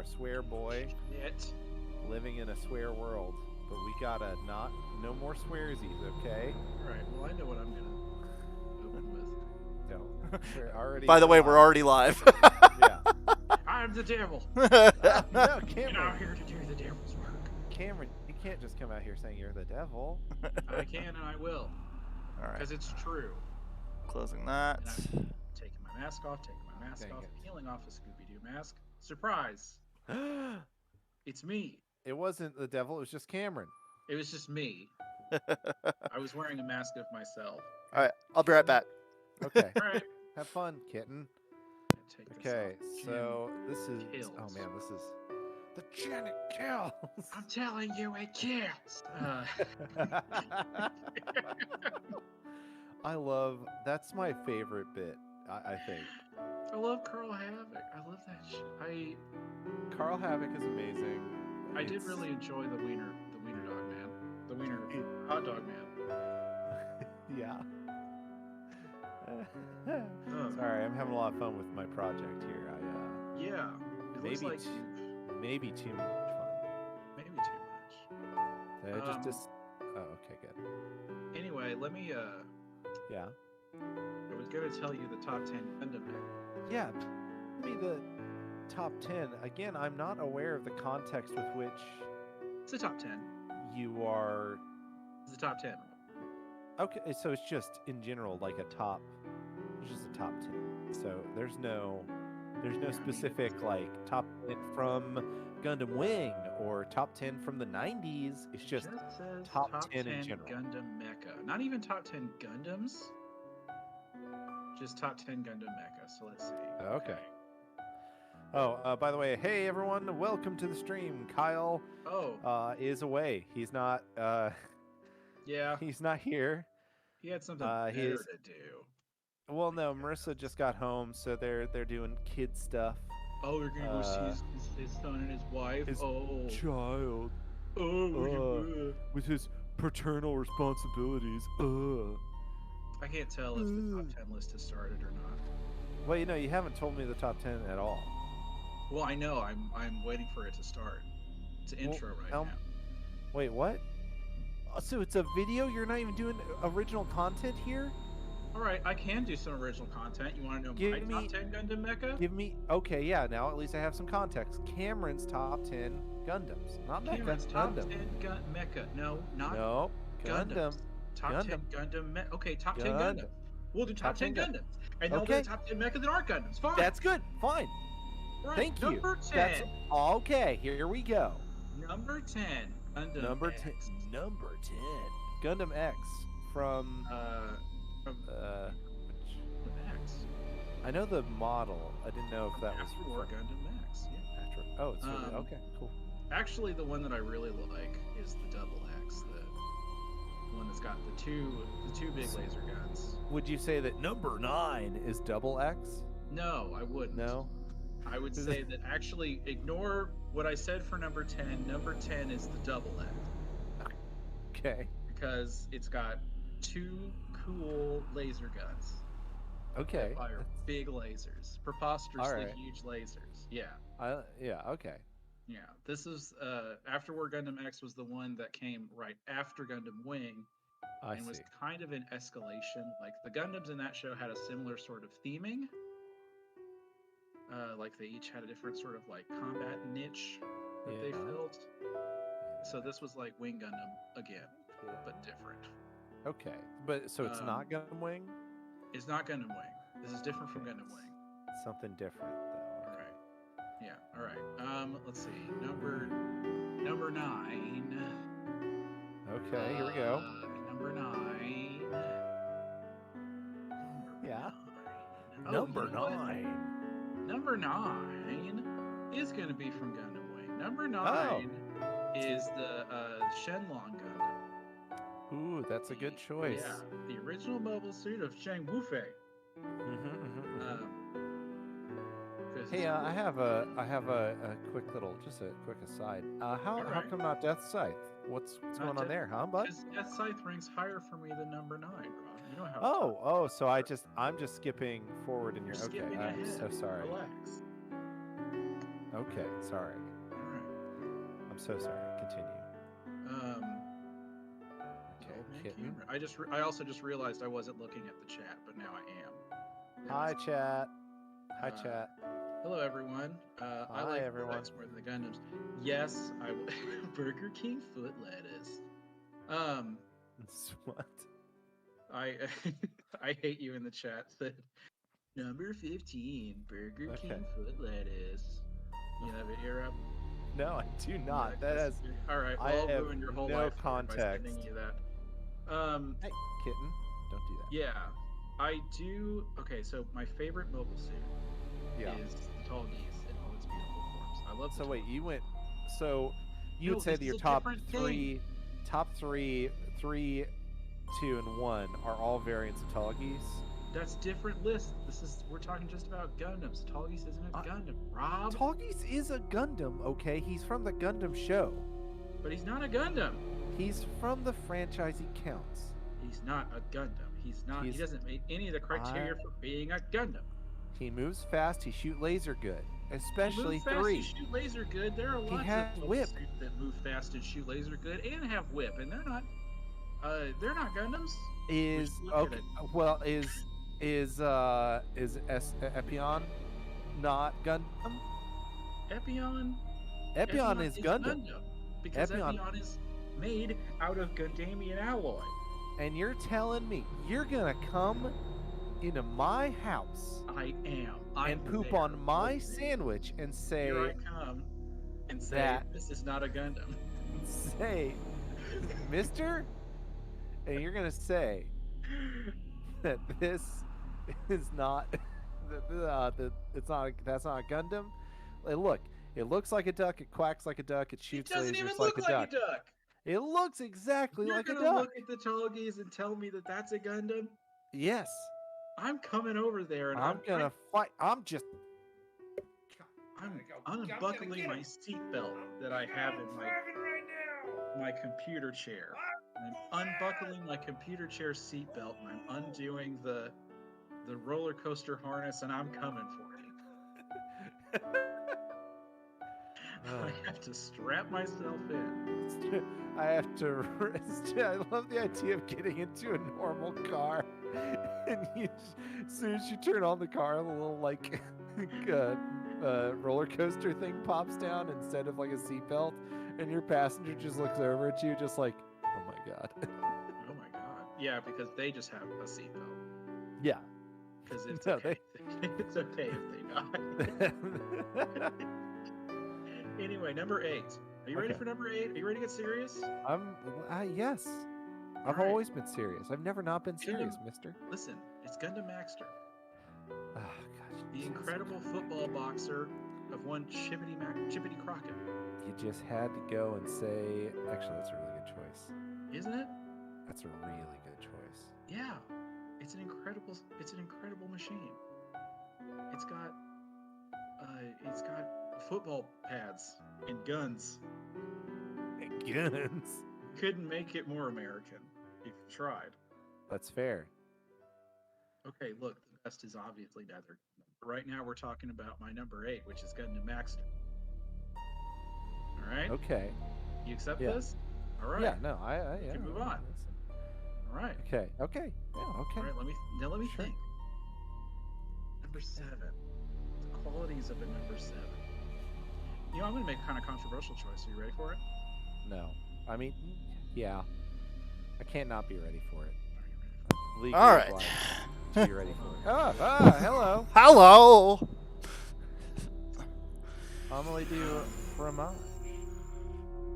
a swear boy Shit. living in a swear world. But we gotta no more swearsies, okay? Alright, well, I know what I'm gonna open with. Don't. We're already. By the way, we're already live. Yeah. I'm the devil. No, You're out Cameron. here to do the devil's work. Cameron, you can't just come out here saying you're the devil. I can and I will. All right, Because it's true. closing that. And I'm taking my mask off, Dang off, it. peeling off a Scooby-Doo mask. Surprise! It's me. It wasn't the devil. It was just Cameron. It was just me. I was wearing a mask of myself. All right, I'll be right back. Okay. Alright. Have fun, kitten. Take this Okay, off. so this is. kills. Oh man, this is. The gin it kills. I'm telling you, it kills. I love. That's my favorite bit. I think. I love Carl Havoc. I love that shit. Carl Havoc is amazing. I did It's- really enjoy the wiener dog man. The wiener hot dog man. Yeah. Oh. Sorry, I'm having a lot of fun with my project here. Yeah. It looks Maybe like maybe too much fun. maybe too much. Just. Oh, okay, good. Anyway, let me Yeah. I was gonna tell you the top 10 Gundam men. Yeah. Be the top 10. Again, I'm not aware of the context with which It's the top 10. you are. It's the top 10. Okay, so it's just in general like a top. It's just a top 10. So there's no specific like top 10 from Gundam Wing or top 10 from the 90s. It's just says top 10 in general. Gundam Mecha. Not even top 10 Gundams. Just top 10 Gundam Mecha. So let's see. Okay. Oh, by the way, hey everyone, welcome to the stream. Kyle Oh, is away. He's not. yeah. He's not here. He had something he better is- to do. Well, no, Marissa just got home, so they're doing kid stuff. Oh, we're gonna go see his son and his wife. his oh, Child oh, with his paternal responsibilities. I can't tell if the top 10 list has started or not. Well, you haven't told me the top 10 at all. Well, I know. I'm waiting for it to start. It's an intro right now. Wait, what? So it's a video? You're not even doing original content here? All right, I can do some original content. You want to know Give my me- top 10 Gundam Mecha? Give me. Okay, yeah. Now at least I have some context. Cameron's top 10 Gundams, not Mecha. Cameron's top Gundam. 10 Mecha. No, not No, Gundam. Gundams. Top Gundam. 10 Gundam Okay, top 10 Gundam. Gundam. We'll do top 10 Gundam. Gundams. And they'll Okay. do top 10 Mecha that aren't Gundams. Fine. That's good. Fine. right. Thank you. Number 10. That's okay. Here we go. Number 10. Gundam Number X. 10. Number 10. Gundam X from. From Which, Gundam X. I know the model. I didn't know if that was After War Gundam X. Yeah. After. Oh, it's really, Um, okay. Cool. Actually, the one that I really like is the Double X, the one that's got the two big laser guns. Would you say that number 9 is double X? No, I wouldn't. No. I would Is say it- that actually ignore what I said for number 10. Number 10 is the Double X Okay. because it's got two cool laser guns. Okay. That fire big lasers, preposterously Alright. huge lasers. Yeah. Yeah. Okay. Yeah, this is After War Gundam X was the one that came right after Gundam Wing I and see. was kind of an escalation. Like the Gundams in that show had a similar sort of theming. Like they each had a different sort of like combat niche that they Yeah. filled. So this was like Wing Gundam again, but different. Okay. But so it's not Gundam Wing? It's not Gundam Wing. This is different from Gundam Wing. Something different though. All right. Yeah. All right. Let's see. Number 9. Okay, here we go. Number 9. Yeah. Oh, Number you know what? 9. Number 9 is going to be from Gundam Wing. Number 9 Oh. is the Shenlong Gundam. Ooh, that's a good choice. Yeah, the original mobile suit of Shang Wufei. Mm-hmm. 'Cause Hey, it's I cool. have a quick little, just a quick aside. How Alright. come not Death Scythe? What's Not going on Death- there, huh, bud? Because Death Scythe ranks higher for me than number 9, Rob. You know how. Oh, so I'm just skipping forward in your. You're Okay, skipping I'm ahead. so sorry. Relax. Okay, sorry. All right. I'm so sorry. Continue. Okay, Old man kitten. Cameron. I also just realized I wasn't looking at the chat, but now I am. Hi, chat. Hi, Uh, chat. Hello, everyone. I Hi, like everyone. Flex more than the Gundams. Yes, Burger King foot lettuce. What? I I hate you in the chat. Said number 15, Burger Okay. King foot lettuce. You have it here up. No, I do not. That has. All right. I Well, I'll have ruin your whole no life here by context. sending you that. Hey, kitten. Don't do that. Yeah, I do. Okay, so my favorite mobile suit Yeah. is the tall geese in all its beautiful forms. I love. So wait, you went. So you No, would say this that is your a top different three, 3, 2, and 1 are all variants of tall geese. That's different lists. We're talking just about Gundams. Tall geese isn't a Gundam, Rob. Tall geese is a Gundam, okay? He's from the Gundam show. But he's not a Gundam. He's from the franchise. He counts. He's not a Gundam. He's not. He doesn't meet any of the criteria for being a Gundam. He moves fast. He shoot laser good, especially he moves fast, 3. He shoot laser good. There are lots has of whip. suits that move fast and shoot laser good and have whip, and they're not. They're not Gundams. Is okay. Well, is Epion not Gundam? Epion is Gundam. Because Epion- Epion is made out of Gundamian alloy. And you're telling me you're gonna come into my house I am. and poop on my sandwich and say, Here I come and say that- this is not a Gundam. say, Mister, and you're gonna say that this is not that's not a Gundam. It looks like a duck. It quacks like a duck. It shoots It doesn't lasers even like look a like duck. a duck. It looks exactly You're like a gonna duck. look at the tall geese and tell me that that's a Gundam? Yes. I'm coming over there and I'm gonna fight. I'm unbuckling my seatbelt that I have in my computer chair. I'm unbuckling my computer chair seatbelt and I'm undoing the roller coaster harness and I'm coming for you. I have to strap myself in. I have to rest. I love the idea of getting into a normal car, and as soon as you turn on the car, the little roller coaster thing pops down instead of like a seatbelt, and your passenger just looks over at you, just like, oh my god. Oh my god. Yeah, because they just have a seatbelt. Yeah. Because it's No, okay. It's okay if they die. Anyway, number 8. Are you ready for number 8? Are you ready to get serious? Yes. I've Alright. always been serious. I've never not been serious, mister. Listen, it's Gundam Maxter, Oh, gosh. the incredible football boxer of one Chippity Crockett. You just had to go and say, actually, that's a really good choice. Isn't it? That's a really good choice. Yeah. It's an incredible machine. It's got football pads and guns. Guns. Couldn't make it more American if you tried. That's fair. Okay, look, the best is obviously Nether. Right now we're talking about my number 8, which is Gundam Maxter. All right? Okay. You accept Yeah. this? All right. Yeah, no, yeah. We can move on. All right. Okay. Yeah, okay. All right, let me Sure. think. Number 7. The qualities of a number 7. You know, I'm going to make a kind of controversial choice. Are you ready for it? No. I mean, yeah. I can't not be ready for it. Legally All right. obliged to be ready for it. Hello. Hello. Amelie do fromage.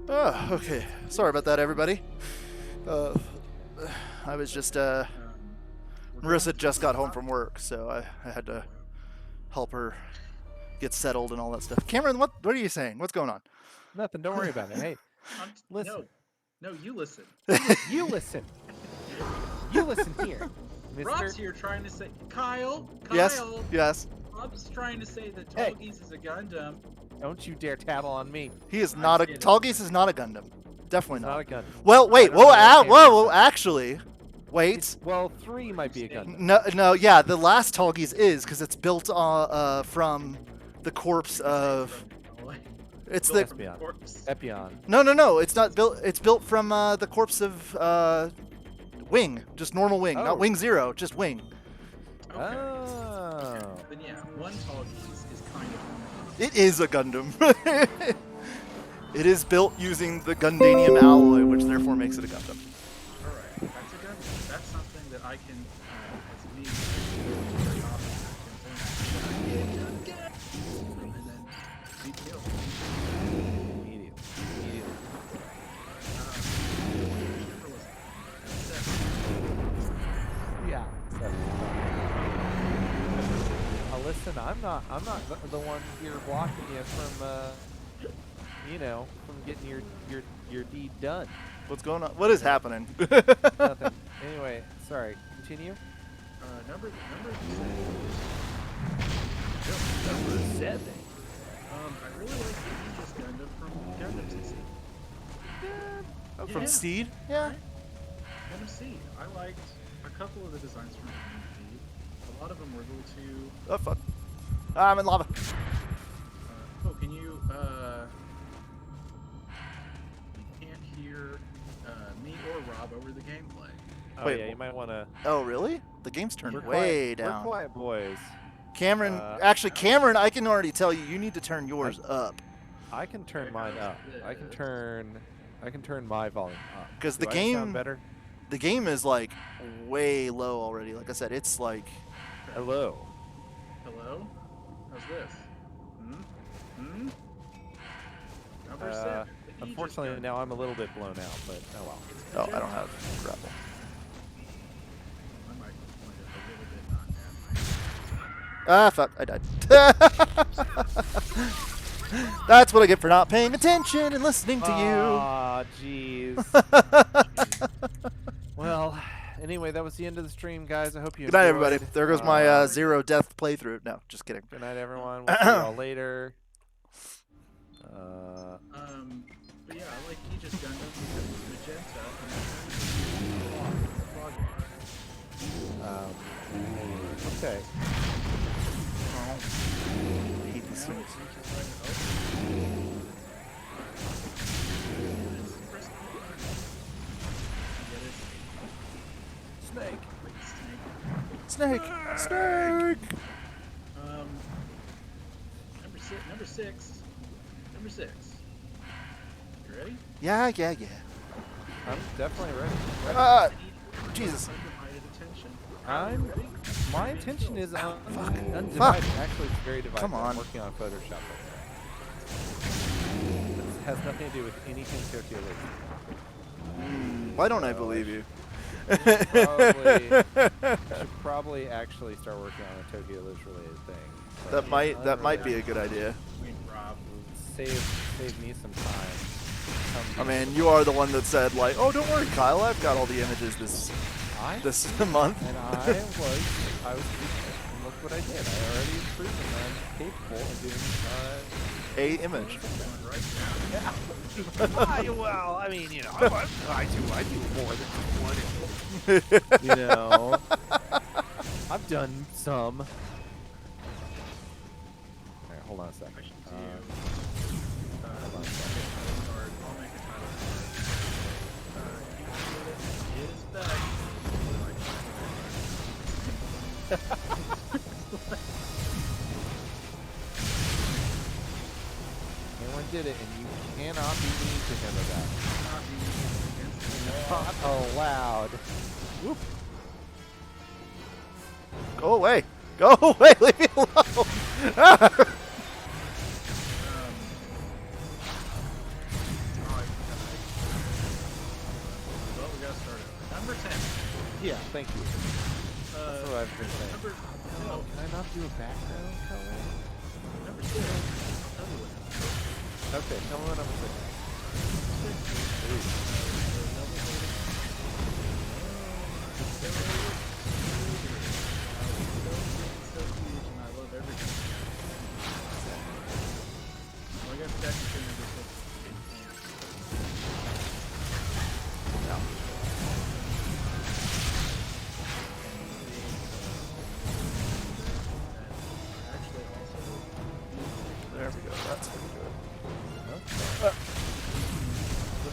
Oh, okay. Sorry about that, everybody. I was just We're Marissa going just to- got home from work, so I had to help her get settled and all that stuff. Cameron, what are you saying? What's going on? Nothing. Don't worry about it. Hey, listen. No, you listen. You listen. You listen here, Rob's Mister. here trying to say, Kyle. Yes. Rob's trying to say that Tall Geese is a Gundam. Don't you dare tattle on me. He is not a kidding. Tall Geese is not a Gundam. Definitely It's not. not a gun. Well, wait. I don't know what Whoa. Cameron Actually, wait. Well, 3 might be a gun. No. Yeah, the last Tall Geese is because it's built from the corpse of It's Built the from Espion. corpse. Epion. no. It's not built. It's built from the corpse of Wing, just normal Wing, Oh. not Wing Zero, just Wing. Okay. Oh. Then yeah, one tall geese is kind of. It is a Gundam. It is built using the Gundanium alloy, which therefore makes it a Gundam. All right, that's a Gundam. That's something that I can. That's me. Very often I can and then be killed. Immediately. Number was seven. Yeah. Listen, I'm not the one here blocking you from from getting your deed done. What's going on? What is happening? Nothing. Anyway, sorry. Continue. Number Seven. I really like the Aegis Gundam from Gundam CC. From Yeah. Seed? Yeah. Gundam Seed. I liked a couple of the designs from Gundam Seed. A lot of them were a little too. Oh fuck! I'm in lava. Can you? You can't hear me or Rob over the gameplay. Oh Wait, yeah, you might want to. Oh really? The game's turned We're way quiet, down. We're quiet boys. Cameron, Uh, Cameron, I can already tell you need to turn yours up I can turn mine up. I can turn my volume up. because the Do I sound game, better. the game is like way low already. Like I said, it's like Hello. Hello? How's this? Number seven. the Aegis Unfortunately, Gundam. now I'm a little bit blown out, but oh well. It's the I don't Gundam. have grapple. My microphone is a little bit not that. Ah fuck! I died. That's what I get for not paying attention and listening to Aw, jeez. Well, anyway, that was the end of the stream, guys. I hope you you. Good night, enjoyed. everybody. There goes my zero death playthrough. No, just kidding. Good night, everyone. We'll see you all later. But yeah, I like Aegis Gundam because it's magenta and it's fog. Okay. I hate these Now things. it's reaches right out. Snake. Snake! Snake! Number six. You ready? Yeah. I'm definitely ready. Ah, Jesus. Undivided attention. My attention is undivided. Fuck. Actually, it's very divided. Come on. I'm working on Photoshop right now. This has nothing to do with anything Tokyo related. Why don't I believe you? Should probably actually start working on a Tokyo Lives related thing. That might be a good idea. Rob. Save me some time. I mean, you are the one that said like, "Oh, don't worry, Kyle. I've got all the images this month." And I was and look what I did. I already proven that I'm capable of doing A image. well, I mean, I do more than one image. I've done some. Alright, hold on a second. Hold on a second. I'll make a title card. It is back. Cameron did it, and you cannot be mean to him about it. Not allowed. Whoop. Go away. Go away. Leave me alone. Well, we gotta start over. Number 10. Yeah, thank you. That's what I've been saying. No, Can I not do a background color? number 6. Tell me what. Okay, tell me what I'm saying. So huge, and I love everything. Well, I guess technically number 6 There we go. That's pretty good. But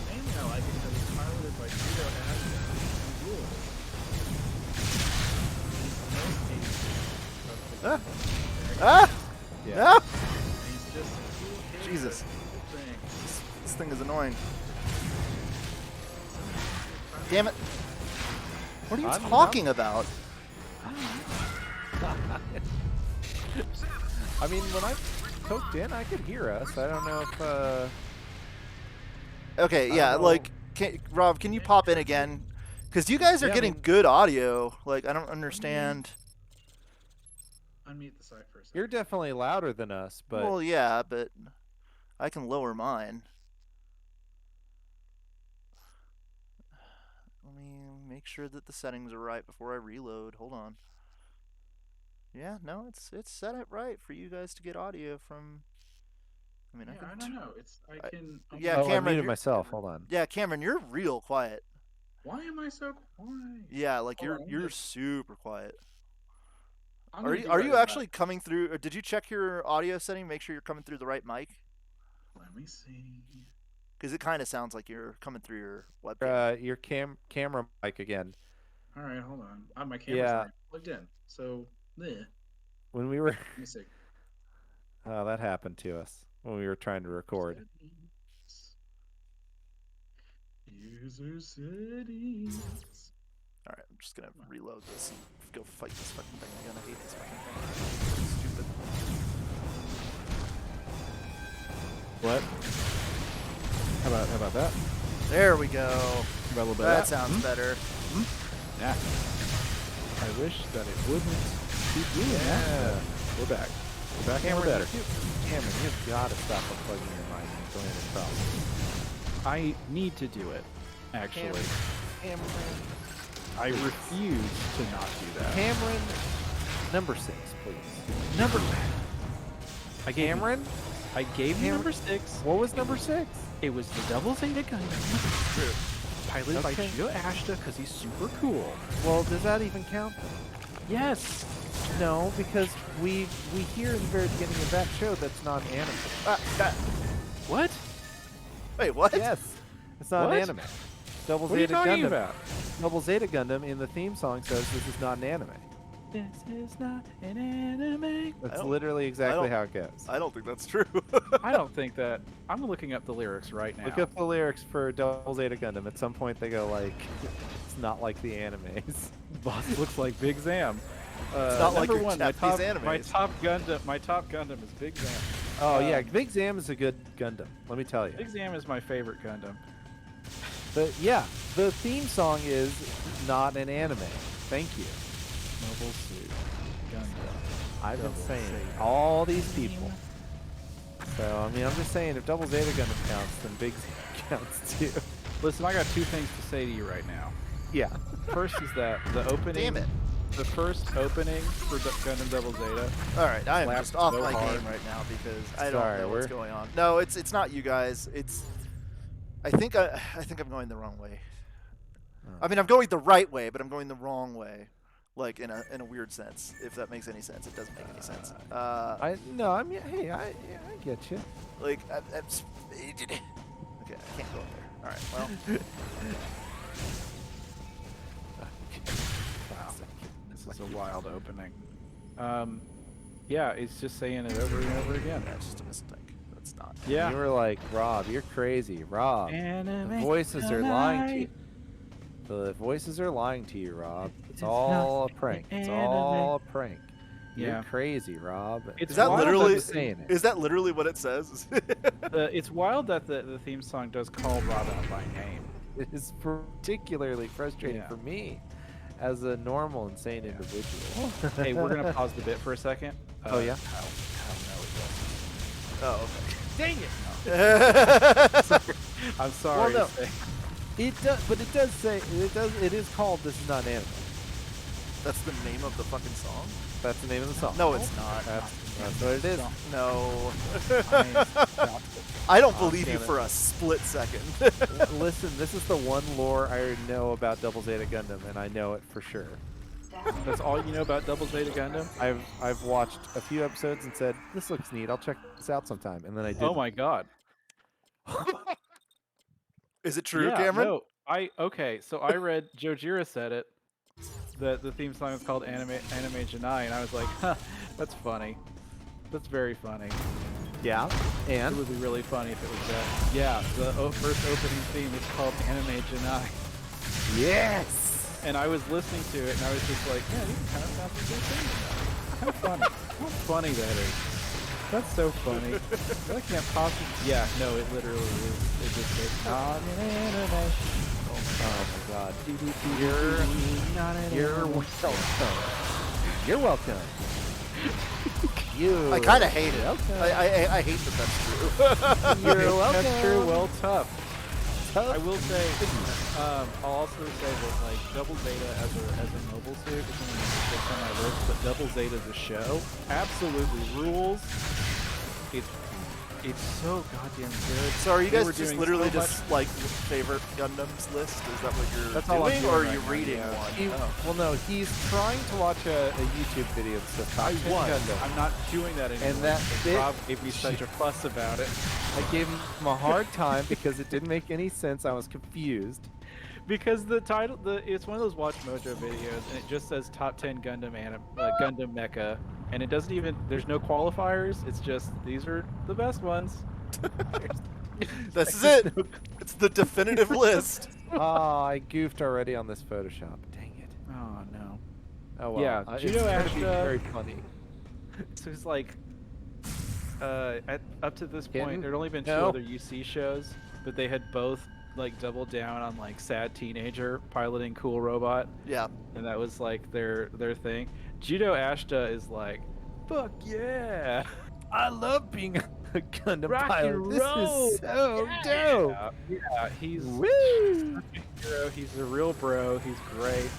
mainly I like it because it's piloted by Tito Ashton and Rule. Ah! Ah! Yeah. No! He's just a cool kid. Jesus. Cool thing. This thing is annoying. Damn it. What are you I'm talking about? I mean, when I poked in, I could hear us. I don't know if. Okay, I yeah, don't know. like, Rob, can you pop in again? Because you guys are Yeah, I getting mean- good audio. Like, I don't understand. Unmute the site for a second. You're definitely louder than us, but Well, yeah, but I can lower mine. Let me make sure that the settings are right before I reload. Hold on. Yeah, no, it's set it right for you guys to get audio from. I mean, Yeah, I I can. don't know. It's I I- can. yeah, oh, I Cameron, muted you're- myself. Hold on. Yeah, Cameron, you're real quiet. Why am I so quiet? Yeah, like Hold on, let me you're just- super quiet. I'm Are gonna you do are better you than actually coming through? Or did you check your audio setting? Make sure you're coming through the right mic, that. Let me see. because it kind of sounds like you're coming through your webcam. Your camera mic again. All right, hold on. My camera's Yeah. not even plugged in. So, bleh. When we were, Let me see. oh, that happened to us when we were trying to record. Settings. User settings. All right, I'm just gonna reload this and go fight this fucking thing again. I hate this fucking thing. Stupid. What? How about that? There we go. About a little bit That of that? sounds better. Yeah. I wish that it wouldn't keep doing that. We're back. We're back and we're better. Cameron, you've got to stop unplugging your mic and going into problems. I need to do it, actually. Cameron. I refuse to not do that. Cameron, number 6, please. Number. I gave Cameron, I gave you Cameron- number 6. what was number 6? It was the Double Zeta Gundam. Piloted by Okay. Gio Ashta because he's super cool. Well, does that even count? Yes. No, because we hear in the very beginning of that show that's not anime. What? Wait, what? Yes, it's not What? an anime. Double What are you Zeta talking Gundam. about? Double Zeta Gundam in the theme song says this is not an anime. This is not an anime. That's don't- literally exactly don't- how it goes. I don't think that's true. I don't think that. I'm looking up the lyrics right now. Look up the lyrics for Double Zeta Gundam. At some point, they go like, "It's not like the animes." Boss looks like Big Zam. It's not like number your one, Japanese my animes. top Gundam is Big Zam. Oh yeah, Um, Big Zam is a good Gundam. Let me tell you. Big Zam is my favorite Gundam. But yeah, the theme song is not an anime. Thank you. Mobile Suit Gundam. I've been Double saying Zeta. all these people. So I mean, I'm just saying if Double Zeta Gundam counts, then Big Zam counts too. Listen, I got two things to say to you right now. Yeah. First is that the opening, Damn it. the first opening for Gundam Double Zeta. All right, I am Slapped just off so my hard. game right now because I don't Sorry, know what's we're- going on. No, it's not you guys. It's I think I'm going the wrong way. I mean, I'm going the right way, but I'm going the wrong way, like in a weird sense. If that makes any sense, it doesn't make any sense. I hey, I get you. Like okay, I can't go up there. All right, well, Wow, this is a wild opening. Yeah, it's just saying it over and over again. that's just a mistake. That's not. Yeah. You were like, Rob, you're crazy. Rob, the voices are lying to you. The voices are lying to you, Rob. It's all a prank. It's all a prank. You're Yeah. crazy, Rob. It's Is that wild literally? I'm saying it. Is that literally what it says? It's wild that the theme song does call Rob out by name. It is particularly frustrating Yeah. for me as a normal, insane individual. Hey, we're gonna pause the bit for a second. Oh, yeah? Kyle, no, Oh, okay. Dang it! Well, I'm sorry. no. It does, but it does say it is called "This Is Not Anime." That's the name of the fucking song? That's the name of the song. No, it's not. That's what it is. No. Stop. I don't believe you damn it. for a split second. Listen, this is the one lore I know about Double Zeta Gundam, and I know it for sure. That's all you know about Double Zeta Gundam? I've watched a few episodes and said, "This looks neat. I'll check this out sometime," and then I did. Oh my god. Is it true, Yeah, Cameron? no, okay. So I read Jojira said it that the theme song is called Anime Janai, and I was like, huh, that's funny. That's very funny. Yeah. It And would be really funny if it was that. Yeah, the first opening theme is called Anime Janai. yes. And I was listening to it, and I was just like, yeah, you can kind of sound like they're singing that. How funny. How funny that is. That's so funny. That can't possibly... Yeah, no, it literally is. It just says, not an anime. Oh my God. You're not an You're anime. welcome. You're welcome. You. I kind of hate it. Okay. I hate that that's true. You're welcome. That's true. Well, tough. Tough. I will say, I'll also say that like Double Zeta as a mobile suit is something that's on my list, but Double Zeta the show absolutely rules. It's so goddamn good. So are you They guys were just doing literally so just like favorite Gundams list? Is that what you're That's all I'm doing, doing or are right you now, reading yeah. one? He, Oh. well, no, he's trying to watch a YouTube video that says Top 10 Gundam. I'm not doing that anymore. And that because bit- Rob gave me such a fuss about it. I gave him a hard time because it didn't make any sense. I was confused. Because the title, it's one of those Watch Mojo videos, and it just says top 10 Gundam Gundam mecha, and it doesn't even. There's no qualifiers. It's just these are the best ones. This is it. It's the definitive list. Ah, I goofed already on this Photoshop. Dang it. Oh no. Oh well. Yeah, it's Judo gonna be Ashta- very funny. So it's like, up to this Kitten? point, there'd only been two No. other UC shows, but they had both like doubled down on like sad teenager piloting cool robot, Yeah. and that was like their thing. Judo Ashta is like, fuck yeah. I love being a Gundam Rock pilot. and This roll. is so dope. Yeah, he's Woo! such a hero. He's a real bro. He's great.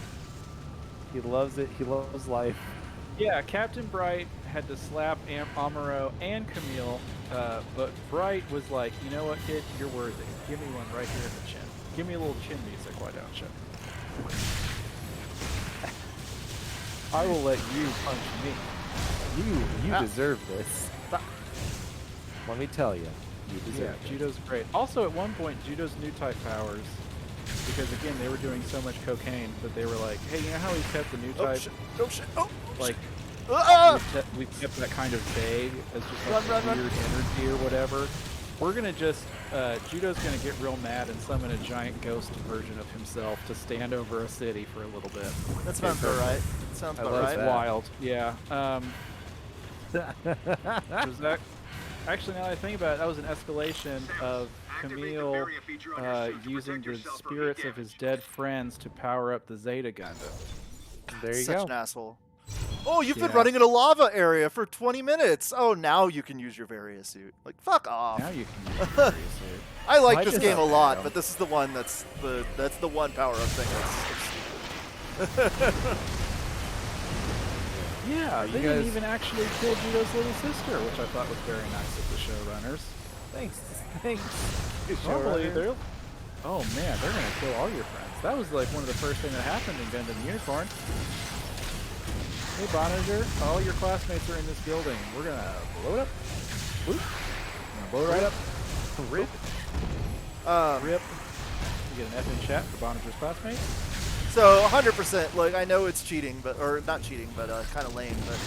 He loves it. He loves life. Yeah, Captain Bright had to slap Amuro and Camille, but Bright was like, you know what, kid, you're worthy. Give me one right here in the chin. Give me a little chin music, why don't you? I will let you punch me. You Ah. deserve this. Let me tell you, you Yeah, deserve it. Judo's great. Also, at one point, Judo's new type powers, because again, they were doing so much cocaine that they were like, hey, you know how we kept the new Oh type, shit. Oh shit. Oh. like, Ah! we kept that kind of vague as just like Run, run, weird energy or whatever. We're gonna just Judo's gonna get real mad and summon a giant ghost version of himself to stand over a city for a little bit. That sounds about right. That sounds about love right. that. Wild, yeah. Was that actually? Now that I think about it, that was an escalation of Camille using the spirits of his dead friends to power up the Zeta Gundam. There you Such go. an asshole. Oh, you've been Yeah. running in a lava area for 20 minutes. Oh, now you can use your Varia suit. Like, fuck off. Now you can use the Varia suit. I like Why this does game that a lot, fail? but this is the one that's the one power up thing that's stupid. Yeah, you they didn't guys- even actually kill Judo's little sister, which I thought was very nice of the showrunners. Thanks. Thanks. Normally, Showrunner. they're... Oh man, they're gonna kill all your friends. That was like one of the first things that happened in Gundam Unicorn. Hey Bonager, all your classmates are in this building. We're gonna blow it up. Whoop. Blow it right up. Rip. Rip. You get an F in chat for Bonager's classmates. So 100%. Like, I know it's cheating, or not cheating, but kind of lame. But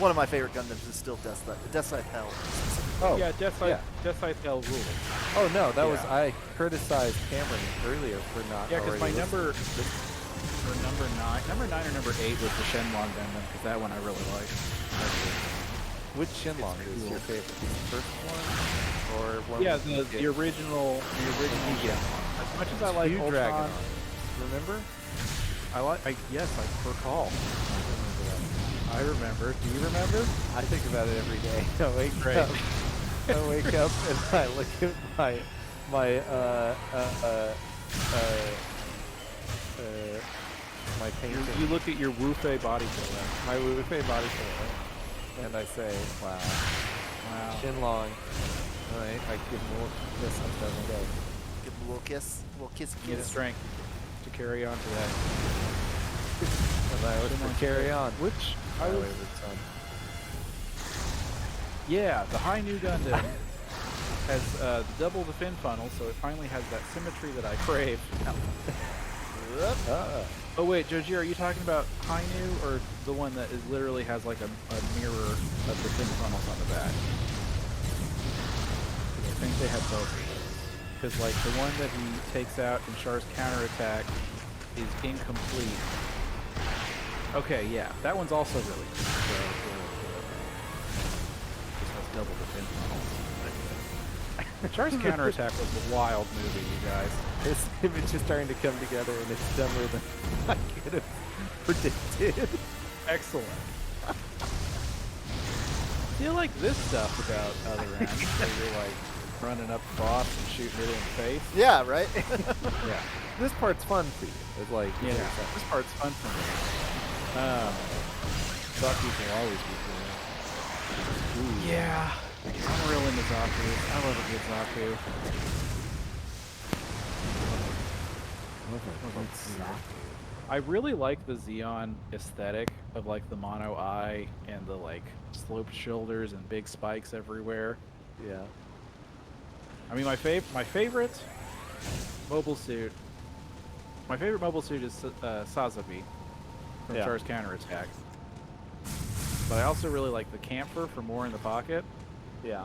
one of my favorite Gundams is still Death Side Hell. Oh, Yeah, Death Side Hell rules. Oh no, that was Yeah. I criticized Cameron earlier for not. Yeah, because my already number listening. for number 9 or number 8 was the Shenlong Gundam, because that one I really liked. Which Shenlong is cool. your favorite? The first one or one? Yeah, with the original Yeah. As much as I like Two Ultron, Dragon. Remember? yes, I recall. I remember. Do you remember? I think about it every day. I wake Great. up. I wake up and I look at my my painting, You look at your Wu-Fei body pillow. my Wu-Fei body pillow, and I say, "Wow, Wow. Shenlong." I give him a little kiss on the day. Give him a little kiss, You need strength to carry on today. And I look Shenlong for Carry On, Which my I was, favorite son. yeah, the High New Gundam has double the fin funnel, so it finally has that symmetry that I crave. Oh wait, Joji, are you talking about Hainu or the one that is literally has like a mirror of the fin funnels on the back? I think they have both of those. Because like the one that he takes out in Char's counterattack is incomplete. Okay, yeah, that one's also really good. Just has double the fin funnels. Char's counterattack was a wild movie, you guys. This image is starting to come together, and it's dumber than I could have predicted. Excellent. I feel like this stuff about Other End, where you're like running up the boss and shooting it in the face. Yeah, right? Yeah. This part's fun for you. It's like, Yeah, this part's fun for me. Zaku's will always be cool. Yeah, I'm real into Zaku. I love a good Zaku. I really like the Xeon aesthetic of like the mono eye and the like sloped shoulders and big spikes everywhere. Yeah. I mean, my favorite mobile suit. My favorite mobile suit is Sazabi from Yeah. Char's counterattack. But I also really like the Camphor for more in the pocket. Yeah.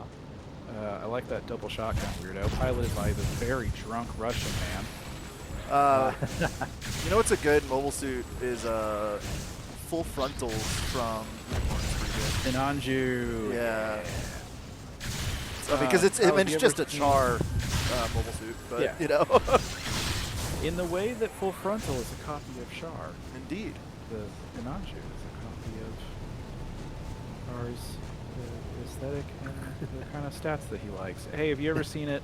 I like that double shotgun weirdo, piloted by the very drunk Russian man. You know what's a good mobile suit is full frontals from Unicorn's pretty good. Sinanju. Yeah. I mean, because it's just a Char mobile suit, but Yeah. you know. In the way that Full Frontal is a copy of Char, Indeed. the Sinanju is a copy of Char's aesthetic and the kind of stats that he likes. Hey, have you ever seen it?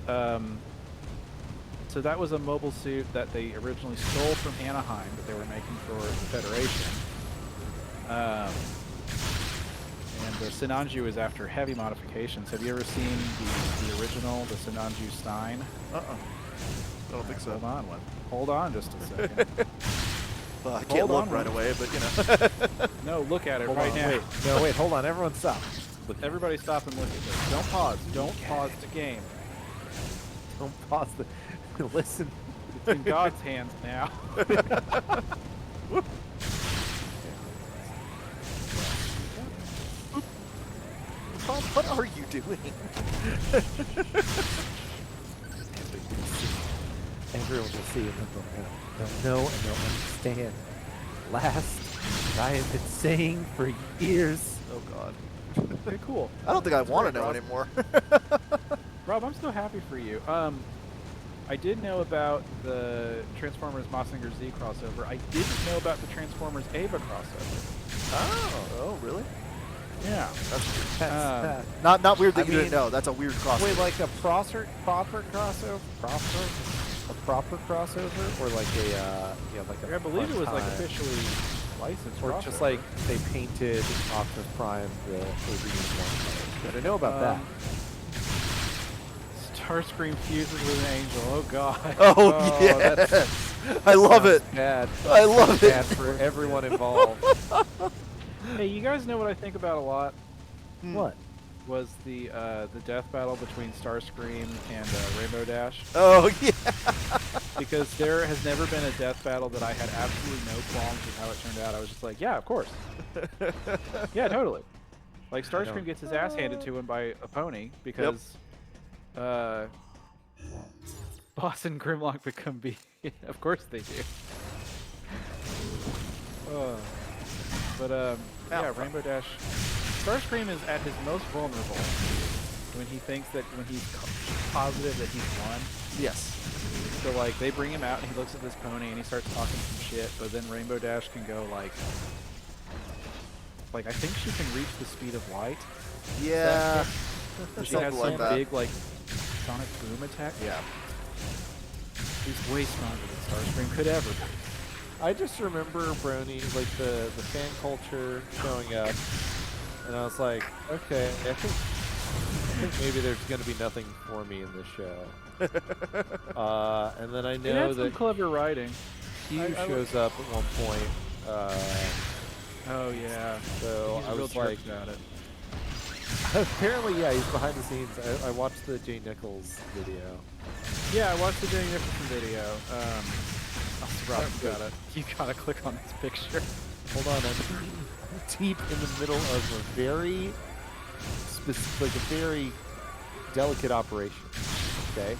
So that was a mobile suit that they originally stole from Anaheim that they were making for the Federation. And the Sinanju is after heavy modifications. Have you ever seen the original, the Sinanju Stein? I don't think so. Hold on just a second. Well, I can't Hold look on, right Ron. away, but you know. No, look at it Hold right on, now. wait, hold on. Everyone stop. Everybody stop and look at this. Don't pause. Don't pause the game. Don't pause the... Listen. It's in God's hands now. Tom, what are you doing? Everyone will see and they'll know and they'll understand. Last, I have been saying for years. Oh God. Okay, cool. I don't think I want to great, know Rob. anymore. Rob, I'm so happy for you. I did know about the Transformers Mazinger Z crossover. I didn't know about the Transformers Ava crossover. Oh, really? Yeah. That's, Not weird that I you didn't mean- know. That's a weird crossover. wait, like a proper crossover? A proper crossover? Or like a, like a I believe it was like fun time? officially licensed Or crossover. just like they painted Optimus Prime the alien one. But I know about that. Starscream fuses with an angel. Oh God. Oh, that's- yes. I love Sounds it. Bad. I love Bad it. for everyone involved. Hey, you guys know what I think about a lot? What? Was the death battle between Starscream and Rainbow Dash. Oh, yeah. Because there has never been a death battle that I had absolutely no qualms with how it turned out. I was just like, yeah, of course. Yeah, totally. Like, Starscream gets his ass handed to him by a pony because Boss and Grimlock become of course they do. Yeah, Rainbow Dash. Starscream is at his most vulnerable when he thinks that, when he's positive that he's won. Yes. So like they bring him out and he looks at this pony and he starts talking some shit, but then Rainbow Dash can go like I think she can reach the speed of light. Yeah. She has Something like some that. big like sonic boom attack. Yeah. He's way stronger than Starscream could ever be. I just remember Brony, like the fan culture showing up, and I was like, okay, I think maybe there's going to be nothing for me in this show. And then I It know had some that clever writing. Hugh I shows up at one point. Oh yeah. So He's I real was jerk like, about it. Apparently, yeah, he's behind the scenes. I watched the Jay Nichols video. Yeah, I watched the Jay Nicholson video. Rob, you gotta click on this picture. Hold on, I'm deep in the middle of a very specific, like a very delicate operation. Okay,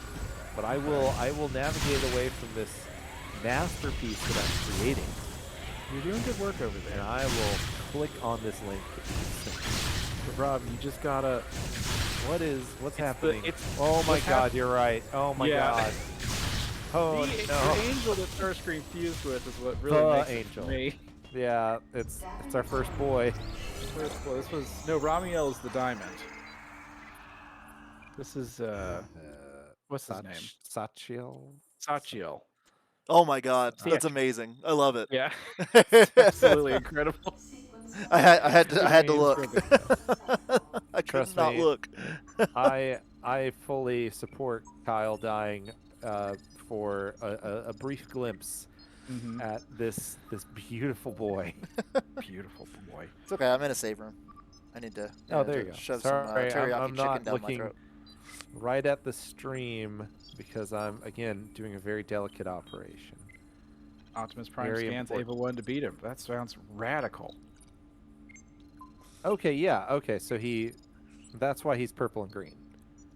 but I will navigate away from this masterpiece that I'm creating, You're doing good work over and there. I will click on this link. But Rob, you just gotta. What's happening? Oh my what's God, you're right. Oh my Yeah. God. Oh The no. angel that Starscream fused with is what really The makes it angel. for me. Yeah, it's our first boy. Well, this was no Ramiel is the diamond. This is what's his name? Sachiel. Sachiel. Oh my god, Yeah. that's amazing. I love it. Yeah, it's absolutely incredible. I had to look. I could Trust not me. look. I fully support Kyle dying for a brief glimpse at this beautiful boy. Beautiful boy. It's okay. I'm in a save room. I need to. Oh, there you go. Shove Sorry, some teriyaki I'm chicken not down my looking throat. right at the stream because I'm again doing a very delicate operation. Optimus Prime Very scans important. Ava 1 to beat him. That sounds radical. Okay, yeah. Okay, so that's why he's purple and green.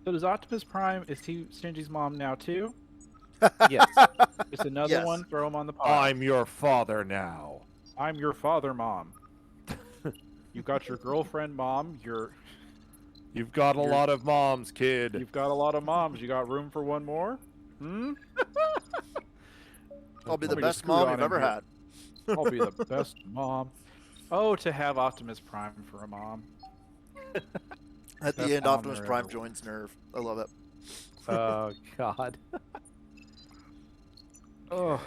So does Optimus Prime, is he Stingy's mom now too? Yes. Just another Yes. one? Throw him on the pile. I'm your father now. I'm your father, mom. You got your girlfriend, mom. You've got a lot of moms, kid. You've got a lot of moms. You got room for one more? Hmm? I'll be Let the me just best scoot mom on you've in ever here. had. I'll be the best mom. Oh, to have Optimus Prime for a mom. At Best the end, mom Optimus there Prime ever joins Nerve. I love it. Oh God. Oh,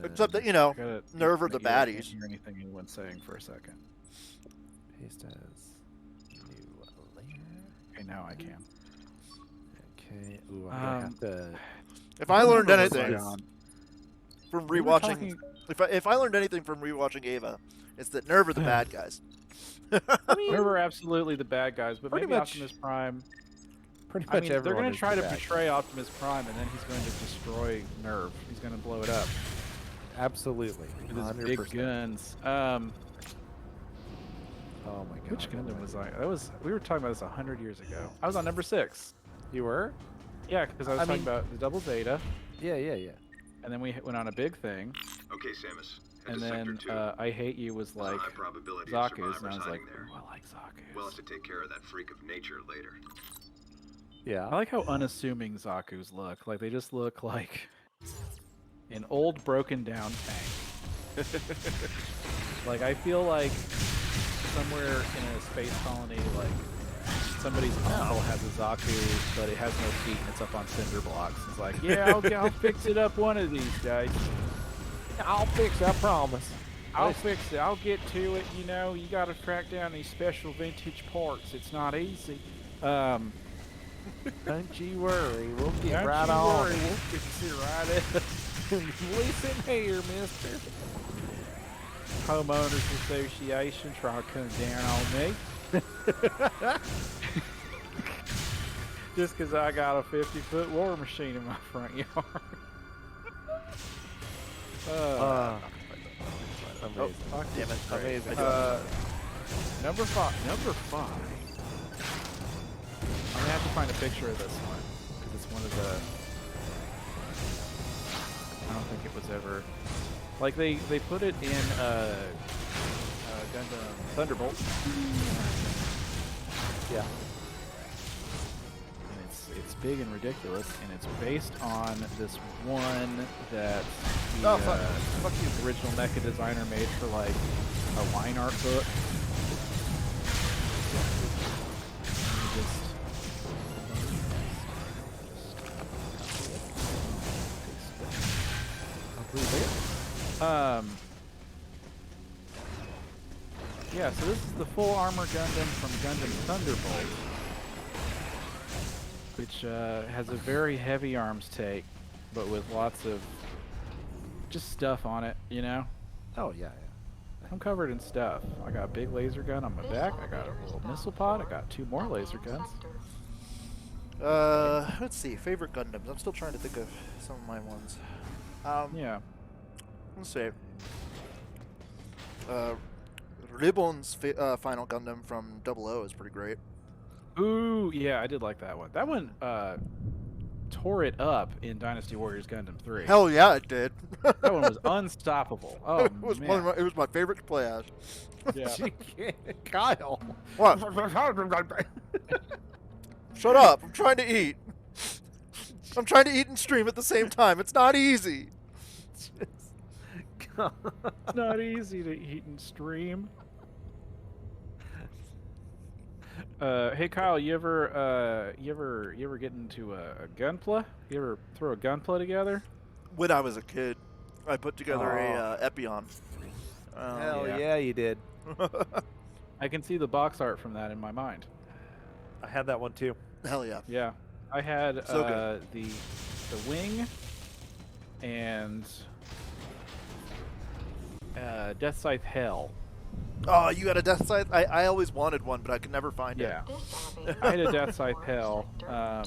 Except that, you know, I gotta Nerve are the I can't baddies. hear anything anyone's saying for a second. Paste as new layer. Okay, now I can. Okay. Ooh, I'm gonna have to. If I learned What was I anything on? from We were rewatching, talking- if I learned anything from rewatching Ava, it's that Nerve are the bad guys. I mean, Nerve are absolutely the bad guys, but Pretty maybe much- Optimus Prime. pretty I much mean, they're everyone going to is try the to bad betray Optimus Prime, and then he's going to destroy Nerve. He's going to blow it up guy. Absolutely. with his 100%. big guns. Oh my God. Which Gundam was I? That was we were talking about this 100 years ago. I was on number 6. You were? Yeah, because I was I talking mean- about the Double Zeta, Yeah, yeah, yeah. and then we went on a big thing, Okay, Samus. Head and to Sector then 2. I Hate You was like High probability of Zaku's, survivors and I was like, hiding there. ooh, I like We'll have Zaku's. to take care of that freak of nature later. Yeah. I like how unassuming Zaku's look. Like they just look like an old broken down tank. Like I feel like somewhere in a space colony, like somebody's uncle has a Zaku, but it has no feet and it's up on cinder blocks. It's like, yeah, I'll fix it up one of these days. I'll fix it, I promise. I'll fix it. I'll get to it. You know, you got to track down these special vintage parts. It's not easy. Don't you worry. We'll get Don't right you on. worry, we'll fix it right up. Listen here, mister. Homeowners Association trying to come down on me. Just because I got a 50-foot war machine in my front yard. Amazing. Damn it. Amazing. Number 5. Number 5. I'm gonna have to find a picture of this one because it's one of the. I don't think it was ever. Like they put it in Gundam Thunderbolt. Yeah. And it's big and ridiculous, and it's based on this one that the Fuck you. original mecha designer made for like a line art book. And you just- Yeah, so this is the full armor Gundam from Gundam Thunderbolt, which has a very heavy arms take, but with lots of just stuff on it, you know? Oh yeah, yeah. I'm covered in stuff. I got a big laser gun on my back. I got a little missile pod. I got 2 more laser guns. Let's see. Favorite Gundams. I'm still trying to think of some of my ones. Yeah. Let's see. Ribbon's final Gundam from 00 is pretty great. Ooh, yeah, I did like that one. That one tore it up in Dynasty Warriors Gundam 3. Hell yeah, it did. That one was unstoppable. Oh, it was man. it was my favorite to play as. Yeah. Kyle. What? Shut up! I'm trying to eat. I'm trying to eat and stream at the same time. It's not easy. Not easy to eat and stream. Hey Kyle, you ever get into a gunpla? You ever throw a gunpla together? When I was a kid, I put together a Epion. Hell yeah. yeah, you did. I can see the box art from that in my mind. I had that one too. Hell yeah. Yeah, I had So good. the wing and Death Scythe Hell. Oh, you got a Death Scythe? I always wanted one, but I could never find Yeah, it. I had a Death Scythe Hell. I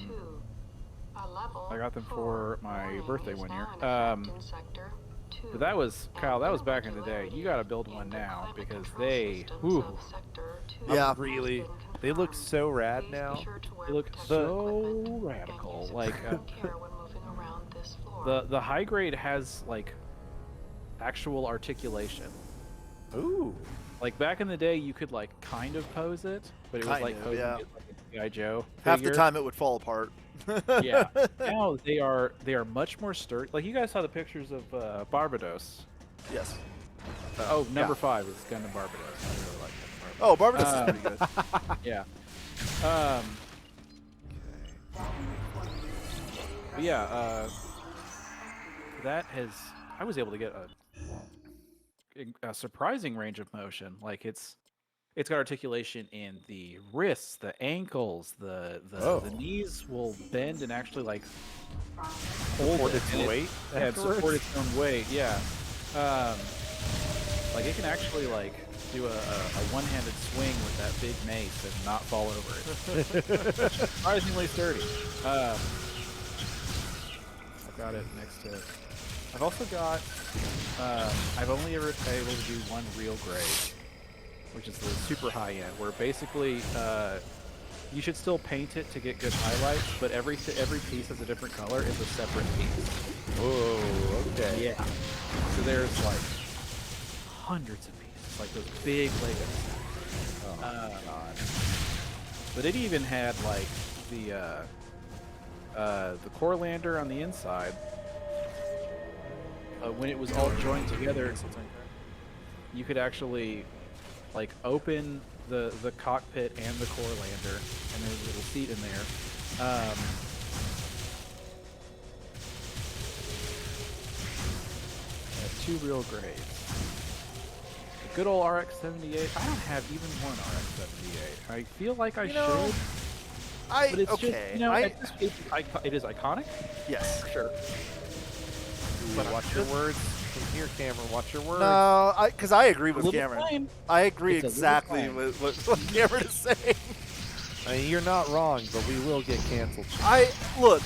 got them for my birthday one year. But that was, Kyle, that was back in the day. You gotta build one now because they, whew, Yeah. Really, they look so rad now. they look so radical. Like the high grade has like actual articulation. Ooh. Like back in the day, you could like kind of pose it, but it was Kind like of, posing yeah. it like a G.I. Joe Half the figure. time it would fall apart. Yeah. Now they are much more sturdy. Like you guys saw the pictures of Barbados. Yes. Oh, number Yeah. 5 is Gundam Barbados. I really like Gundam Barbados. Oh, Barbados is pretty good. Yeah. But yeah, that has. I was able to get a surprising range of motion. Like it's got articulation in the wrists, the ankles, the knees will bend and actually like hold Support it, its and weight Yeah, afterwards? support its own weight. Yeah. Like it can actually like do a one-handed swing with that big mace and not fall over it. Surprisingly sturdy. I've got it next to. I've also got. I've only ever been able to do one real grade, which is the super high end, where basically you should still paint it to get good highlights, but every piece has a different color. It's a separate piece. Oh, okay. Yeah. So there's like hundreds of pieces, like those big Legos. Oh, God. But it even had like the core lander on the inside. When it was all joined together, you could actually like open the cockpit and the core lander, and there's a little seat in there. Two real grades. The good old RX-78. I don't have even one RX-78. I feel like I should. But it's just, you know, it is iconic. Yes. For sure. Ooh, watch your words. From here, Cameron, watch your words. No, because I agree with Little Cameron. flame. I agree It's a little exactly flame. with what Cameron is saying. I mean, you're not wrong, but we will get canceled. Look,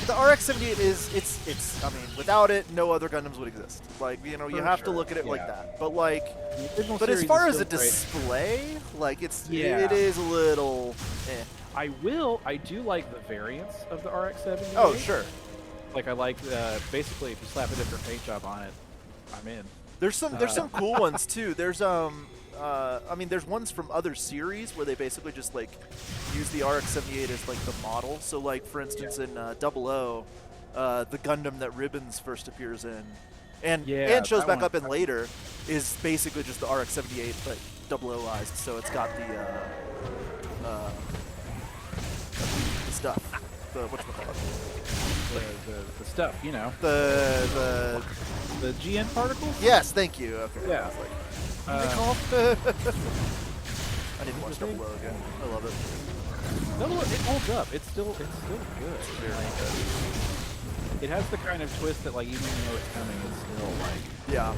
the RX-78 it's. I mean, without it, no other Gundams would exist. Like, you know, you For have to sure, look at it like yeah. that. But like, The original but as series far is as a still great. display, like it Yeah. is a little. Eh. I do like the variants of the RX-78. Oh, sure. Like I like basically if you slap a different paint job on it, I'm in. There's some cool ones too. There's I mean, there's ones from other series where they basically just like use the RX-78 as like the model. So like for instance in 00, the Gundam that Ribbons first appears in, and shows that back one- up in later, is basically just the RX-78 but 00ized. So it's got the stuff. The whatchamacallit? The stuff, you know. The The GN particles? yes, thank you. Okay. Yeah. I was like, Uh, I need to watch 00 again. I love it. no, it holds up. It's still good. Like, it has the kind of twist that like even though it's coming, it's still like Yeah.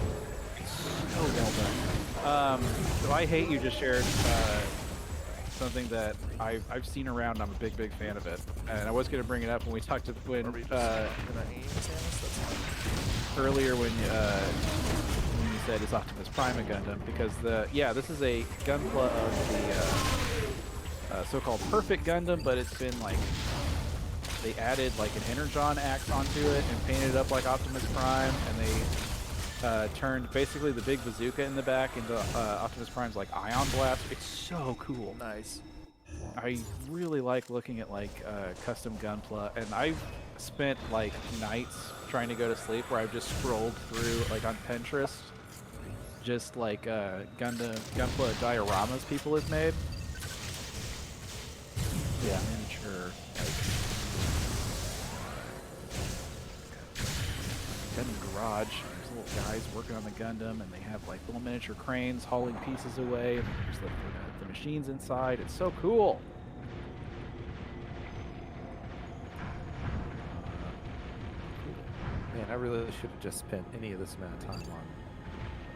so well done. So I Hate You just shared something that I've seen around. And I'm a big fan of it, and I was going to bring it up when we talked to when Are we just gonna aim, Samus? That's fine. earlier when you said is Optimus Prime a Gundam, because this is a Gunpla of the so-called Perfect Gundam, but it's been like they added like an Energon axe onto it and painted it up like Optimus Prime, and they turned basically the big bazooka in the back into Optimus Prime's like Ion Blast. It's so cool. Nice. I really like looking at like custom Gunpla, and I've spent like nights trying to go to sleep where I've just scrolled through like on Pinterest, just like Gunpla dioramas people have made. Yeah, miniature like Gundam Garage. There's little guys working on the Gundam, and they have like little miniature cranes hauling pieces away, and there's the machines inside. It's so cool. Man, I really should have just spent any of this amount of time on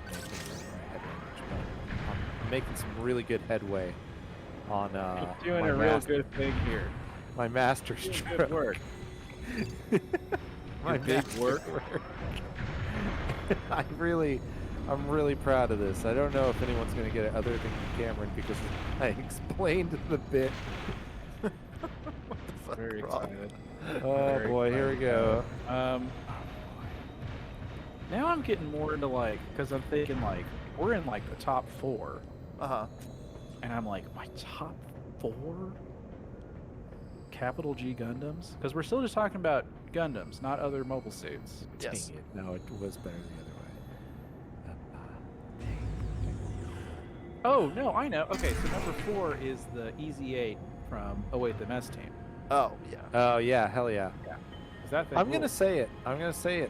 making my head range, but I'm making some really good headway on You're doing my a real good thing here. my master Doing stroke. good work. My Your big master work. I'm really proud of this. I don't know if anyone's going to get it other than Cameron, because I explained the bit. Very excited. Oh Very boy, here we go. Now I'm getting more into like, because I'm thinking like we're in like the top 4, Uh-huh. and I'm like, my top 4 capital G Gundams, because we're still just talking about Gundams, not other mobile suits. Yes. Dang it. No, it was better the other way. Oh no, I know. Okay, so number 4 is the EZ8 from the Mess Team. Oh, yeah. Oh yeah, hell yeah. Is that thing I'm gonna rules. say it.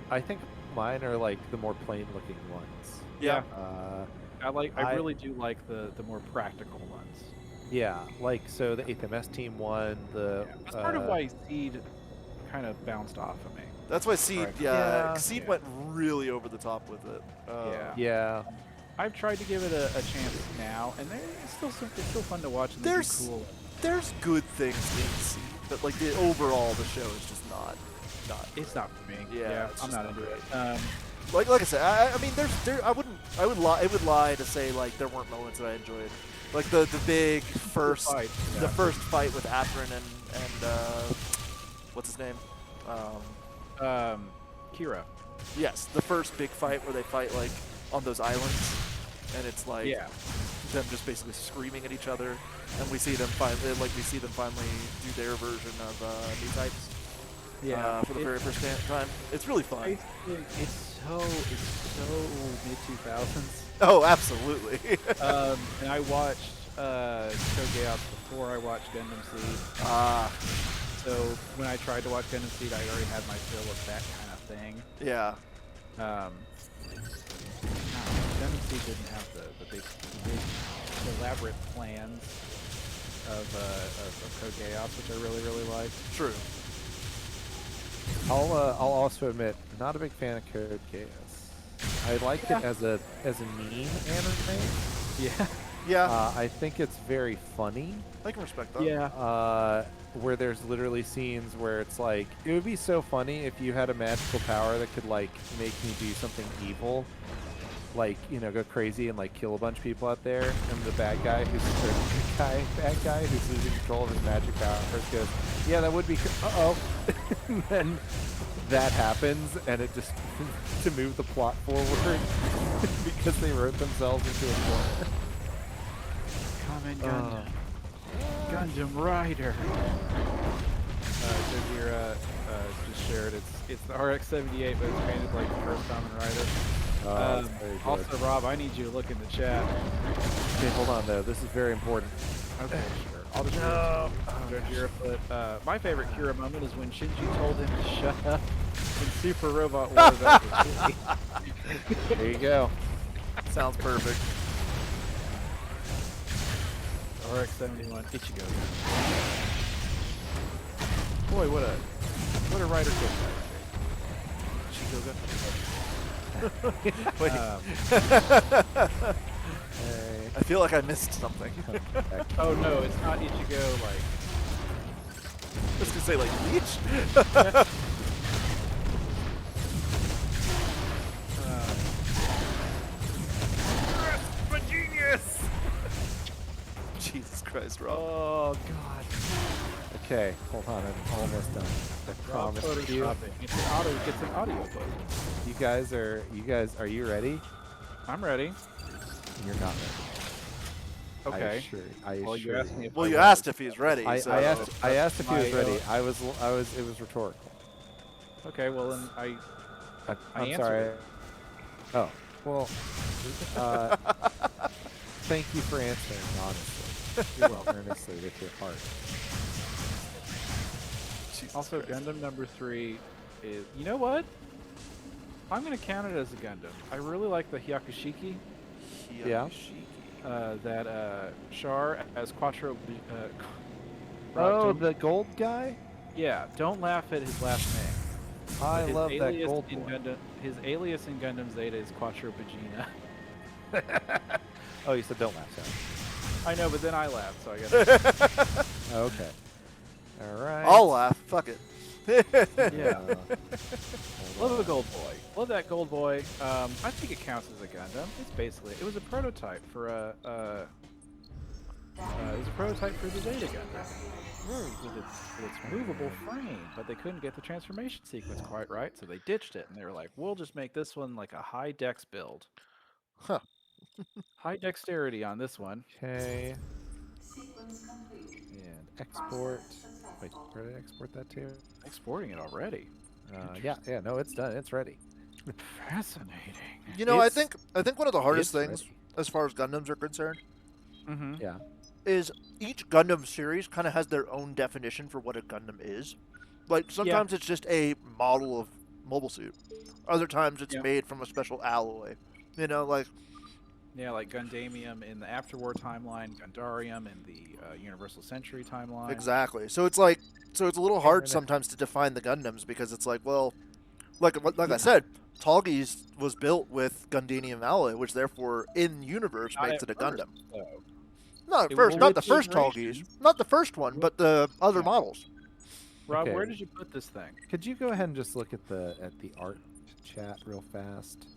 I think mine are like the more plain looking ones. Yeah. I really do like the more practical ones. Yeah, like so the 8th MS team one, the That's part of why Seed kind of bounced off of me. That's why Seed, Right. yeah, Yeah. Seed Yeah. went really over the top with it. yeah. I've tried to give it a chance now, and it's still fun to watch. And they do There's- cool. There's good things in Seed, but like the overall, the show is just not. It's not for me. Yeah, it's I'm just not not into it. Like I said, I mean, it would lie to say like there weren't moments that I enjoyed, like the big first fight, the yeah. first fight with Athrun and what's his name? Kira. Yes, the first big fight where they fight like on those islands, and it's like them just basically screaming at each other, and we see them finally do their version of new types. For the very first time. It's really fun. It's so mid 2000s. Oh, absolutely. And I watched Kogeops before I watched Gundam Seed. So when I tried to watch Gundam Seed, I already had my fill of that kind of thing. Yeah. Gundam Seed didn't have the big elaborate plans of Kogeops, which I really liked. True. I'll also admit, not a big fan of Code Chaos. I like it as a meme anime. Yeah. Yeah. I think it's very funny. I can respect that. Yeah. Where there's literally scenes where it's like, it would be so funny if you had a magical power that could like make me do something evil, like, you know, go crazy and like kill a bunch of people out there, and the bad guy who's losing control of his magic powers goes, yeah, that would be and then that happens, and it just to move the plot forward because they wrote themselves into a corner. Common Gundam. Gundam Rider. Gojira just shared it's the RX-78, but it's painted like the first Kamen Rider. That's very good. Also, Rob, I need you to look in the chat. Okay, hold on though. This is very important. Okay, sure. I'll just Gojira put, my favorite Kira moment is when Shinji told him to shut up in Super Robot Wars. There you go. Sounds perfect. RX-71, Ichigo. Boy, what a rider kick. Wait. Hey. I feel like I missed something. Oh no, it's not Ichigo. Like I was gonna say like Bleach. My genius! Jesus Christ, Rob. Oh god. Okay, hold on. I'm almost done. I Rob promise you. photoshopping. It's an audio book. You guys, are you ready? I'm ready. You're not ready. Okay. I Well, you assure asked me if Well, I you was. asked if he's ready. I so. asked if he was my, ready. It was rhetorical. Okay, well then I I'm answered sorry. it. Oh, well, thank you for answering honestly. You're welcome. Earnestly with your heart. Jesus Also, Christ. Gundam number 3 is. You know what? I'm gonna count it as a Gundam. I really like the Hyakushiki. Yeah. That Char as Quattro. Oh, don't- the gold guy? yeah. Don't laugh at his last name. I His love that alias gold in boy. Gundam, his alias in Gundam Zeta is Quattro Vagina. Oh, you said don't laugh, I know, but then I laughed, so I guess. sorry. Okay. All right. I'll laugh. Fuck it. Yeah. Hold Love the on. gold boy. Love that gold boy. I think it counts as a Gundam. It's basically it was a prototype for it was a prototype for the Zeta Gundam with its movable frame, but they couldn't get the transformation sequence quite right, so they ditched it and they were like, we'll just make this one like a high dex build. Huh. High dexterity on this one. Okay. And export. Wait, where did I export that to? Exporting it already. Yeah, no, it's done. It's ready. Fascinating. You know, I It's- think one of the hardest it's things, ready. as far as Gundams are concerned, Mm-hmm. Yeah. is each Gundam series kind of has their own definition for what a Gundam is. Like sometimes it's just a model of mobile suit. Other times it's Yeah. made from a special alloy. You know, like Yeah, like Gundamium in the Afterwar timeline, Gundarium in the Universal Century timeline. exactly. So it's like it's a little hard Internet. sometimes to define the Gundams because it's like, well, like I said, Tallgeese was built with Gundanium alloy, which therefore in universe Not makes at it a first, Gundam. though. Not at It first, was not the with first generations. Tallgeese, not the first one, but the other Yeah. models. Rob, Okay. where did you put this thing? Could you go ahead and just look at the art chat real fast?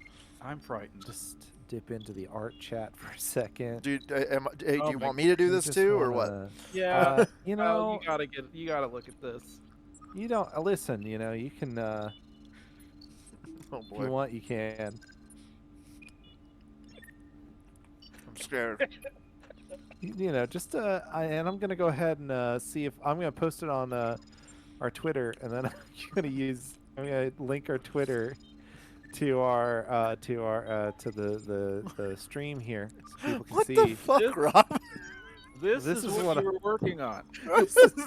I'm frightened. Just dip into the art chat for a second. Dude, do Oh you my want me to do You this just too, or what? wanna- Yeah. you Well, know, you gotta look at this. you don't listen. You know, you can. Oh If you boy, want, you can. I'm scared. You know, just and I'm gonna go ahead and see if I'm gonna post it on our Twitter, and then I'm gonna link our Twitter to our to the stream here, so people can What see. the fuck, This- Rob? This This is is what what you were working on. This is this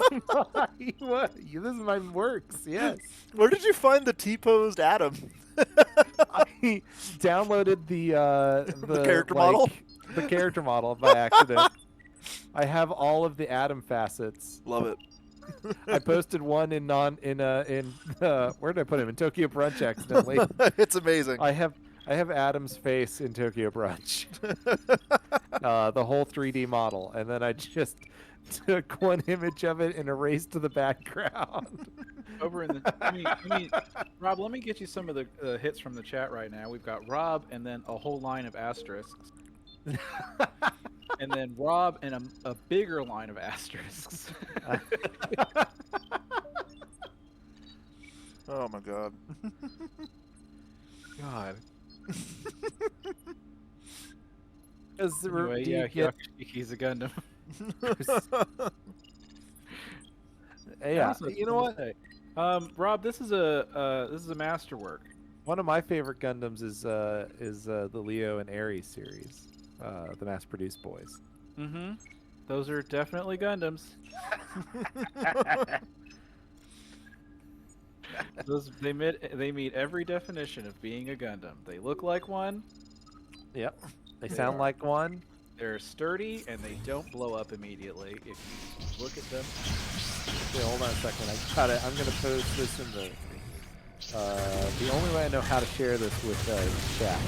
is my works. Yes, Where did you find the T-posed Atom? I downloaded the character model? the character model by accident. I have all of the Atom facets. Love it. I posted one in where did I put him? In Tokyo Brunch accidentally. It's amazing. I have Adam's face in Tokyo Brunch. The whole 3D model, and then I just took one image of it and erased the background. Over in the, I mean, Rob, let me get you some of the hits from the chat right now. We've got Rob and then a whole line of asterisks, and then Rob and a bigger line of asterisks. Oh my god. God. Anyway, Do yeah, you get, Hyakushiki's a Gundam. yeah, Honestly, you know what? say. Rob, this is a masterwork. One of my favorite Gundams is the Leo and Ares series, the mass-produced boys. Mm-hmm. Those are definitely Gundams. They meet every definition of being a Gundam. They look like one. Yep. They They sound are. like one. They're sturdy and they don't blow up immediately if you look at them. Okay, hold on a second. I got it. I'm gonna post this in the The only way I know how to share this with chat.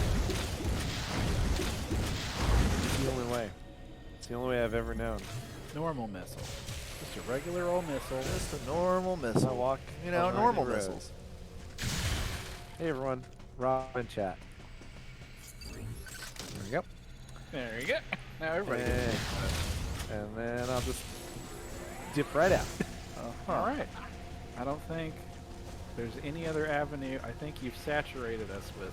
It's the only way. It's the only way I've ever known. Normal missile. Just a regular old missile. Just a normal missile. I walk, You know, along normal the road. missiles. Hey everyone, Rob in chat. There we go. There you go. Now everybody And, gets it. and then I'll just dip right out. All right. I don't think there's any other avenue. I think you've saturated us with.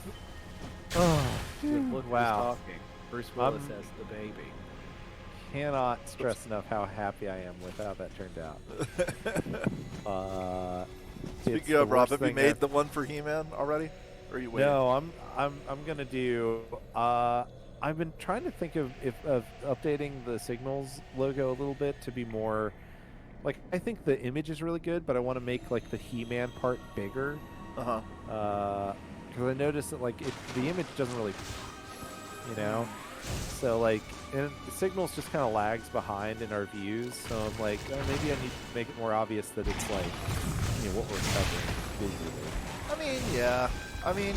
Look Wow. who's talking. Bruce Willis as the baby. Cannot stress enough how happy I am with how that turned out. It's Speaking the of, Rob, worst have you thing made I've- the one for He-Man already? Or are you waiting? No, I'm gonna do. I've been trying to think of updating the Signals logo a little bit to be more. Like, I think the image is really good, but I want to make like the He-Man part bigger. Uh-huh. Because I noticed that like the image doesn't really, you know. So like, and Signals just kind of lags behind in our views. So I'm like, maybe I need to make it more obvious that it's like, you know, what we're covering visually. I mean, yeah. I mean,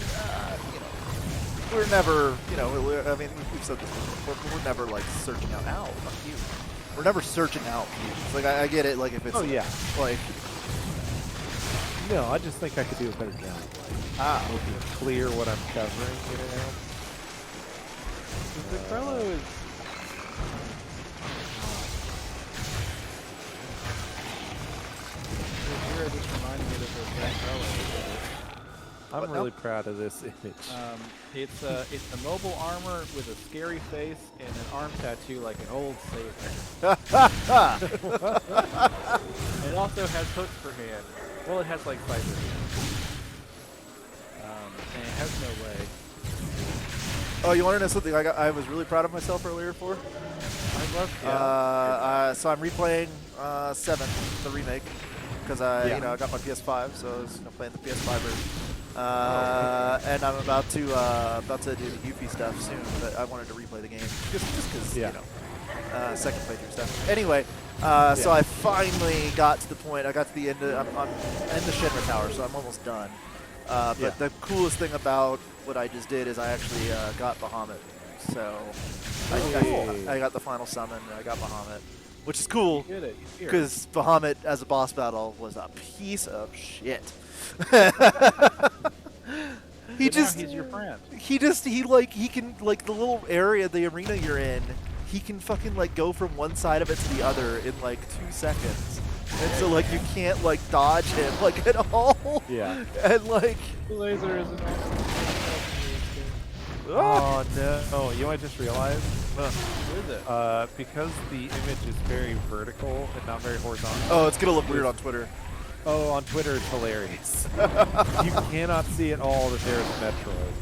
you know, we're never, you know, I mean, we've said this before, we're never like searching out, ow, fuck you. We're never searching out views. Like, I get it, like, if it's, Oh yeah. like, No, I just think I could do a better job. Like, making clear what I'm covering, you know. The Krello is. You're just reminding me that the Krello. I'm What now? really proud of this image. It's a mobile armor with a scary face and an arm tattoo like an old sailor. It also has hooks for hand. Well, it has like fibers. And it has no leg. oh, you want to know something I was really proud of myself earlier for? I love So I'm replaying 7, the remake, because Yeah. you know, I got my PS5, so I was playing the PS5 version. And I'm about to do the Yuffie stuff soon, but I wanted to replay the game just because Yeah. you know, second playthrough stuff. Anyway, so I finally got to the point. I got to the end. I'm in the Shinra Tower, so I'm almost done. But Yeah. the coolest thing about what I just did is I actually got Bahamut. So I got the final summon. And I got Bahamut, which is cool. You did it. You're here. Because Bahamut as a boss battle was a piece of shit. he But just now he's your friend. he can like the little area, the arena you're in, he can fucking like go from one side of it to the other in like 2 seconds. And so like you can't like dodge him like at all. Yeah. And like The laser is an Oh no! You know what I just realized? What is it? Because the image is very vertical and not very horizontal. oh, it's gonna look weird on Twitter. Oh, on Twitter it's hilarious. You cannot see at all that there's a Metroid.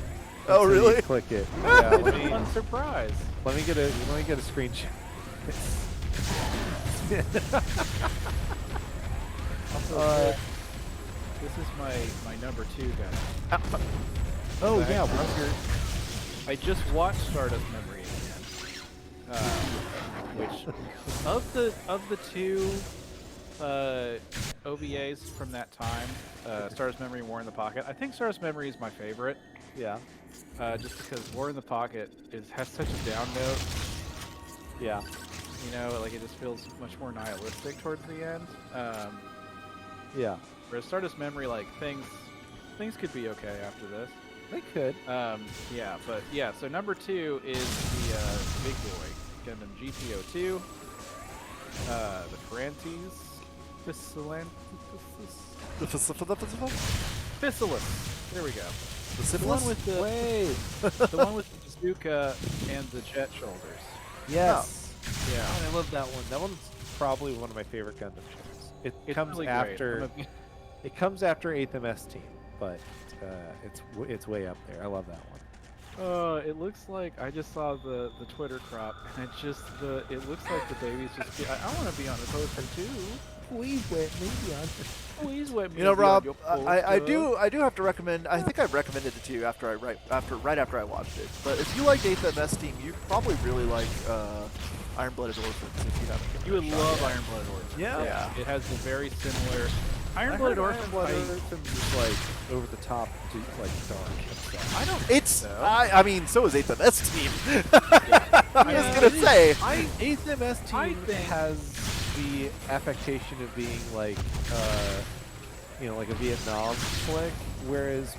Oh, until you really? click it. Yeah. It's a fun surprise. Let me get a screenshot. Also, this is my number 2 guy. Oh Back. yeah, what's your? I just watched Stardust Memory again, which of the 2 OVAs from that time, Stardust Memory and War in the Pocket, I think Stardust Memory is my favorite. Yeah. Just because War in the Pocket has such a down note. Yeah. You know, like it just feels much more nihilistic towards the end. Yeah. Whereas Stardust Memory, like things could be okay after this. They could. Yeah, but yeah. So number 2 is the big boy Gundam GTO2. The Ferrantes, Fissilus. There we go. The The one syphilis? with the Wait. the one with the bazooka and the jet shoulders. Yes. Yeah. Oh, I love that one. That one's probably one of my favorite Gundam shows. It It's comes really great. after. It comes after 8th MS Team, but it's way up there. I love that one. It looks like I just saw the Twitter crop, and it looks like the baby's just. I want to be on the poster too. Please let me on. Please let me. You know, be on Rob, your I poster. do have to recommend. I think I've recommended it to you right after I watched it. But if you liked 8th MS Team, you probably really like Iron Blooded Orphans. If you haven't, You would given it a love shot yet. Iron Blooded Orphans. Yeah. Yeah. It has the very similar. Iron I Blooded heard Orphans. Blooded Orphans is like over the top, like dark and stuff. I don't. It's so. I mean, so is 8th MS team. Yeah. I'm I just mean, gonna say. 8th MS I team think- has the affectation of being like, like a Vietnam flick, whereas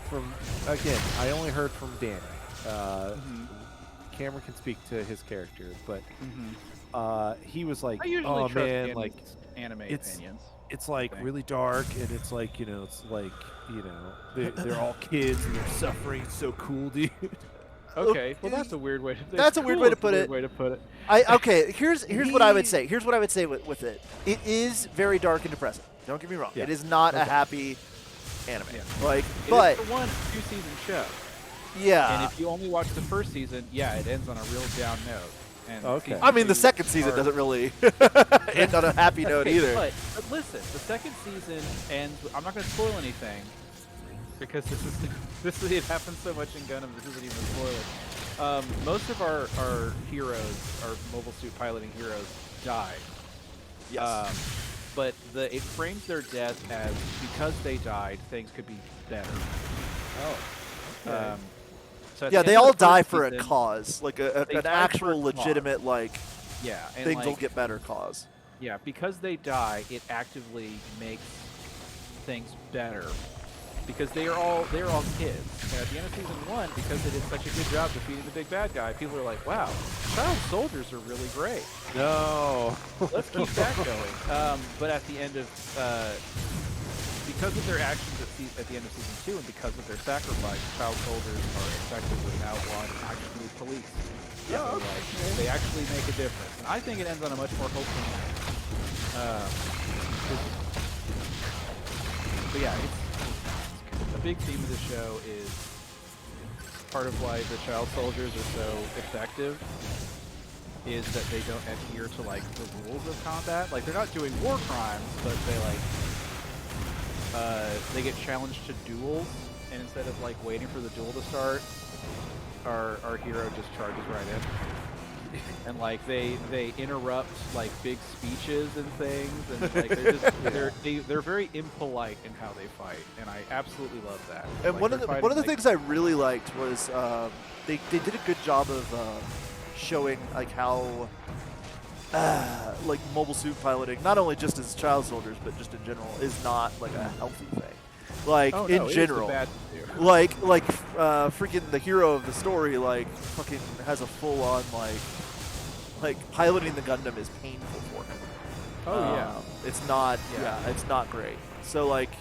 again, I only heard from Danny. Cameron can speak to his character, but he was like, I usually "Oh trust man, Danny's like anime it's- opinions. it's like think. really dark, and it's like it's like they're all kids and they're suffering. It's so cool, dude." Okay, well that's a weird way. That's a weird way to put it. Way to put it. Okay, here's what I would say. Here's what I would say with it. It is very dark and depressing. Don't get me wrong. Yeah. It is not a happy anime. Yeah. Like, It but is the 2-season show. yeah. And if you only watch the first season, yeah, it ends on a real down note. And Okay. season I mean, the 2 second season are- doesn't really end on a happy note Okay, either. But listen, the second season ends. I'm not going to spoil anything because this it happens so much in Gundam. This isn't even a spoiler. Most of our heroes, our mobile suit piloting heroes, die. Yes. But it frames their death as because they died, things could be better. Okay. So at Yeah, the they end of all the die first for a season- cause, like They an die for a actual cause. legitimate like Yeah, and things will like, get better cause. yeah, because they die, it actively makes things better. Because they are all kids. And at the end of season 1, because they did such a good job defeating the big bad guy, people are like, wow, child soldiers are really great. No. Let's keep that going. But at the end of because of their actions at the end of season 2 and because of their sacrifice, child soldiers are effectively outlawed and actually police. Yeah, So, like, they actually make a difference. And I think it ends on a much more hopeful note. But yeah, it's a big theme of the show is part of why the child soldiers are so effective is that they don't adhere to like the rules of combat. Like they're not doing war crimes, but they get challenged to duels, and instead of like waiting for the duel to start, our hero just charges right in. And like they interrupt like big speeches and things, and like they're just they're very impolite in how they fight, and I absolutely love that. And Like, one of they're the fighting, like, things I really liked was they did a good job of showing like how like mobile suit piloting, not only just as child soldiers but just in general, is not like a healthy thing. Like oh, no, in it is the general, bad to do. like freaking the hero of the story like fucking has a full on like piloting the Gundam is painful for him. Oh yeah. It's not. Yeah. Yeah, it's not great. So like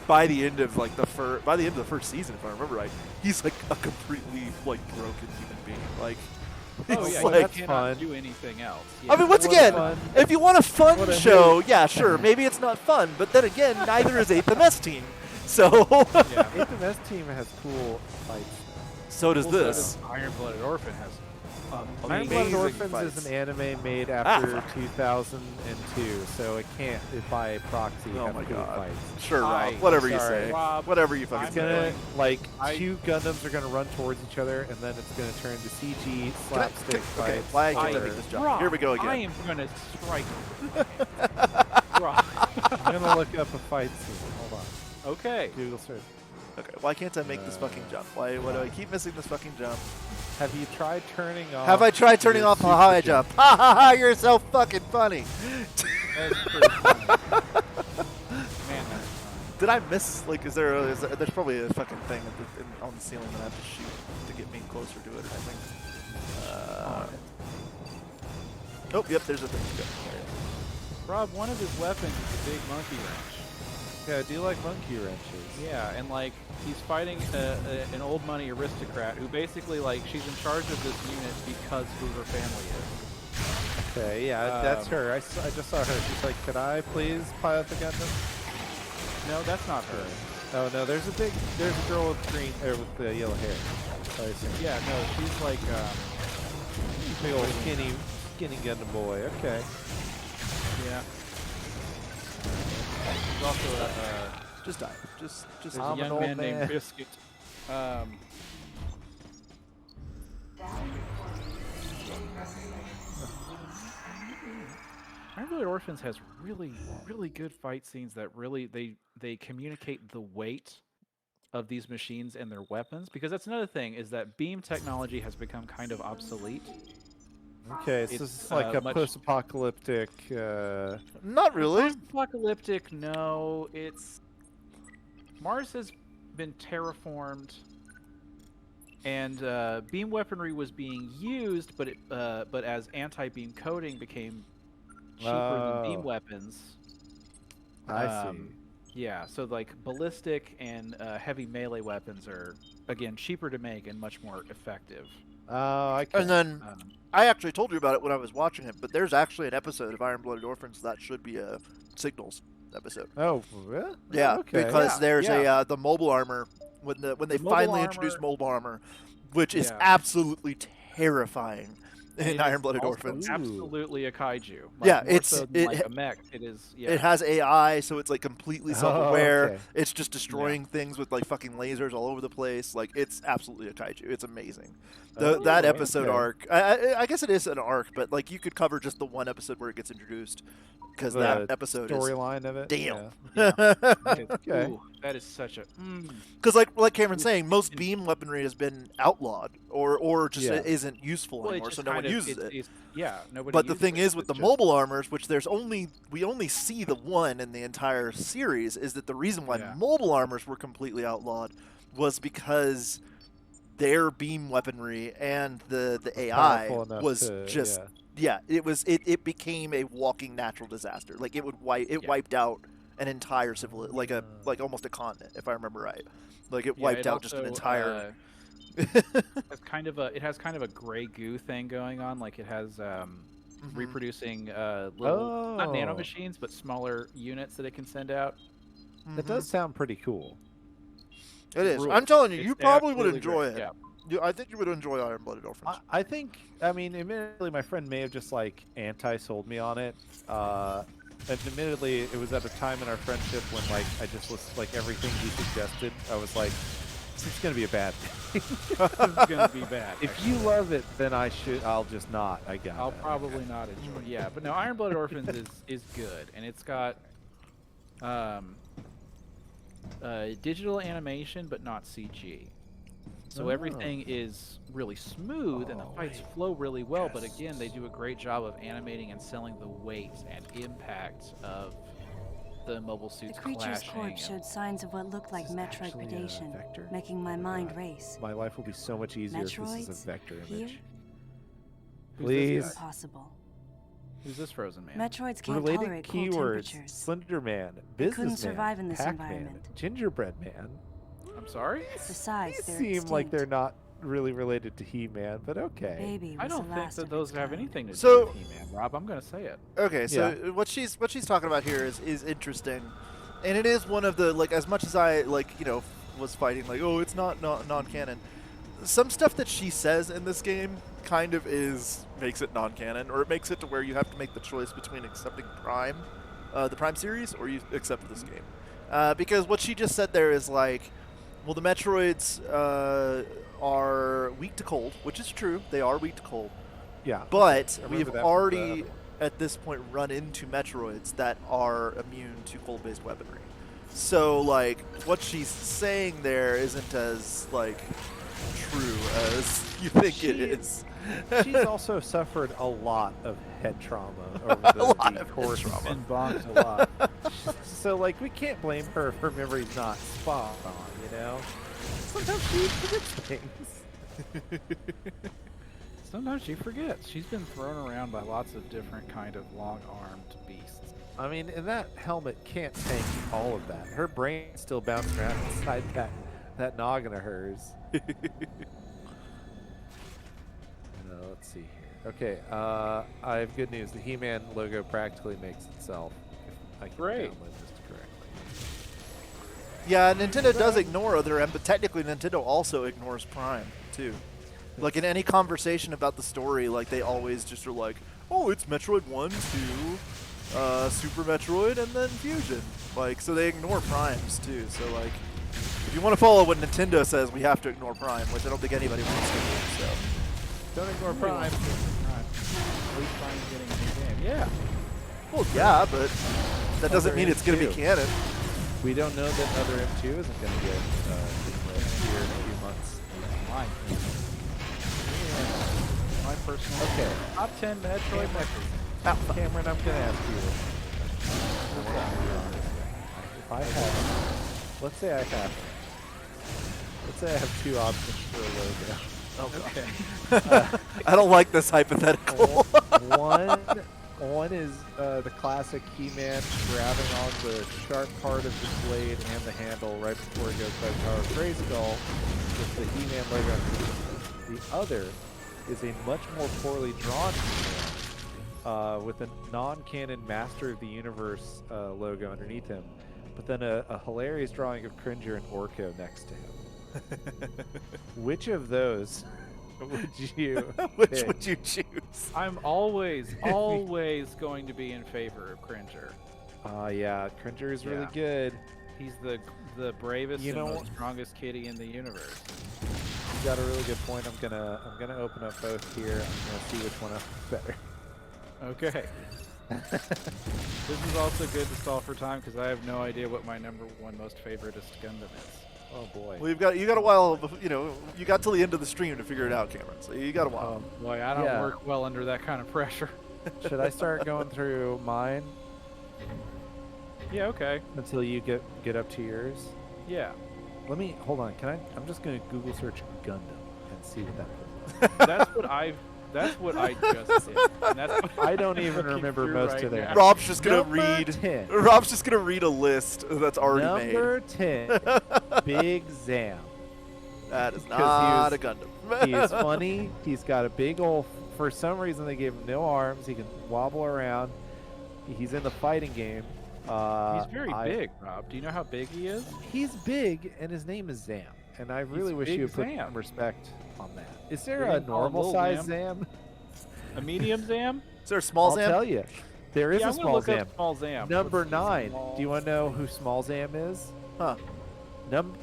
by the end of like the first season, if I remember right, he's like a completely like broken human being. Like, Oh it's yeah, like, you cannot fun. do anything else. I mean, once What a again, fun- if you want a fun what a show, yeah, sure, maybe it's not fun, but then again, neither is 8th MS team. So, yeah. 8th MS team has cool fights. so does Also, this. Iron Blooded Orphan has Iron Amazing Blooded Orphans fights. is an anime made after fuck. 2002, so it can't, by proxy, Oh have my cool god. fights. Sure, Rob. I- Whatever you sorry, say. Rob, Whatever you fucking It's say. gonna, like, I- two Gundams are gonna run towards each other, and then it's gonna turn to CG slapstick Okay, fights. why can't I where- make this jump? Rob, Here we go I again. am gonna strike. Rob. I'm gonna look up a fight scene. Hold on. Okay. Google search. Okay, why can't I make this fucking jump? Why do I keep missing this fucking jump? Have you tried turning off? Have I tried turning your off super how I jump? Ha ha ha! You're so fucking funny. That's pretty funny. Man, that's fun. Did I miss? Like, there's probably a fucking thing on the ceiling that I have to shoot to get me closer to it or something. Oh, yep, there's a thing. Good. Rob, one of his weapons is a big monkey wrench. Yeah, I do like monkey wrenches. Yeah, and like he's fighting an old money aristocrat who basically like she's in charge of this unit because who her family is. Okay, yeah, that's her. I just saw her. She's like, could I please pilot the Gundam? No, that's not her. Oh no, there's a girl with green with the yellow hair. Oh, I see. Yeah, no, she's like Big old skinny Gundam boy. Okay. yeah. There's also a Just dive. Just. there's I'm a an young old man named man. Biscuit. Iron Blooded Orphans has really, really good fight scenes that really they communicate the weight of these machines and their weapons, because that's another thing, is that beam technology has become kind of obsolete. Okay, so It's, this is like a much- post-apocalyptic. Not really. Post-apocalyptic, no. It's Mars has been terraformed, and beam weaponry was being used, but as anti-beam coating became cheaper than beam Oh. weapons. I see. Yeah, so like ballistic and heavy melee weapons are again cheaper to make and much more effective. Oh, okay. And then Um, I actually told you about it when I was watching it, but there's actually an episode of Iron-Blooded Orphans that should be a Signals episode. Oh, really? Yeah, Okay. because Yeah, there's yeah. the mobile armor when they mobile finally armor- introduced mobile armor, which is Yeah. absolutely terrifying and it in is Iron-Blooded also Orphans. absolutely a kaiju. Like, Yeah, more it's- so than it- like a mech. It is. Yeah. It has AI, so it's like completely self-aware. okay. It's just destroying things with like fucking lasers all over the place. Like it's absolutely a kaiju. It's amazing. That Oh, episode okay. arc, I guess it is an arc, but like you could cover just the one episode where it gets introduced, because that The episode is storyline of it. damn. It's- Okay. ooh, that is such a. Because like Cameron's saying, most beam weaponry has been outlawed or just Yeah. isn't useful Well, it anymore, just so no one kind of- uses it. Yeah, nobody. But the uses thing it. is, with It's the just- mobile armors, which we only see the one in the entire series, is that the reason why Yeah. mobile armors were completely outlawed was because their beam weaponry and the AI Powerful enough was to- just yeah. it became a walking natural disaster. Like it wiped out an entire like almost a continent, if I remember right. Like it Yeah, wiped it out just an also, entire. it has kind of a gray goo thing going on. Like it has Mhm. reproducing little not nano Oh. machines, but smaller units that it can send out. That Mhm. does sound pretty cool. It is. rules. I'm telling you, It's you probably would absolutely enjoy great. it. Yeah. I think you would enjoy Iron-Blooded Orphans. I think, I mean, admittedly, my friend may have just like anti-sold me on it. And admittedly, it was at a time in our friendship when like I just was like everything he suggested. I was like, this is gonna be a bad thing. It's gonna be bad. If you love it, then I'll just not. I got I'll it. probably not enjoy it. Yeah, but no, Iron Blooded Orphans is good, and it's got digital animation, but not CG. So Oh. everything is really smooth, and the fights flow really well. But again, they do a great job of animating and selling the weight and impact of the mobile The suits creature's clashing. corpse and- showed signs of what looked like This is Metroid actually a predation, vector? making my Oh mind God. race. My life will be so much easier if this is Metroids? a vector Here? image. Who's this Please. guy? Impossible. Who's this frozen man? Metroids can't Related tolerate cold keywords: temperatures. Slender Man, They couldn't Businessman, survive in this Pac-Man, environment. Gingerbread Man. I'm sorry. Besides, These they're seem like extinct. they're not really related to He-Man, but okay. Baby was I don't the think last that of those its have kind. anything to do So- with He-Man, Rob. I'm gonna say it. Okay, so Yeah. what she's talking about here is interesting, and it is one of the like, as much as I was fighting like, oh, it's not non-canon. Some stuff that she says in this game kind of makes it non-canon, or it makes it to where you have to make the choice between accepting Prime, the Prime series, or you accept this game, because what she just said there is like, well, the Metroids are weak to cold, which is true. They are weak to cold. Yeah. But I we've remember that from already, the- at this point, run into Metroids that are immune to cold-based weaponry. So, like, what she's saying there isn't as, like, true as you think it is. She's also suffered a lot of head trauma over A the lot of head course trauma. and bonked a lot. So, like, we can't blame her if her memory's not spot on, you know? Sometimes she forgets things. Sometimes she forgets. She's been thrown around by lots of different kind of long-armed beasts. I mean, and that helmet can't tank all of that. Her brain's still bouncing around inside that noggin of hers. Let's see here. Okay, I have good news. The He-Man logo practically makes itself. If I can Great. download this correctly. Yeah, Nintendo does ignore other M, but technically Nintendo also ignores Prime, too. Like, in any conversation about the story, like, they always just are like, oh, it's Metroid 1, 2, Super Metroid, and then Fusion. Like, so they ignore Primes, too. So, like, if you want to follow what Nintendo says, we have to ignore Prime, which I don't think anybody wants to do, so. Don't ignore Nobody Prime. wants to ignore Prime. At least Prime's getting a new game. Yeah. Well, yeah, but that doesn't there mean is it's going to be too. canon. We don't know that other M2 isn't going to get here in a few months. Mine. My personal. Okay. Top 10 Metroid matches. Cameron, I'm going to ask you. If I have, let's say I have two options for a logo. Okay. I don't like this hypothetical. One is the classic He-Man grabbing on the sharp part of the blade and the handle right before he goes by power of Grayskull with the He-Man logo underneath. The other is a much more poorly drawn He-Man with a non-canon Master of the Universe logo underneath him, but then a hilarious drawing of Cringer and Orko next to him. Which of those would you Which pick? would you choose? I'm always going to be in favor of Cringer. Yeah, Cringer is really Yeah. good. He's the bravest You and know most what? strongest kitty in the universe. You got a really good point. I'm gonna open up both here. I'm gonna see which one I like better. Okay. This is also good to stall for time because I have no idea what my number one most favoritist Gundam is. Oh boy. Well, you got a while. You know, you got till the end of the stream to figure it out, Cameron. So you got a while. Boy, I don't Yeah. work well under that kind of pressure. Should I start going through mine Yeah, okay. until you get up to yours? Yeah. Let me hold on. I'm just gonna Google search Gundam and see what that looks That's what I just did. And that's what I don't I'm even looking remember through most right of them. now. Rob's just gonna Number read. 10. Rob's just gonna read a list that's already Number 10, Big Zam. made. That is 'Cause not he a Gundam. He is funny. He's got a big old. For some reason, they gave him no arms. He can wobble around. He's in the fighting game. He's very big, Rob. Do you know how big he is? He's big, and his name is Zam. And I really He's wish Big you would put Zam. some respect on that. Is there We a didn't call him normal Little size Zam. Zam? A medium Zam? Is there a small I'll Zam? tell you. There is Yeah, a I'm gonna small look Zam. up small Zam. Number Let's see, 9. small Do you want to know who small Zam is? Huh.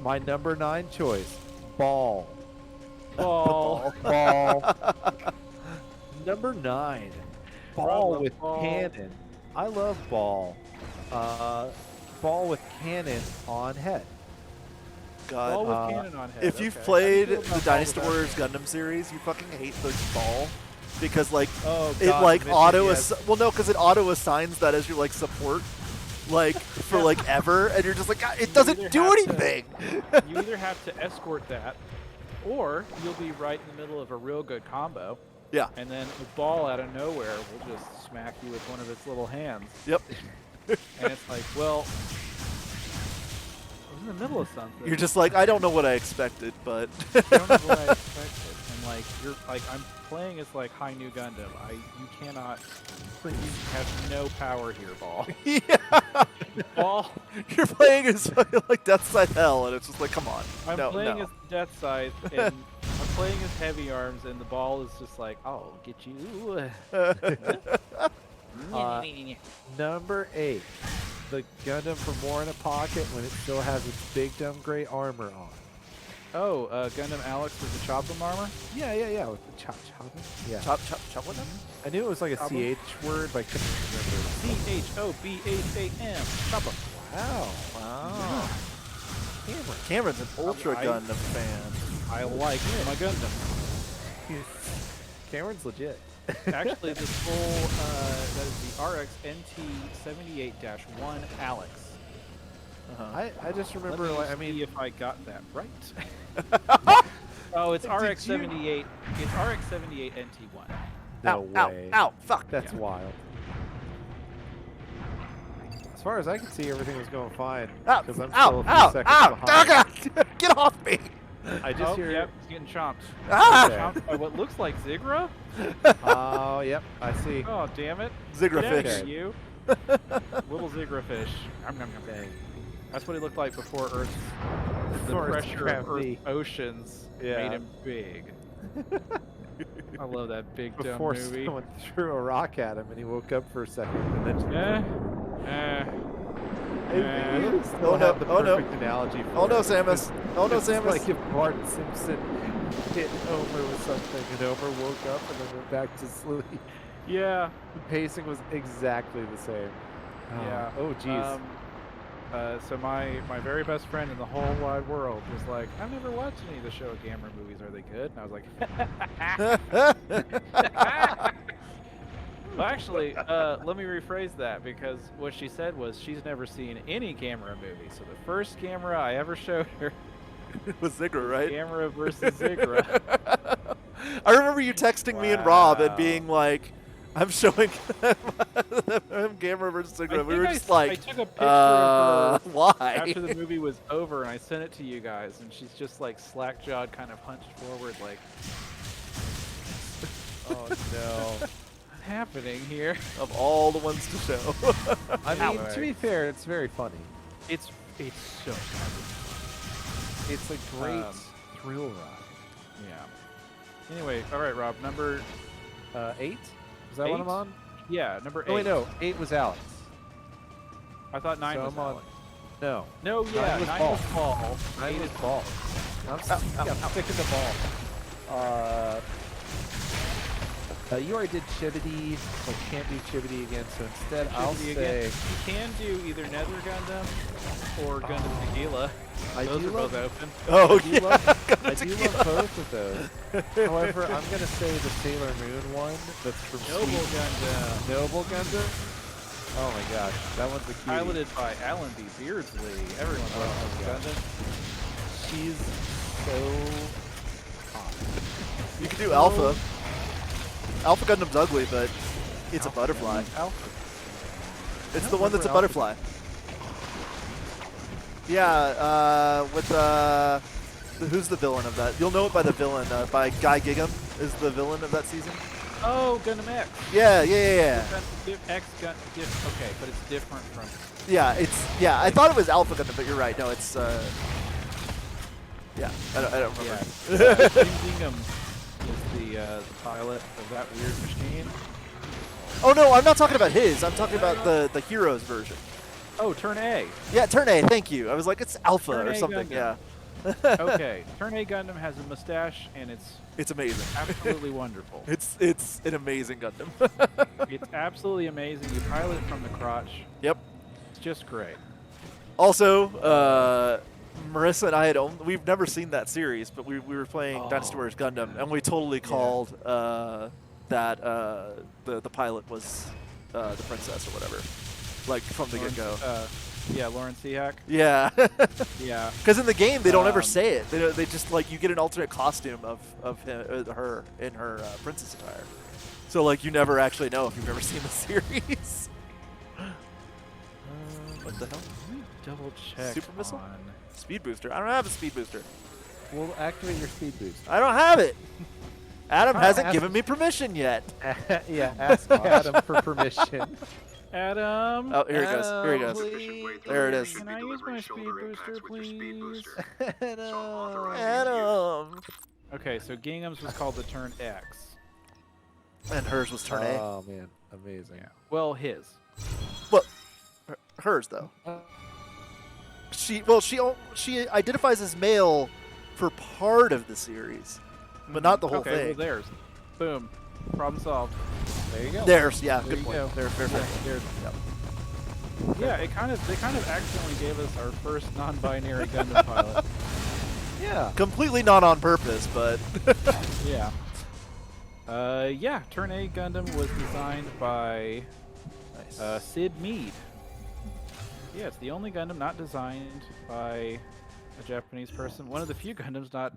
My number 9 choice. Ball. Ball. Ball. Number 9. Ball love with Ball. cannon. I love Ball. Ball with cannon on head. God. Ball with cannon on head. If you've okay. played How do you feel the about Ball Dynasty without Warriors cannon? Gundam series, you fucking hate the ball because like Oh, it God, like Mission, auto yes. well no because it auto assigns that as your like support like for like ever and you're just like "God, it You doesn't either do have to- anything. You either have to escort that, or you'll be right in the middle of a real good combo, Yeah. and then a ball out of nowhere will just smack you with one of its little hands. Yep. And it's like, well, I was in the middle of something. You're just like I don't know what I expected, but I don't know what I expected. And like you're like I'm playing as like High New Gundam. You cannot you have no power here, ball. yeah, Ball. you're playing as like Death Side Hell, and it's just like come on, I'm no, playing no. as Death Scythe and I'm playing as Heavy Arms and the ball is just like, I'll get you. Number 8. The Gundam from War in a Pocket when it still has its big dumb gray armor on. Oh, Gundam Alex with the Choplum armor? Yeah, with the chop. Yeah. Chop chop what? I knew it was like a Chopper? CH word, but I couldn't remember. CHOBHAM. Choplum. Wow. Cameron's an Ultra I- Gundam fan. I like my Gundam. Cameron's legit. Actually, this full, that is the RX NT78-1 Alex. I just remember, Let me like, I see mean, if I got that right. Oh, it's RX78. It's RX78 NT1. no Ow, way. ow, ow, fuck. That's wild. As far as I can see, everything was going fine. Ow, Because I'm ow, still a few ow, seconds ow, behind. get off me! I just Oh, hear. yep, he's getting chomped. Ah! Okay. Chomped by what looks like Zigra? Oh, yep, I see. Oh, damn it. Zigra Get out fish. here, you. Little Zigra fish. Nom, nom, nom. Dang. That's what he looked like before Earth. The Before Earth's pressure of gravity. Earth's oceans Yeah. made him big. I love that big dumb Before movie. someone threw a rock at him and he woke up for a second and then just Eh, I really still Oh, no, have the oh, no. perfect analogy for Oh no, it. Samus! Oh no, It's Samus! like if Martin Simpson hit Homer with something and Homer woke up and then went back to sleep. yeah. The pacing was exactly the same. Yeah. Oh, geez. So my very best friend in the whole wide world was like, I've never watched any of the Showa Gamera movies. Are they good? And I was like, well, actually, let me rephrase that because what she said was she's never seen any Gamera movie. So the first Gamera I ever showed her With Zigra, right? Gamera versus Zigra. I remember you texting me and Rob and being like, I'm showing him Gamera versus Zigra. We were just like, I took a picture of her why? after the movie was over, and I sent it to you guys, and she's just like slack-jawed, kind of hunched forward, like, Oh no. what's happening here? Of all the ones to show. I mean, Ouch. to be fair, it's very funny. It's so funny. It's a great thrill ride. Yeah. Anyway, all right, Rob, number 8? Is that what I'm 8? on? Yeah, number 8. Oh wait, no. 8 was Alex. I thought 9 So was I'm on- Alex. No. No, yeah, 9 was was Paul. 9 8 was is ball. I'm sticking the ball. You already did Chivity, so can't do Chivity again. So instead, I'll Chivity say again. You can do either Nether Gundam or Gundam Tequila. I Those do are love. both open. Oh, I do love. I do love both of those. However, I'm gonna say the Sailor Moon one. That's from Noble Sweet- Gundam. Noble Gundam. Oh my gosh, that one's a cutie. Piloted by Alan B. Beardsley. Everyone loves Oh, Noble gosh. Gundam. She's so hot. You can do Alpha. Alpha Gundam's ugly, but it's a butterfly. Alpha. It's the one that's a remember butterfly. Yeah, with who's the villain of that? You'll know it by the villain. By Guy Gig'em is the villain of that season. Oh, Gundam X. Yeah, yeah, yeah, yeah. X Gun. Okay, but it's different from. Yeah, I thought it was Alpha Gundam, but you're right. No, it's yeah. I don't remember. Yeah. Jim Gingham is the pilot of that weird machine. Oh no, I'm not talking about his. I'm talking about the Heroes version. Oh, Turn A. Yeah, Turn A. Thank you. I was like, it's Alpha Turn or A something. Gundam. Yeah. Okay, Turn A Gundam has a mustache, and it's It's amazing. absolutely wonderful. It's an amazing Gundam. It's absolutely amazing. You pilot it from the crotch. Yep. It's just great. Also, Marissa and I we've never seen that series, but we were playing Dynasty Warriors Gundam, and we totally called that the pilot was the princess or whatever, like from the get-go. Yeah, Lauren Seahak. Yeah. Yeah. Because in the game they don't ever Um, say it. They just like you get an alternate costume of her in her princess attire. So like you never actually know if you've ever seen the series. What the hell? Let me double check. Super missile? on- Speed booster. I don't have a speed booster. We'll activate your speed boost. I don't have it. Adam hasn't ask- given me permission yet. Yeah, ask Adam for permission. Adam. Oh, here he goes. Here he goes. Sufficient weight There it load is. should Can be I use delivering my shoulder speed impacts booster, with your speed please? booster. So I'm authorizing Adam. Okay, so Gingham's was called the Turn X. And hers was turn A. Oh man, amazing. Yeah. Well, his. Well, hers though. She identifies as male for part of the series, but not the whole Okay, thing. well, there's. Boom. Problem solved. There you go. There's, yeah, There good you point. go. Fair. There's Yep. Yeah, they kind of accidentally gave us our first non-binary Gundam pilot. yeah. Completely not on purpose, but Yeah. Yeah, Turn A Gundam was designed by nice. Sid Mead. Yeah, it's the only Gundam not designed by a Japanese person. One of the few Gundams not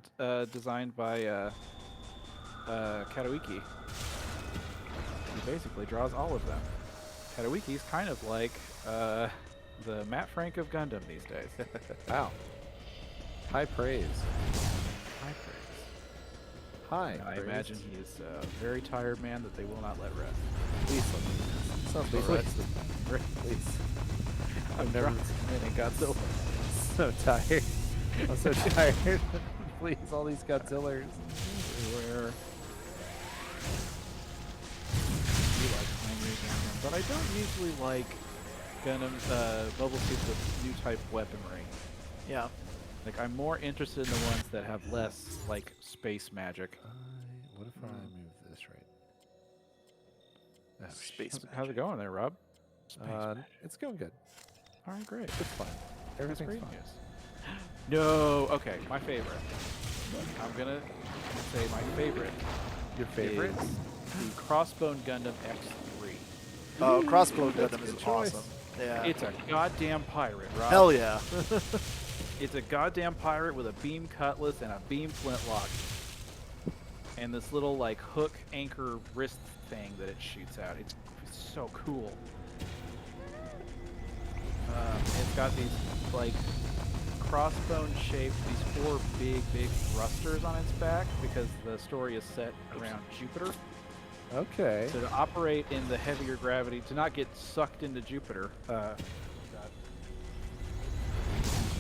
designed by Katowiki. He basically draws all of them. Katowiki's kind of like the Matt Frank of Gundam these days. Wow. High praise. High praise. Hi. I imagine he is a very tired man that they will not let rest. Please let me. Sounds Please. right. Please. I've never seen any Godzilla. So tired. I'm so tired. Please, all these Godzillers. Everywhere. I like primary Gundam, but I don't usually like Gundam mobile suits with new type weaponry. Yeah. Like I'm more interested in the ones that have less like space magic. What if I move this right? Oh, Space How's it going there, Rob? It's going good. All right, great. It's fine. That's Everything's great fine. news. No, okay, my favorite. I'm gonna say my favorite. Your favorite? Is the Crossbone Gundam X3. Oh, Crossbow That's a Gundam is good choice. awesome. Yeah. It's a goddamn pirate, Rob. Hell yeah. It's a goddamn pirate with a beam cutlass and a beam flintlock. And this little like hook anchor wrist thing that it shoots out. It's so cool. It's got these like crossbone shaped, these 4 big thrusters on its back because the story is set around Jupiter. Okay. So to operate in the heavier gravity, to not get sucked into Jupiter, got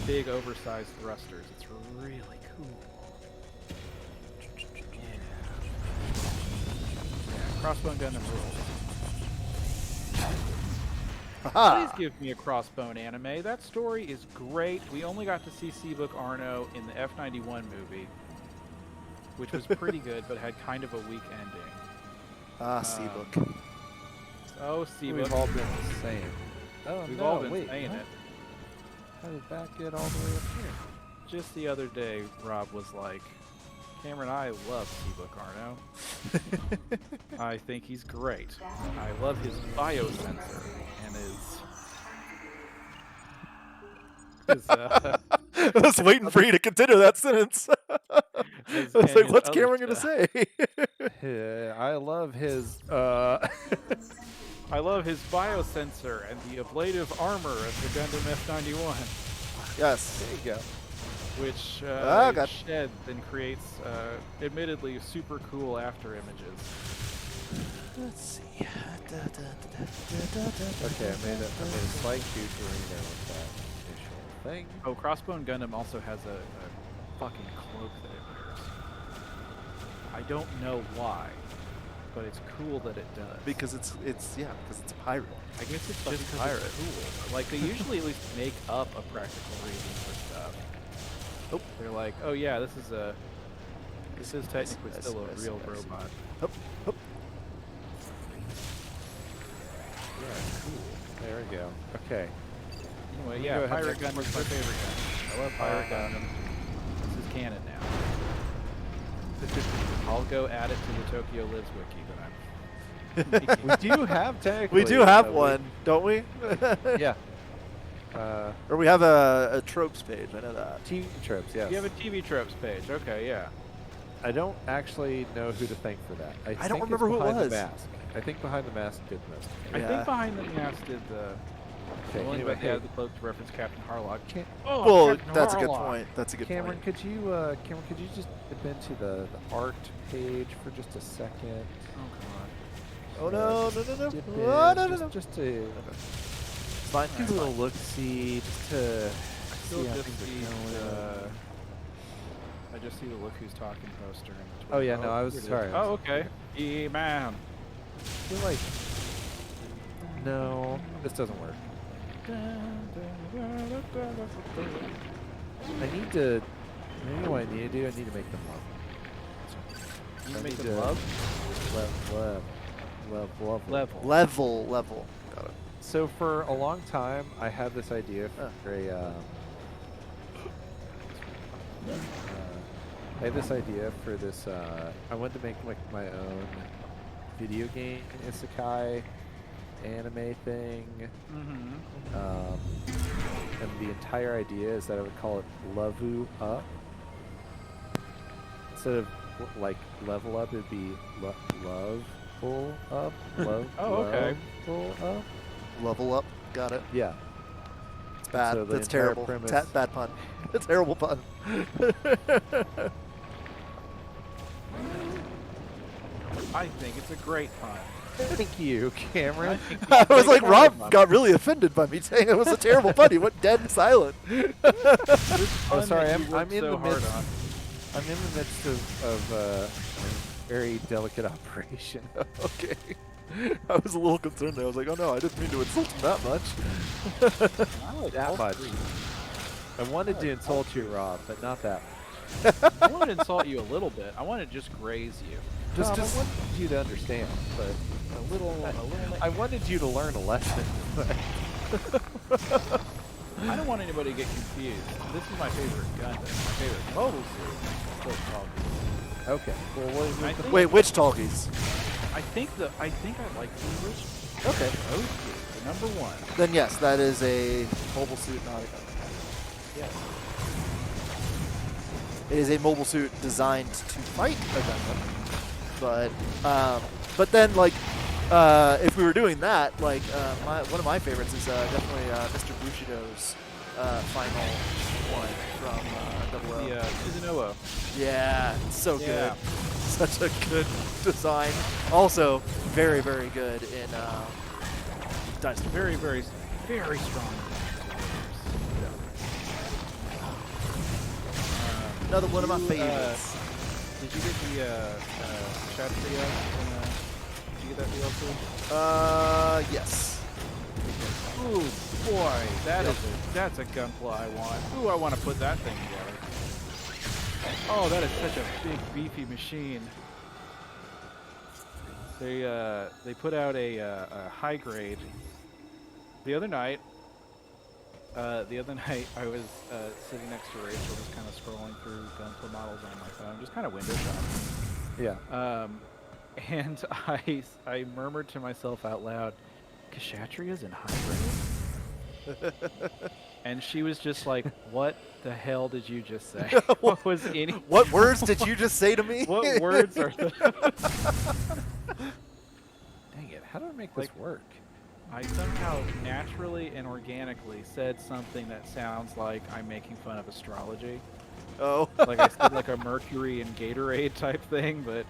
big oversized thrusters. It's really cool. Yeah, Crossbone Gundam rules. Please Haha. give me a Crossbone anime. That story is great. We only got to see Seabook Arno in the F-91 movie, which was pretty good, but had kind of a weak ending. Ah, Seabook. Oh, Seabook. We've all been saying. Oh We've no! all been wait, saying what? it. How did that get all the way up here? Just the other day, Rob was like, Cameron, I love Seabook Arno. I think he's great. I love his biosensor and his I was waiting for you to continue that sentence. I was like, his what's other Cameron going to stuff. say? I love his. I love his biosensor and the ablative armor of the Gundam F-91, Yes. There you go. which Oh, God. sheds and creates, admittedly, super cool after images. Let's see. Okay, I made a slight tutorial with that initial thing. Oh, Crossbone Gundam also has a fucking cloak that it wears. I don't know why, but it's cool that it does. Because it's a pirate. I guess it's fucking just 'cause pirate. it's cool. Like, they usually at least make up a practical reason for stuff. Oh. They're like, oh yeah, this is technically Nice, still a nice, real nice. robot. Hup, hup. Yeah, cool. There we go. Okay. Anyway, You yeah, go ahead Pirate next. Gundam's my favorite gun. I love Pirate Gundam. This is canon now. I'll go add it to the Tokyo Lives wiki, but I'm We do have technically. We do have one, don't we? Yeah. Or we have a tropes page. I know that. TV tropes. Yes. You have a TV tropes page. Okay, yeah. I don't actually know who to thank for that. I think don't remember it's who it Behind was. The Mask. I think Behind the Mask did most. I Yeah. think Behind the Mask did the Okay. one Anyway, about the cloak to reference Captain Harlock. Oh, Well, Captain that's a good Harlock. point. That's a good Cameron, point. could you just dip into the art page for just a second? Oh no, no, no, no. Dip Oh, in, no, no, no. just to It's fine. give a little look see, just to Still see how just things see are going. I just see the Look Who's Talking poster. In the Oh, Twitter. yeah, no, I was here it is. sorry, I Oh, was- okay. Yeah, man. I feel like no, this doesn't work. I need to. Maybe what I need to do, I need to make them love. You I make need them to love? level. Level. Got it. So for a long time, I had this idea for I had this idea for this. I wanted to make like my own video game isekai anime thing. Mm-hmm. And the entire idea is that I would call it Levu Up. Instead of like level up, it'd be Loveful Up. Love. Oh, okay. Loveful Up. Level up. Got it. Yeah. It's bad. so the That's entire terrible. premise- Bad pun. A terrible pun. I think it's a great pun. Thank you, Cameron. think I was like, great Rob pun. got really offended by me saying it was a terrible pun. He went dead and silent. Oh, Pun sorry. that you I'm worked in so the hard midst. on. I'm in the midst of a very delicate operation. Okay. I was a little concerned there. I was like, oh no, I didn't mean to insult him that much. I like That all much. three. I wanted to insult you, Rob, but not that. I want to insult you a little bit. I want to just graze you. Just, Just- I wanted you to understand, but A little. I wanted you to learn a lesson. But I don't want anybody to get confused. This is my favorite Gundam. My favorite mobile suit. Still called. Okay. Well, what is I it? think- Wait, which talkies? I think I like the original. Okay. Those two, the number one. Then yes, that is a mobile suit, not a gun. Yes. It is a mobile suit designed to fight a Gundam, but then like if we were doing that, like one of my favorites is definitely Mr. Bushido's final one from Double O. The Susanoo. Yeah, so good. Yeah. Such a good design. Also, very, very good in Dynasty. Very, very, very strong. Another one of my You, favorites. Did you get the Kshatriya? Did you get that DLC? Yes. Ooh, boy, that's a gunpla I want. Ooh, I want to put that thing together. Oh, that is such a big, beefy machine. They put out a high grade the other night. I was sitting next to Rachel, just kind of scrolling through gunpla models on my phone, just kind of window shopping. Yeah. And I murmured to myself out loud, Kshatriya's in high grade? And she was just like, what the hell did you just say? What was any... What words did you just say to me? What words are the... Dang it! How do I make this work? I somehow naturally and organically said something that sounds like I'm making fun of astrology. Oh. Like I said like a Mercury and Gatorade type thing, but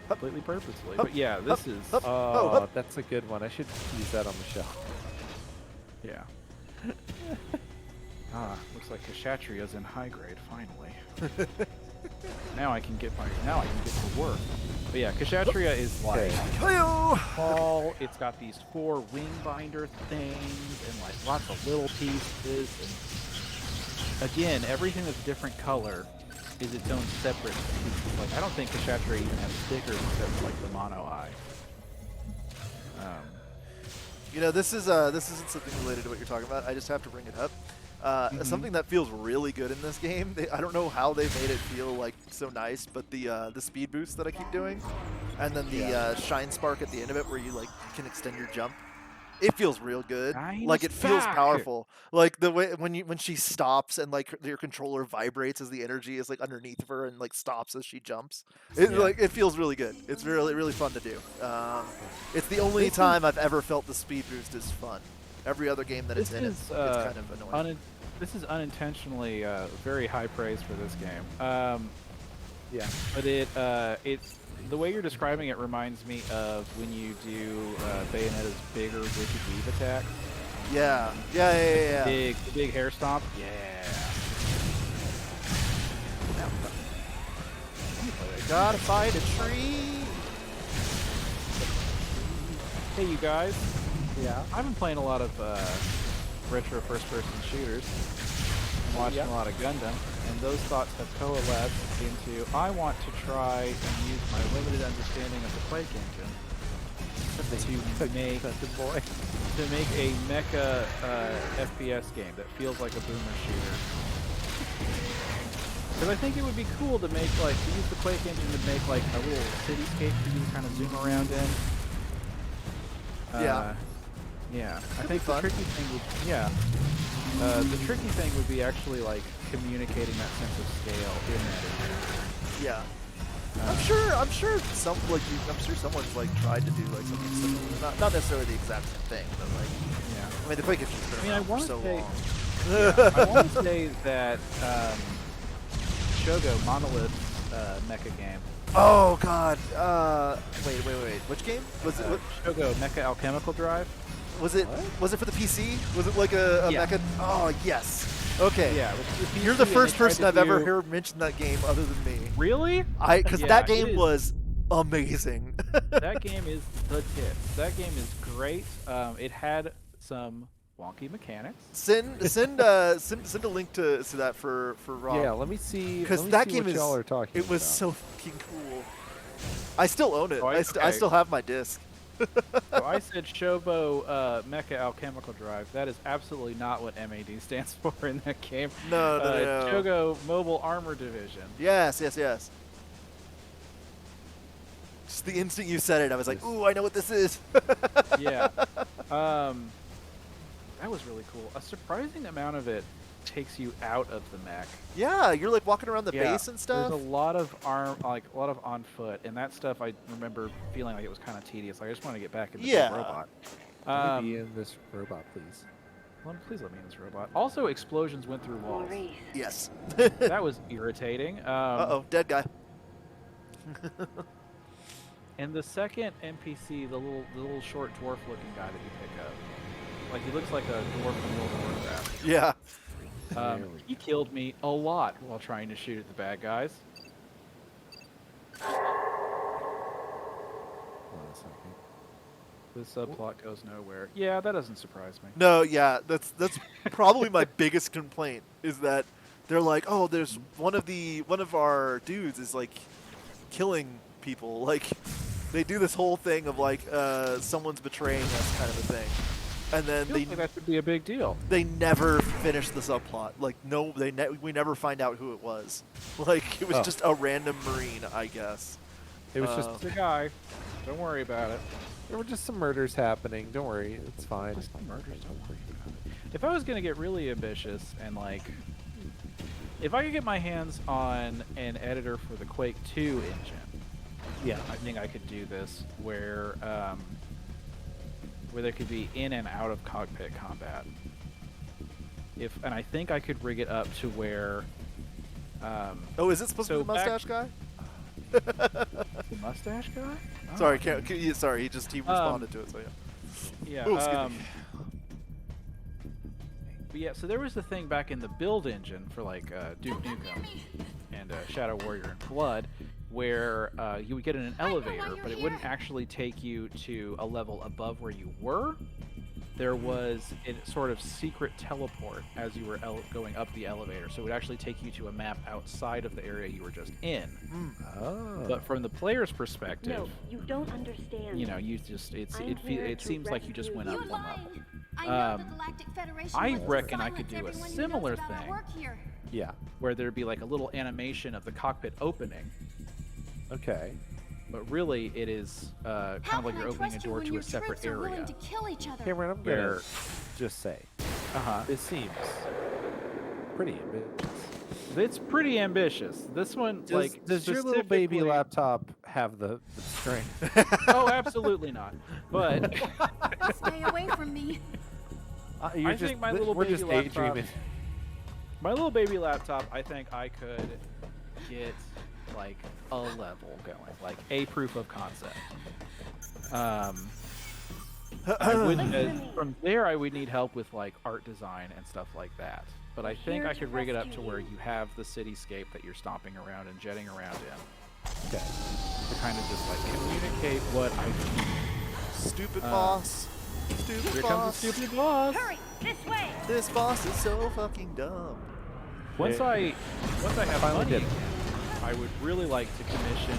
completely purposely. But yeah, this is... Oh, that's a good one. I should use that on the show. Yeah. Looks like Kshatriya's in high grade finally. Now I can get to work. But yeah, Kshatriya is like tall. It's got these 4 wing binder things and like lots of little pieces. And again, everything that's different color is its own separate piece. Like I don't think Kshatriya even has stickers except for like the mono eye. You know, this isn't something related to what you're talking about. I just have to bring it up. Something that feels really good in this game. I don't know how they made it feel like so nice, but the speed boost that I keep doing, and then the shine spark at the end of it, where you like can extend your jump. It feels real good. Like it feels powerful. Like the way when she stops and like your controller vibrates as the energy is like underneath of her and like stops as she jumps. Like it feels really good. It's really really fun to do. It's the only time I've ever felt the speed boost is fun. Every other game that it's in, it's kind of annoying. This is unintentionally very high praise for this game. Yeah. But it's the way you're describing it reminds me of when you do Bayonetta's bigger Wicked Weave attack. Yeah. Big hair stomp. Yeah. Gotta fight a tree. Hey, you guys. Yeah. I've been playing a lot of retro first-person shooters and watching a lot of Gundam, and those thoughts have coalesced into I want to try and use my limited understanding of the Quake engine to make a mecha FPS game that feels like a boomer shooter. Because I think it would be cool to make to use the Quake engine to make like a little cityscape for you to kind of zoom around in. Yeah, I think the tricky thing would, the tricky thing would be actually like communicating that sense of scale in that environment. Yeah. I'm sure someone's like tried to do like something similar. Not necessarily the exact same thing, but like I mean the Quake engine's been around for so long. I want to say that Shogo Monolith's mecha game. Oh god. Wait. Which game? Was it Shogo Mecha Alchemical Drive? was it for the PC? Was it like a mecha? Oh, yes. Okay. Yeah. You're the first person I've ever heard mention that game other than me. Really? Because that game was amazing. That game is the tits. That game is great. It had some wonky mechanics. Send a link to that for Rob. Yeah, let me see. Because that game what y'all are talking it was about. so fucking cool. I still own it. Oh, I still have my disc. So I said Shobo Mecha Alchemical Drive. That is absolutely not what MAD stands for in that game. No, no, It's no. Shogo Mobile Armor Division. Yes, yes, yes. Just the instant you said it, I was like, ooh, I know what this is. Yeah. That was really cool. A surprising amount of it takes you out of the mech. Yeah, you're like walking around the Yeah, base and stuff. There's a lot of a lot of on foot, and that stuff I remember feeling like it was kind of tedious. Like I just want to get back in the Yeah. robot. Let me be in this robot, please. Please let me in this robot. Also, explosions went through walls. Yes. That was irritating. Uh-oh, dead guy. And the second NPC, the little short dwarf-looking guy that you pick up, like he looks like a dwarf from World of Warcraft. Yeah. He killed me a lot while trying to shoot at the bad guys. Hold on a second. The subplot goes nowhere. Yeah, that doesn't surprise me. No, yeah, that's probably my biggest complaint is that they're like, oh, there's one of our dudes is like killing people. Like they do this whole thing of like someone's betraying us kind of a thing. And then Feels like that should be a big deal. they never finish the subplot. Like no, we never find out who it was. Like it was just a random Marine, I guess. It was just It's a guy. Don't worry about it. there were just some murders happening. Don't worry, it's fine. Just some murders, don't worry about it. If I was gonna get really ambitious and like, if I could get my hands on an editor for the Quake 2 engine, yeah, I think I could do this where there could be in and out of cockpit combat. And I think I could rig it up to where. Oh, is it supposed to be so the mustache guy? The mustache guy? Oh. Sorry, sorry. He responded to it. So yeah. Yeah. Ooh, excuse me. But yeah, so there was the thing back in the build engine for like Duke Nukem and Shadow Warrior and Flood, where you would get in an elevator, but it wouldn't actually take you to a level above where you were. There was a sort of secret teleport as you were going up the elevator, so it would actually take you to a map outside of the area you were just in. Oh. But from the player's perspective, No, you don't understand. you know, you just it here to seems like you just went up rescue one you. level. I know the Galactic Federation I wants to reckon I could silence do a everyone who similar knows about our thing. work here. Yeah. Where there'd be like a little animation of the cockpit opening, Okay. but really it is kind How of like can you're I opening a trust you door when to your a separate troops are willing area. to kill each other? Cameron, I'm Where, gonna just say, uh-huh. this seems pretty ambitious. It's pretty ambitious. This one, like, does your little baby specifically- laptop have the strength? Oh, absolutely not. But Stay away from me. You're I think my little we're baby just laptop- daydreaming. my little baby laptop, I think I could get like a level going, like a proof of concept. I would from there I would need help with like art design and stuff like that. But I think Here I to could rig it up to rescue where you. you have the cityscape that you're stomping around and jetting around in Okay. to kind of just like communicate what I do. Stupid boss. Stupid Here boss. comes the stupid boss. Hurry, this way. This boss is so fucking dumb. Once I have Finally money did it. again, I would really like to commission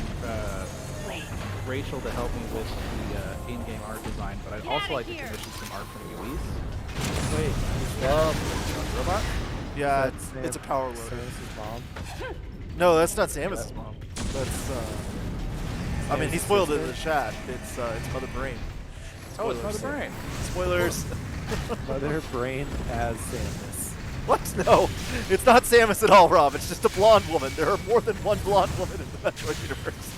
Wait. Rachel to help me with the in-game art design, but I'd Get also outta like here. to commission some art from Luis. Wait. Robot? Yeah, Is that it's a power loader. Samus's mom? No, that's not Samus's mom. That's I mean, he spoiled it in the chat. It's Mother Brain. Oh, it's Spoilers. Mother Brain. Spoilers. Mother Brain as Samus. What? No, it's not Samus at all, Rob. It's just a blonde woman. There are more than one blonde woman in the Metroid universe.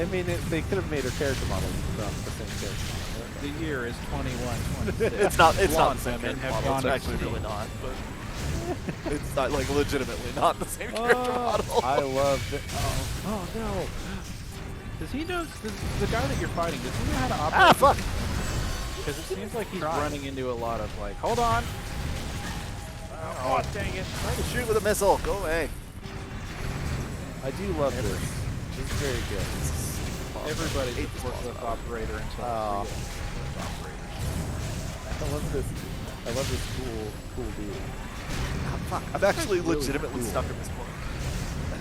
I mean, they could have made her character model from the same character model. The year is 2126. It's not the Blonde same women character have model. It's gone actually extinct. really not. But it's not like legitimately not the same character model. I love it. Oh no. Does he know, the guy that you're fighting, does he know how to operate? Ah, fuck! Because it seems like he's running into a lot of like, hold on. Oh, dang it. Trying to shoot with a missile. Go away. I do love this. This is very good. Everybody's a forklift operator until Oh. it's forklift operator. I love this. I love this cool dude. Fuck. I'm actually really legitimately cool. stuck at this point.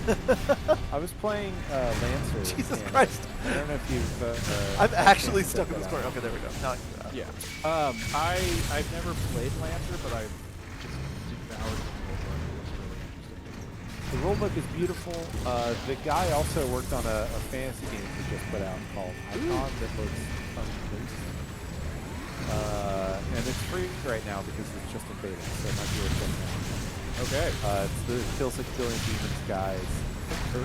I was playing Lancer. Jesus and Christ. I don't know if you've. I'm had a actually chance to stuck in check this that corner. out. Okay, there we go. Now I can get out. Yeah. I've never played Lancer, but I've just devoured the whole book. It looks really interesting. The rulebook is beautiful. The guy also worked on a fantasy game he just put out called Icon that looks amazing. And it's free right now because it's just in beta, so it might be worth checking out. Okay. It's the Kill 6 Billion Demons guys. Third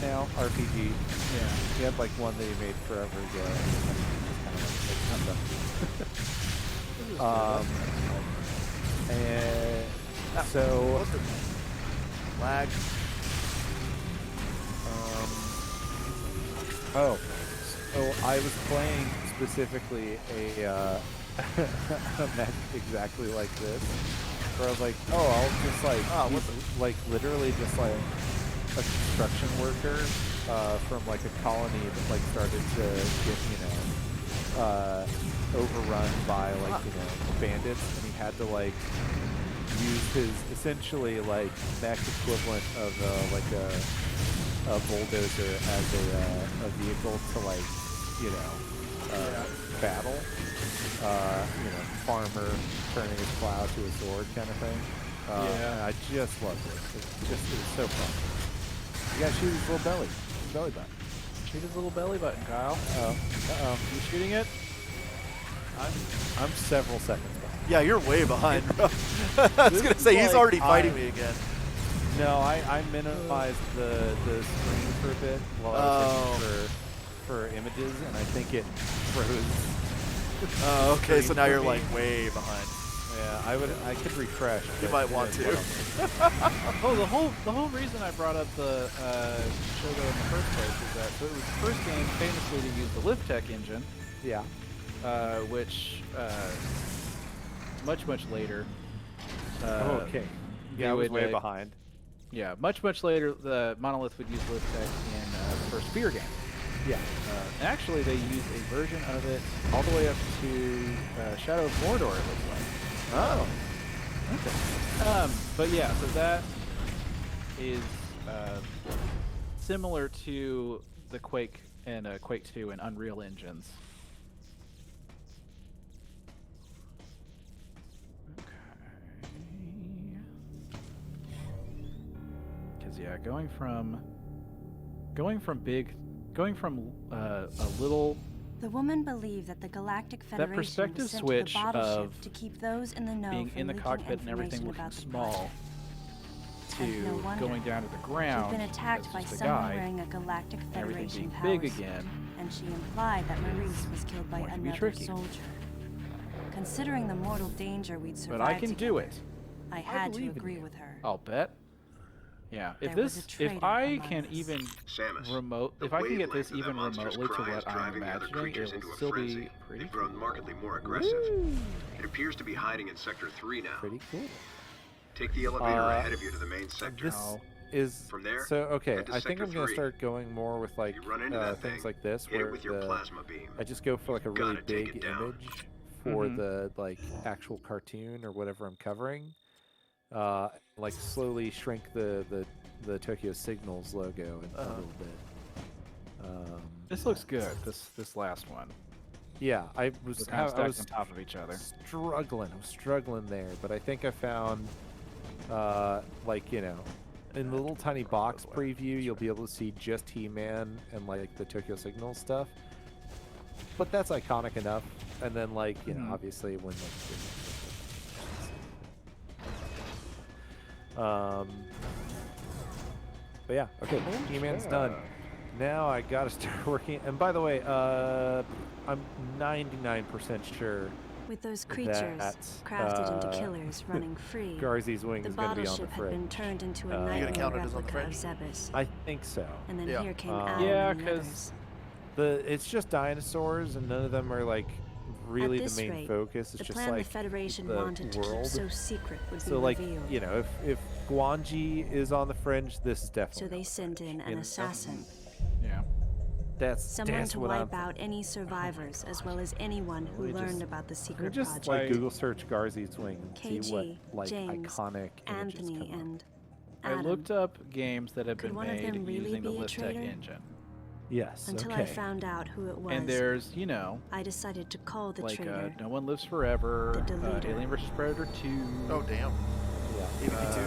now RPG. Yeah. He had like one that he made forever ago. And so Lag. oh, so I was playing specifically a mech exactly like this, where I was like, oh, I'll just like like literally just like a construction worker from like a colony that like started to get overrun by like bandits, and he had to like use his essentially like mech equivalent of like a bulldozer as a vehicle to like battle. Farmer turning his plow to a sword kind of thing. And I just loved it. It was so fun. You gotta shoot his little belly button. Shoot his little belly button, Kyle. You shooting it? I'm several seconds behind. Yeah, you're way behind, bro. I was gonna say he's already fighting me again. No, I minimized the screen for a bit while I was looking for images, and I think it froze. Oh, okay. So now you're me. like way behind. Yeah, I could refresh. You but might it want didn't to. let me. Oh, the whole reason I brought up the Shogo in the first place is that so it was the first game famously to use the Lift Tech engine, Yeah. which much later. Okay. they Yeah, I was would, way behind. Yeah, much later, the Monolith would use Lift Tech in the first Fear game. Yeah. And actually, they use a version of it all the way up to Shadow of Mordor, it looks like. Oh. Okay. But yeah, so that is similar to the Quake and Quake 2 and Unreal engines. Because yeah, going from a little. The woman believed that the Galactic Federation perspective was sent switch to the bottle of ship to keep those in the know being from in the leaking cockpit and everything information looking about the small project. And no to wonder. going down to the She'd ground been attacked as by just a someone guy, wearing a Galactic and everything Federation being power big suit, again. and she implied that Maurice was killed by Going to be another tricky. soldier. Considering the mortal danger we'd survived But I can do together, it. I had to believe in agree you. with her. I'll bet. Yeah, if There was a if traitor I among can us. even Samus, if I can get this even remotely to what I'm imagining, it will still be pretty They've grown markedly more aggressive. It appears to be hiding in Sector 3 now. Pretty cool. Take the elevator ahead of you to the main sector. This is From there, so okay. head to I think Sector I'm gonna 3. start going more with like You run into that things thing, like this, hit it where with your plasma beam. I just go for like a really Gotta take big it down. image for the like actual cartoon or whatever I'm covering. Like slowly shrink the Tokyo Signals logo a little bit. This looks good. This last one. Yeah, I was They're kind of I stacked was on top of each other. struggling. I was struggling there, but I think I found like in the little tiny box preview, you'll be able to see just He-Man and like the Tokyo Signal stuff. But that's iconic enough. And then like obviously when but yeah, okay, He-Man's done. Now I gotta start working. And by the way, I'm 99% sure With those creatures crafted into killers running free, Garzy's wing the is gonna bottle be on the ship had been fringe. turned into a You gonna nightmare count it as on the replica of fringe? Zebus. I think so. And then Yeah. here came Yeah, Alan and the 'cause others. It's just dinosaurs, and none of them are like really At the this main rate, focus. The It's just plan like the Federation the wanted to keep world. so secret would So be like revealed. if Guanji is on the fringe, this is definitely. So on they the sent fringe, in you an know? assassin, Yeah. someone that's to what wipe I'm out any survivors, as well as anyone who Let me learned just- about the Let me secret just project. like Google search Garzy's wing and see what KG, like James, iconic images Anthony, come up. and I Adam, looked up games that have could been one of made them really using the be a Lift Tech traitor? engine. Yes. Until okay. I found out who it was, And there's, you know, I decided to call the like traitor. No One Lives Forever, The Deleter. Alien vs. Predator 2. Oh damn. Yeah. AVP 2.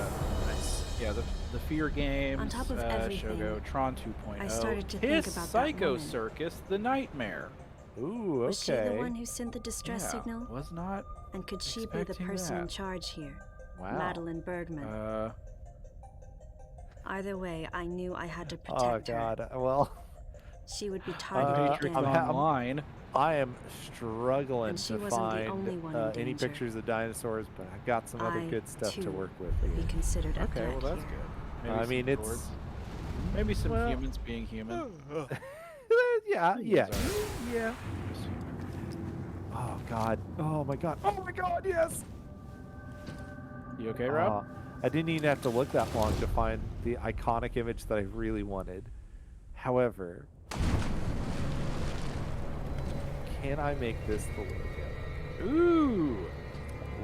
Nice. Yeah, the Fear games, On top of everything, Shogo, Tron 2.0, I started to His think about that Psycho woman. Circus, The Nightmare. Ooh, okay. Was she the one who sent the distress Yeah, signal? was not And could she be the expecting person in that. charge here? Wow. Madeline Bergman. Either way, I knew I had to Oh protect her. God. Well, She would be targeted Matrix again. Online. I am struggling And she to wasn't the only find one in any danger. pictures of dinosaurs, but I got some other I, good stuff to too, work with. would be Here. considered a Okay, threat well that's here. good. Maybe I some mean, it's swords. Maybe some well- humans being human. yeah. Humans Yeah. are just humans. Oh God. Oh my God. Oh my God. Yes. You okay, Rob? I didn't even have to look that long to find the iconic image that I really wanted. However, can I make this the logo? Ooh.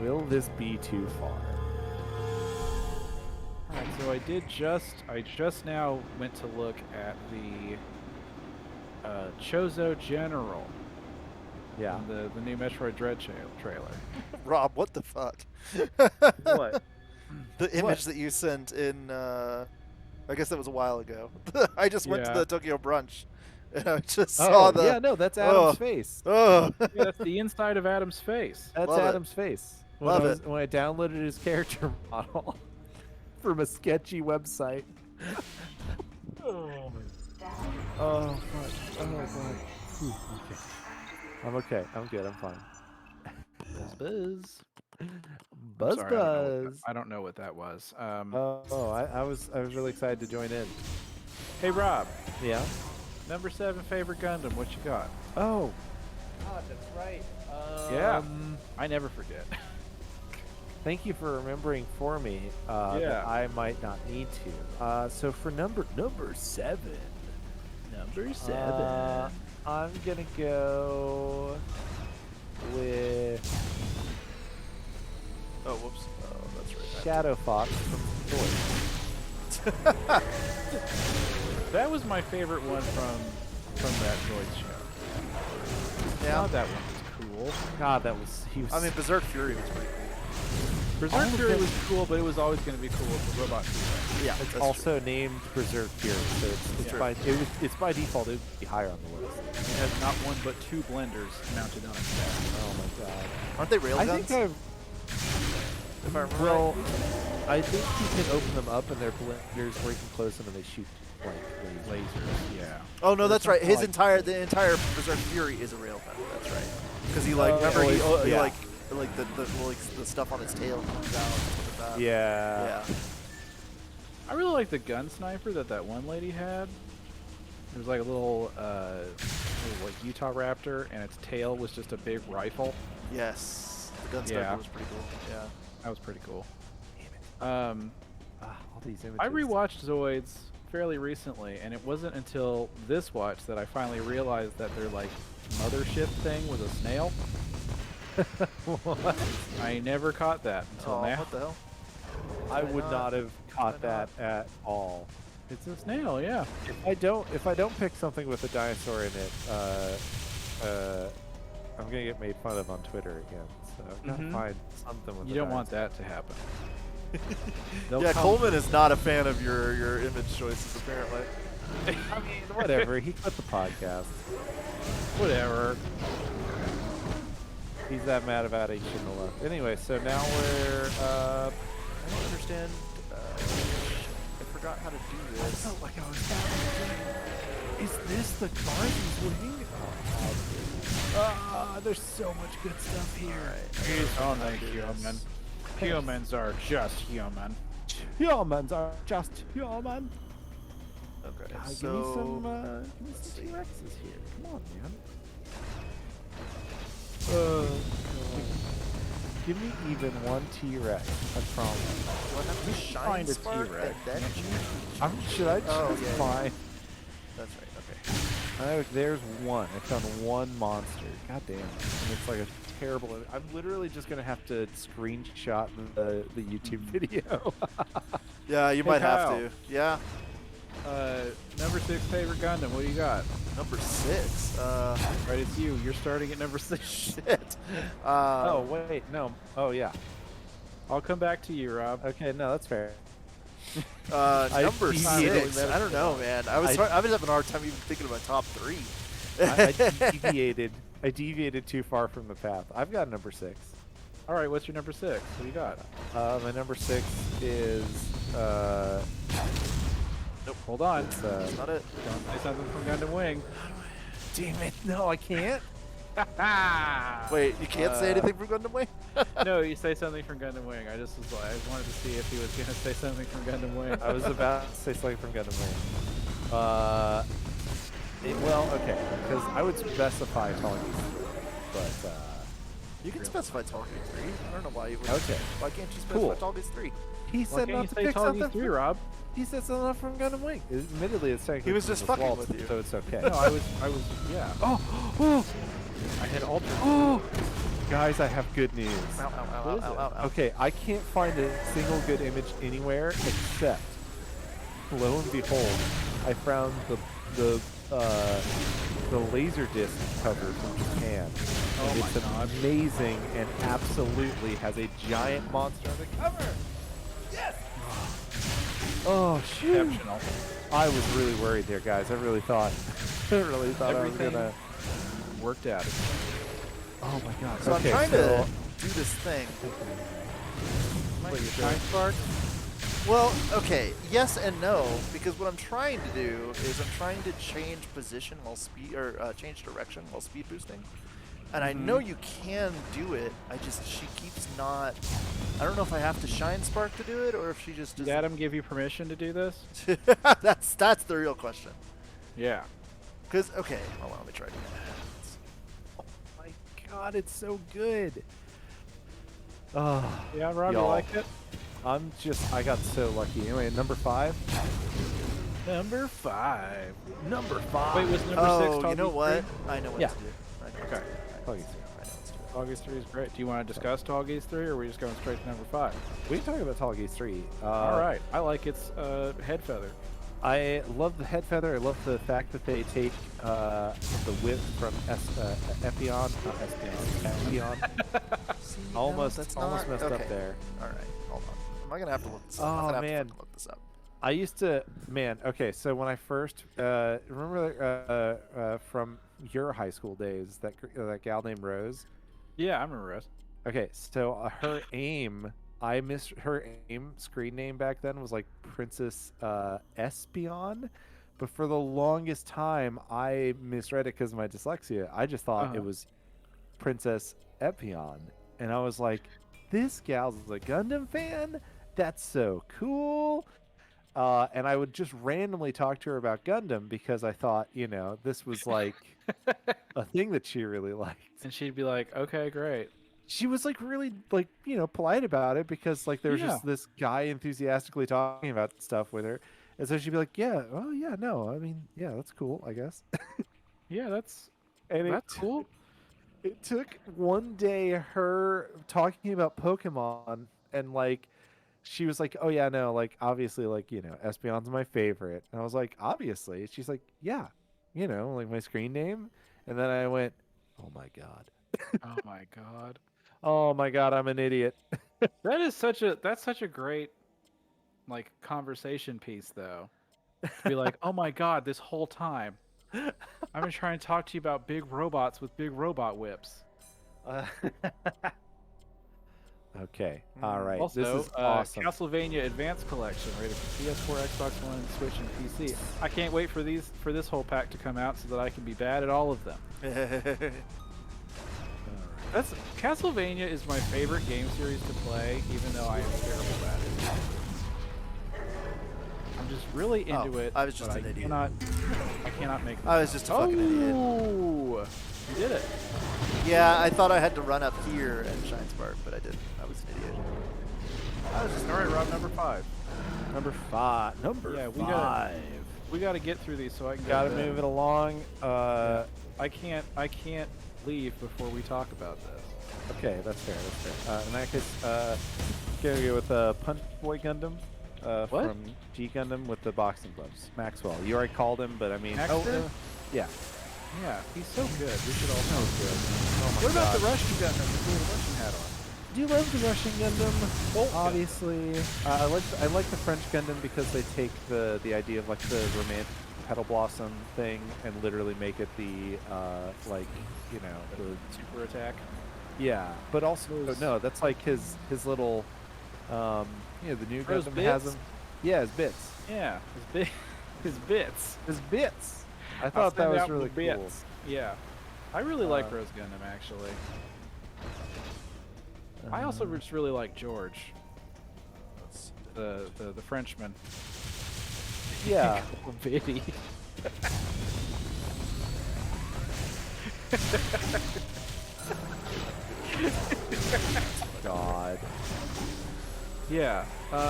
Will this be too far? Alright, so I just now went to look at the Chozo General. Yeah. The new Metroid Dread trailer. Rob, what the fuck? What? The image that you sent in, I guess that was a while ago. I just went to Yeah. the Tokyo brunch, and I just saw the. Yeah, no, that's Adam's Oh. face. Oh, Yeah, that's the inside of Adam's face. That's Love it. Adam's face. Love it. When I downloaded his character model from a sketchy website. Oh fuck. Oh god. Whew, okay. I'm okay. I'm good. I'm fine. Buzz. Buzz Sorry, buzz. I don't know what that was. I was really excited to join in. Hey Rob, Yeah. number 7 favorite Gundam. What you got? Oh. God, that's right. Yeah. I never forget. Thank you for remembering for me. Yeah. That I might not need to. So for number 7. Number 7. I'm gonna go with oh, whoops. Oh, that's right. Shadow Fox from Toy. That was my favorite one from that Droid show. Yeah. That one was cool. God, he was. I mean, Berserk Fury was pretty cool. Berserk Fury was cool, but it was always going to be cool with the robot Fury. Yeah, it's that's also named Berserk Fury, so it's by default it would be higher on the list. It has not one but 2 blenders mounted on its back. Oh my god. Aren't they railguns? I think I've. If I remember Well, right. I think you can open them up and they're blenders where you can close them and they shoot like Lasers, yeah. Oh no, that's right. something The entire Berserk Fury is a railgun. That's right. Because he like Oh, remember yeah. he Yeah. like the stuff on his tail comes out. And stuff like that. Yeah. Yeah. I really like the gun sniper that one lady had. It was like a little like Utah Raptor, and its tail was just a big rifle. Yes. The gun sniper Yeah. was pretty cool. Yeah. That was pretty cool. All these images. I rewatched Zoids fairly recently, and it wasn't until this watch that I finally realized that their like mothership thing was a snail. What? I never caught that until Oh, now. what the hell? I would not? not have caught Why that at all. It's a snail, yeah. If I don't pick something with a dinosaur in it, I'm gonna get made fun of on Twitter again. So I've got to find something with. You don't want that to happen. Yeah, Coleman is not a fan of your image choices apparently. I mean, whatever. He quit the podcast. Whatever. He's that mad about it. He shouldn't have left. Anyway, so now we're. I don't understand. I forgot how to do this. felt like I was is this the Garden's wing? There's so much good stuff here. He's only human. Humans are just human. Humans are just human. Okay, God, so give me some T-Rexes here. Come on, man. Give me even one T-Rex. I promise. what happened to Shine Find a Spark T-Rex. and then Should I just Oh, yeah, yeah. find? That's right. Okay. There's one. I found one monster. God damn. And it's like a terrible. I'm literally just gonna have to screenshot the YouTube video. Yeah, you Hey, might Kyle. have to. Yeah. Number 6 favorite Gundam. What do you got? Number 6. Right, it's you. You're starting at number 6. Shit. Oh wait, no. Oh yeah. I'll come back to you, Rob. Okay, no, that's fair. Number deviated. 6. I don't know, man. I was having a hard time even thinking of my top 3. I deviated too far from the path. I've got number 6. All right, what's your number 6? What do you got? My number 6 is Nope. Hold on. That's not it. Don't say something from Gundam Wing. damn it. No, I can't. Wait, you can't say anything from Gundam Wing? No, you say something from Gundam Wing. I wanted to see if he was gonna say something from Gundam Wing. I was about to say something from Gundam Wing. Well, okay, because I would specify Talkie, but You can specify Talkie 3. I don't know why you would. Okay. Why can't you specify Cool. Talkie 3? he Why said can't not you to say pick Talkie something. 3, Rob? He said something from Gundam Wing. Admittedly, it's technically He was from just the fucking Walt, with you. so it's okay. No, I was, yeah. Oh, I had altered. oh, guys, I have good news. Ow, ow, ow, What is ow, it? ow, ow. Okay, I can't find a single good image anywhere except, lo and behold, I found the Laserdisc cover from Japan. Oh And my it's God. amazing and absolutely has a giant monster on the cover. Yes. Oh shoot! Exceptional. I was really worried there, guys. I really thought, I really thought I was Everything gonna. worked out. Oh my god. So okay, I'm trying so, to do this thing. Wait, your Shine Spark? Well, okay, yes and no, because what I'm trying to do is I'm trying to change position while change direction while speed boosting. And I know you can do it, she keeps not, I don't know if I have to Shine Spark to do it, or if she just Did doesn't. Adam give you permission to do this? That's the real question. Yeah. Because, okay, hold on, let me try it again. oh my god, it's so good. Oh, Yeah, Rob, you y'all. like it? I got so lucky. Anyway, number 5. Number 5. Number 5. Wait, was number 6 Oh, Talkie you know 3? what? I know what Yeah. to do. I know what Okay. to do. Talkie 3. I know what to do. Talgie's 3 is great. Do you want to discuss Talgie's 3, or are we just going straight to number 5? We can talk about Talgie's 3. All right. I like its head feather. I love the head feather. I love the fact that they take the whip from Epion, not Espion, Epion. See, almost no, that's almost not, messed okay. up there. All right, hold on. Am I gonna have to look this up? I'm Oh, gonna have man. to fucking look this up. I used to, man. Okay, so when I first remember from your high school days, that gal named Rose. Yeah, I remember Rose. Okay, so her aim, I missed her aim screen name back then was like Princess Espion, but for the longest time I misread it because of my dyslexia. I just thought it was Princess Epion, and I was like, this gal's a Gundam fan? That's so cool. And I would just randomly talk to her about Gundam because I thought, this was like a thing that she really liked. And she'd be like, okay, great. She was like really like, polite about it because like there was Yeah. just this guy enthusiastically talking about stuff with her. And so she'd be like, yeah, oh yeah, no, I mean, yeah, that's cool, I guess. Yeah, that's And cool. It took one day her talking about Pokemon and like she was like, oh yeah, no, like obviously like, Espion's my favorite. And I was like, obviously. She's like, yeah, like my screen name. And then I went, oh my God. Oh my god. Oh my God, I'm an idiot. That's such a great like conversation piece though. To be like, oh my god, this whole time I've been trying to talk to you about big robots with big robot whips. Okay, all right. Also, this is awesome. Castlevania Advanced Collection, rated for PS4, Xbox One, Switch, and PC. I can't wait for this whole pack to come out so that I can be bad at all of them. Castlevania is my favorite game series to play, even though I am terrible at it. I'm just really into it. I was just but an I idiot. I cannot make. I was just a fucking idiot. Oh, you did it. Yeah, I thought I had to run up here and Shine Spark, but I didn't. I was an idiot. I was just all right. Rob, number 5. Number 5. Number Yeah, 5. We gotta get through these so I can. Gotta go to move it along. bed. I can't leave before we talk about this. Okay, that's fair. That's fair. In that case, gonna go with Punch Boy Gundam What? from G Gundam with the boxing gloves. Maxwell. You already called him, but I mean, Maxter? yeah. Yeah, he's so good. We should all know Good. Oh my What about God. the Russian Gundam with the Russian hat on? Do you love the Russian Gundam? Bolt Obviously, I like the French Gundam because they take the idea of like the romantic petal blossom thing and literally make it the like the Super attack. yeah, but also Those- no, that's like his little the new Those Gundam has bits? him. Yeah, his bits. Yeah, his bits. His bits. I I'll thought that send was out really the cool. bits. Yeah, I really like Rose Gundam actually. I also just really like George, the Frenchman. Yeah. Oh, Biddy. God. Yeah. What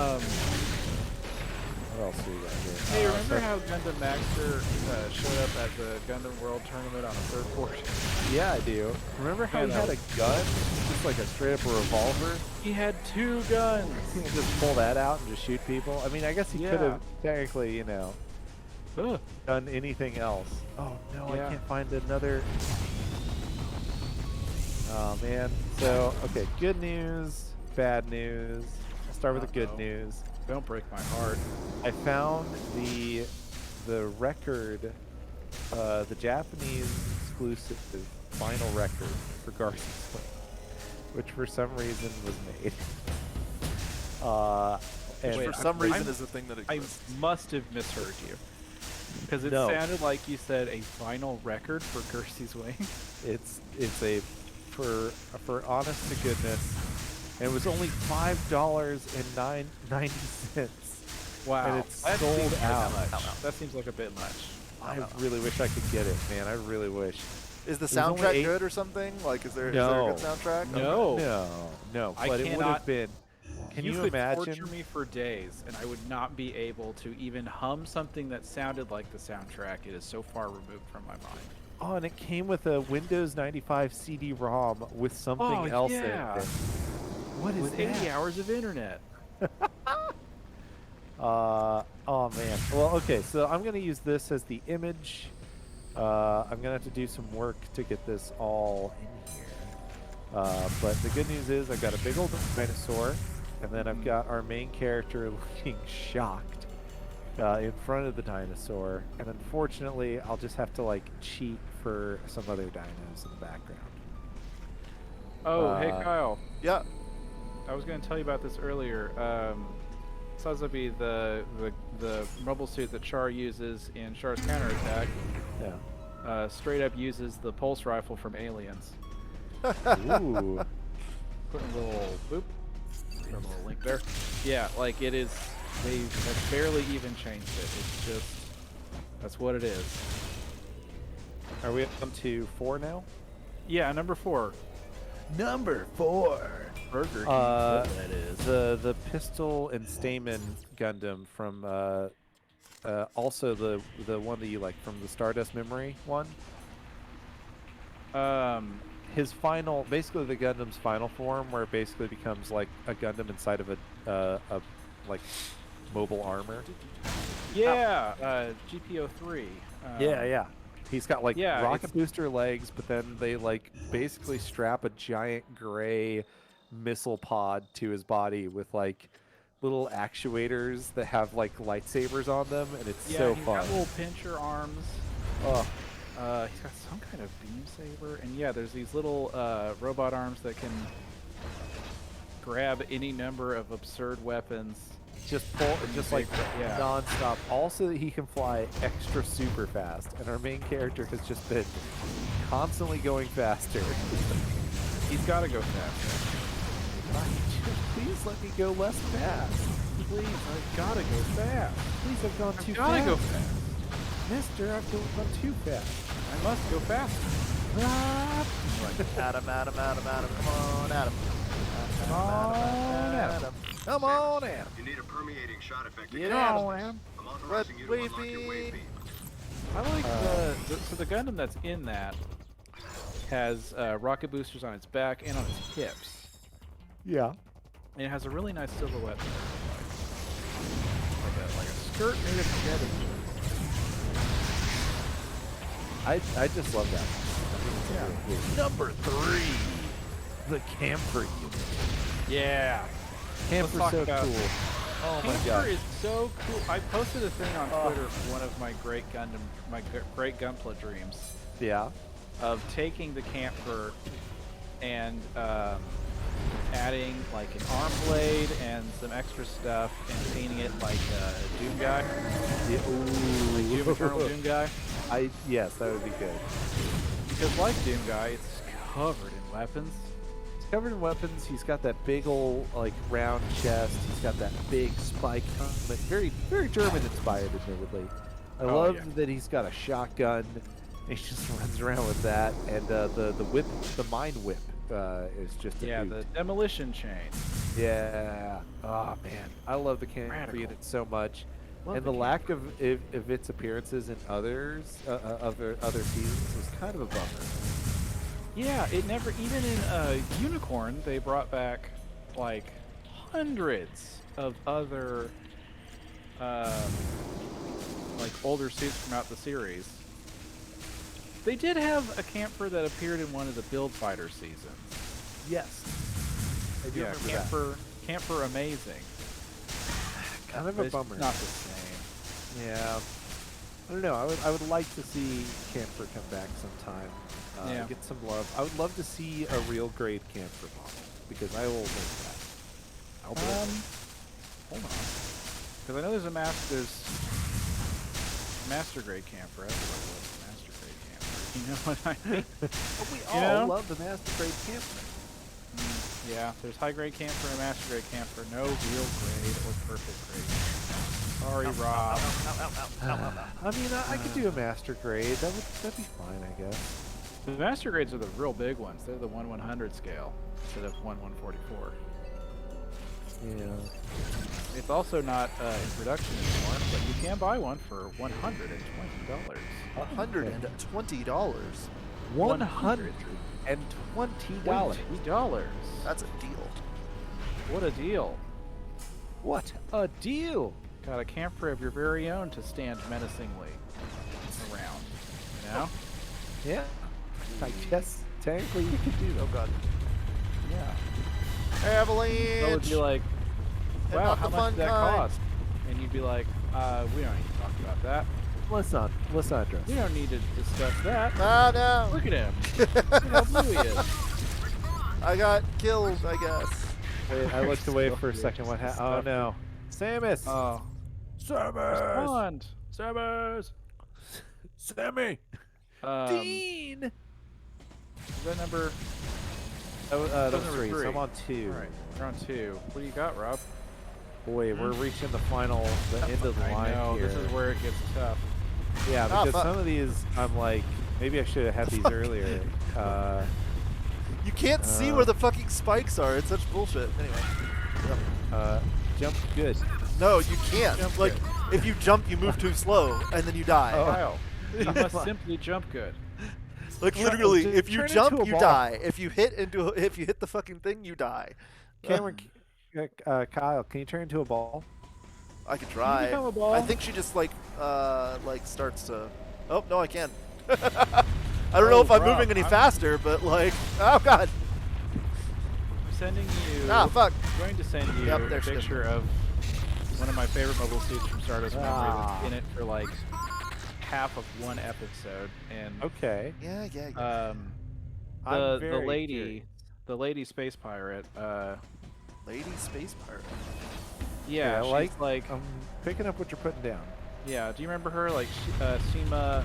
else do we got here? Hey, remember how Gundam Maxter showed up at the Gundam World Tournament on a surfboard? Yeah, I do. Remember how he Yeah, had a gun? Just like a straight up a revolver? He had 2 guns. He could just pull that out and just shoot people? I mean, I guess he could Yeah. have technically, Ugh. done anything else. Oh, no, Yeah. I can't find another. Oh, man. So, okay, good news, bad news. I'll start with the good Uh-oh. news. Don't break my heart. I found the record, the Japanese exclusive vinyl record for Garcia's Way, which for some reason was made. And For Wait, some I'm- reason I'm- is a thing that I exists. must have misheard you. Because it No. sounded like you said a vinyl record for Gertie's Wing. it's a for honest to goodness, and it was only $5.90. Wow. And it's that sold seems like out. much. That seems like a bit much. I really wish I could get it, man. I really wish. Is the There's only soundtrack 8 good or something? Like, is there a No. good soundtrack? No. No, I but it would cannot- have been. Can you could imagine? torture me for days, and I would not be able to even hum something that sounded like the soundtrack. It is so far removed from my mind. Oh, and it came with a Windows 95 CD-ROM with something else yeah. in it. What is With that? 80 hours of internet. Oh man. Well, okay. So I'm gonna use this as the image. I'm gonna have to do some work to get this all in here. But the good news is I've got a big old dinosaur, and then I've got our main character looking shocked in front of the dinosaur. And unfortunately, I'll just have to like cheat for some other dinos in the background. Oh, hey Kyle. Yeah. I was going to tell you about this earlier. Sazabi, the mobile suit that Char uses in Char's counterattack, Yeah. straight up uses the pulse rifle from Aliens. Ooh. Put a little boop. Put a little link there. Yeah, like it is. They have barely even changed it. It's just that's what it is. Are we up to 4 now? Yeah, number 4. Number 4. Burger King. That is the pistol and Stamen Gundam from also the one that you like from the Stardust Memory one. His final, basically the Gundam's final form, where it basically becomes like a Gundam inside of a like mobile armor. Yeah, GPO3. Yeah. He's got like Yeah, rocket booster legs, but then they like basically strap a giant gray missile pod to his body with like little actuators that have like lightsabers on them, and it's so he's fun. got little pincher arms. Oh, He's got some kind of beam saber, and yeah, there's these little robot arms that can grab any number of absurd weapons. just pull, just like Yeah. non-stop. Also, he can fly extra super fast, and our main character has just been constantly going faster. He's got to go faster. Please let me go less fast. Please, I've got to go fast. Please, I've gone too Gotta fast. go fast. Mister, I've gone too fast. I must go faster. Ah, Adam, Adam, Adam, Adam. Come on, Adam. Come on, Adam. Come on, Adam. You need a permeating shot effect to Get get out. out. Adam. I'm authorizing you to unlock your wave beam. I like so the Gundam that's in that has rocket boosters on its back and on its hips. Yeah. And it has a really nice silhouette. Like a skirt made of feathers. I just love that one. I think it's really cool. Number 3, the camper unit. Yeah. Camper's talk so about- cool. Oh my Camper god. is so cool. I posted a thing on Twitter for one of my great Gunpla dreams Yeah. of taking the camper and adding like an arm blade and some extra stuff and painting it like a Doom guy. Yeah. Ooh. Like Doom Eternal Doom guy. Yes, that would be good. Because like Doom guy, it's covered in weapons. He's covered in weapons. He's got that big old like round chest. He's got that big spike helmet. Very, very German inspired, admittedly. I love that he's got a shotgun. He just runs around with that, and the whip, the mine whip, is just a hoot. the demolition chain. Yeah. Oh man, I love the camper Radical. unit so much, Love and the the lack of its appearances in other seasons was kind of a bummer. Yeah, it never, even in Unicorn, they brought back like hundreds of other like older suits from out the series. They did have a camper that appeared in one of the Build Fighter seasons. Yes. I do Yeah, remember camper amazing. that. Kind of But a it's bummer. not the same. Yeah. I don't know. I would like to see camper come back sometime. Yeah. Get some love. I would love to see a real grade camper model because I will make that. I'll do it. Hold on, because I know there's master grade camper. That's what it was. Master grade camper. You know what I mean? We You all know? love the master grade camper. Yeah, there's high grade camper and master grade camper. No real grade or perfect grade. Sorry, Rob. I mean, I could do a master grade. That'd be fine, I guess. The master grades are the real big ones. They're the 1/100 scale instead of 1/144. Yeah. It's also not in production anymore, but you can buy one for $120. $120. $120. $20. That's a deal. What a deal. What a deal! Got a camper of your very own to stand menacingly around. You know? Yeah. I guess technically you could do that. Oh god. Yeah. Avalanche! So would be like, And wow, not how the much fun did that kind. cost? And you'd be like, we don't need to talk about that. Let's not address. We don't need to discuss that. Ah, no! Look at him. Look at how blue he is. I got killed, I guess. Wait, I looked away for a second. What happened? Oh no, Samus! Oh. Samus! Respond. Samus. Sammy! Dean! Is that number? That was number 3, so 3. I'm on 2. All right, we're on 2. What do you got, Rob? Boy, we're reaching the end of the line I know, here. this is where it gets tough. Yeah, Ah, because fuck. some of these, I'm like, maybe I should have had these earlier. You can't see where the fucking spikes are. It's such bullshit. Anyway. Jump good. No, you can't. Jump Like, good. if you jump, you move too slow, and then you die. Oh. Kyle, you must simply jump good. Like literally, just if you turn jump, into a you ball. die. If you hit the fucking thing, you die. Cameron, Kyle, can you turn into a ball? I could try. become a ball? I think she just like starts to. Oh no, I can't. I don't know if I'm Rob, moving any I'm- faster, but like, oh god. I'm sending you. Ah, fuck. I'm going to send you Yep, a there she is. picture of one of my favorite mobile suits from Stardust Memory Ah. that's in it for like half of one episode, and Okay. Yeah. I'm the very lady, curious. the lady space pirate. Lady space pirate. Yeah, I she's like, I'm picking up what you're putting down. yeah. Do you remember her? Like Seema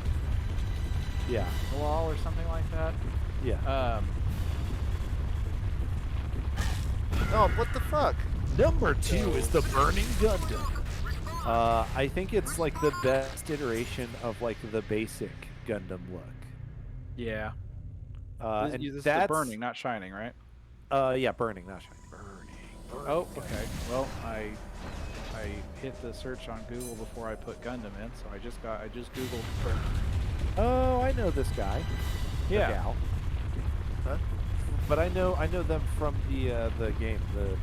Yeah. Halal or something like that. Yeah. Oh, what the fuck? Number 2 is the Burning Gundam. I think it's like the best iteration of like the basic Gundam look. Yeah. And This is that's the burning, not shining, right? Yeah, burning, not shining. Oh, okay. Well, I hit the search on Google before I put Gundam in, so I just Googled burning. Oh, I know this guy. Yeah. Or gal. Huh? But I know them from the game, the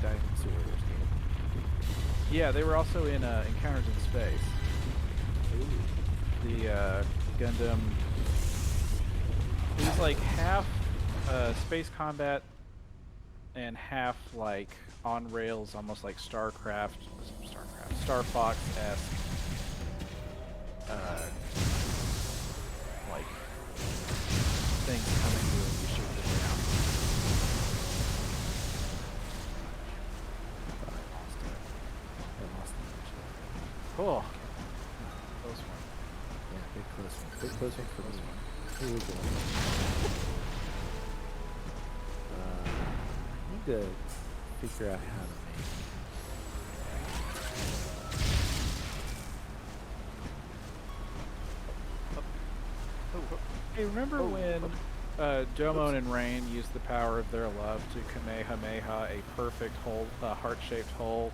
Dinosaurs game. Yeah, they were also in Encounters in Space. The Gundam. It was like half space combat and half like on rails, almost like Star Fox-esque. Like things coming to you and you shoot them down. I lost it. Cool. Close one. Yeah, big close one. Big close one for me. Here we go. I need to figure out how to make. Hey, remember when Jomon and Rain used the power of their love to Kamehameha a perfect hole, heart-shaped hole?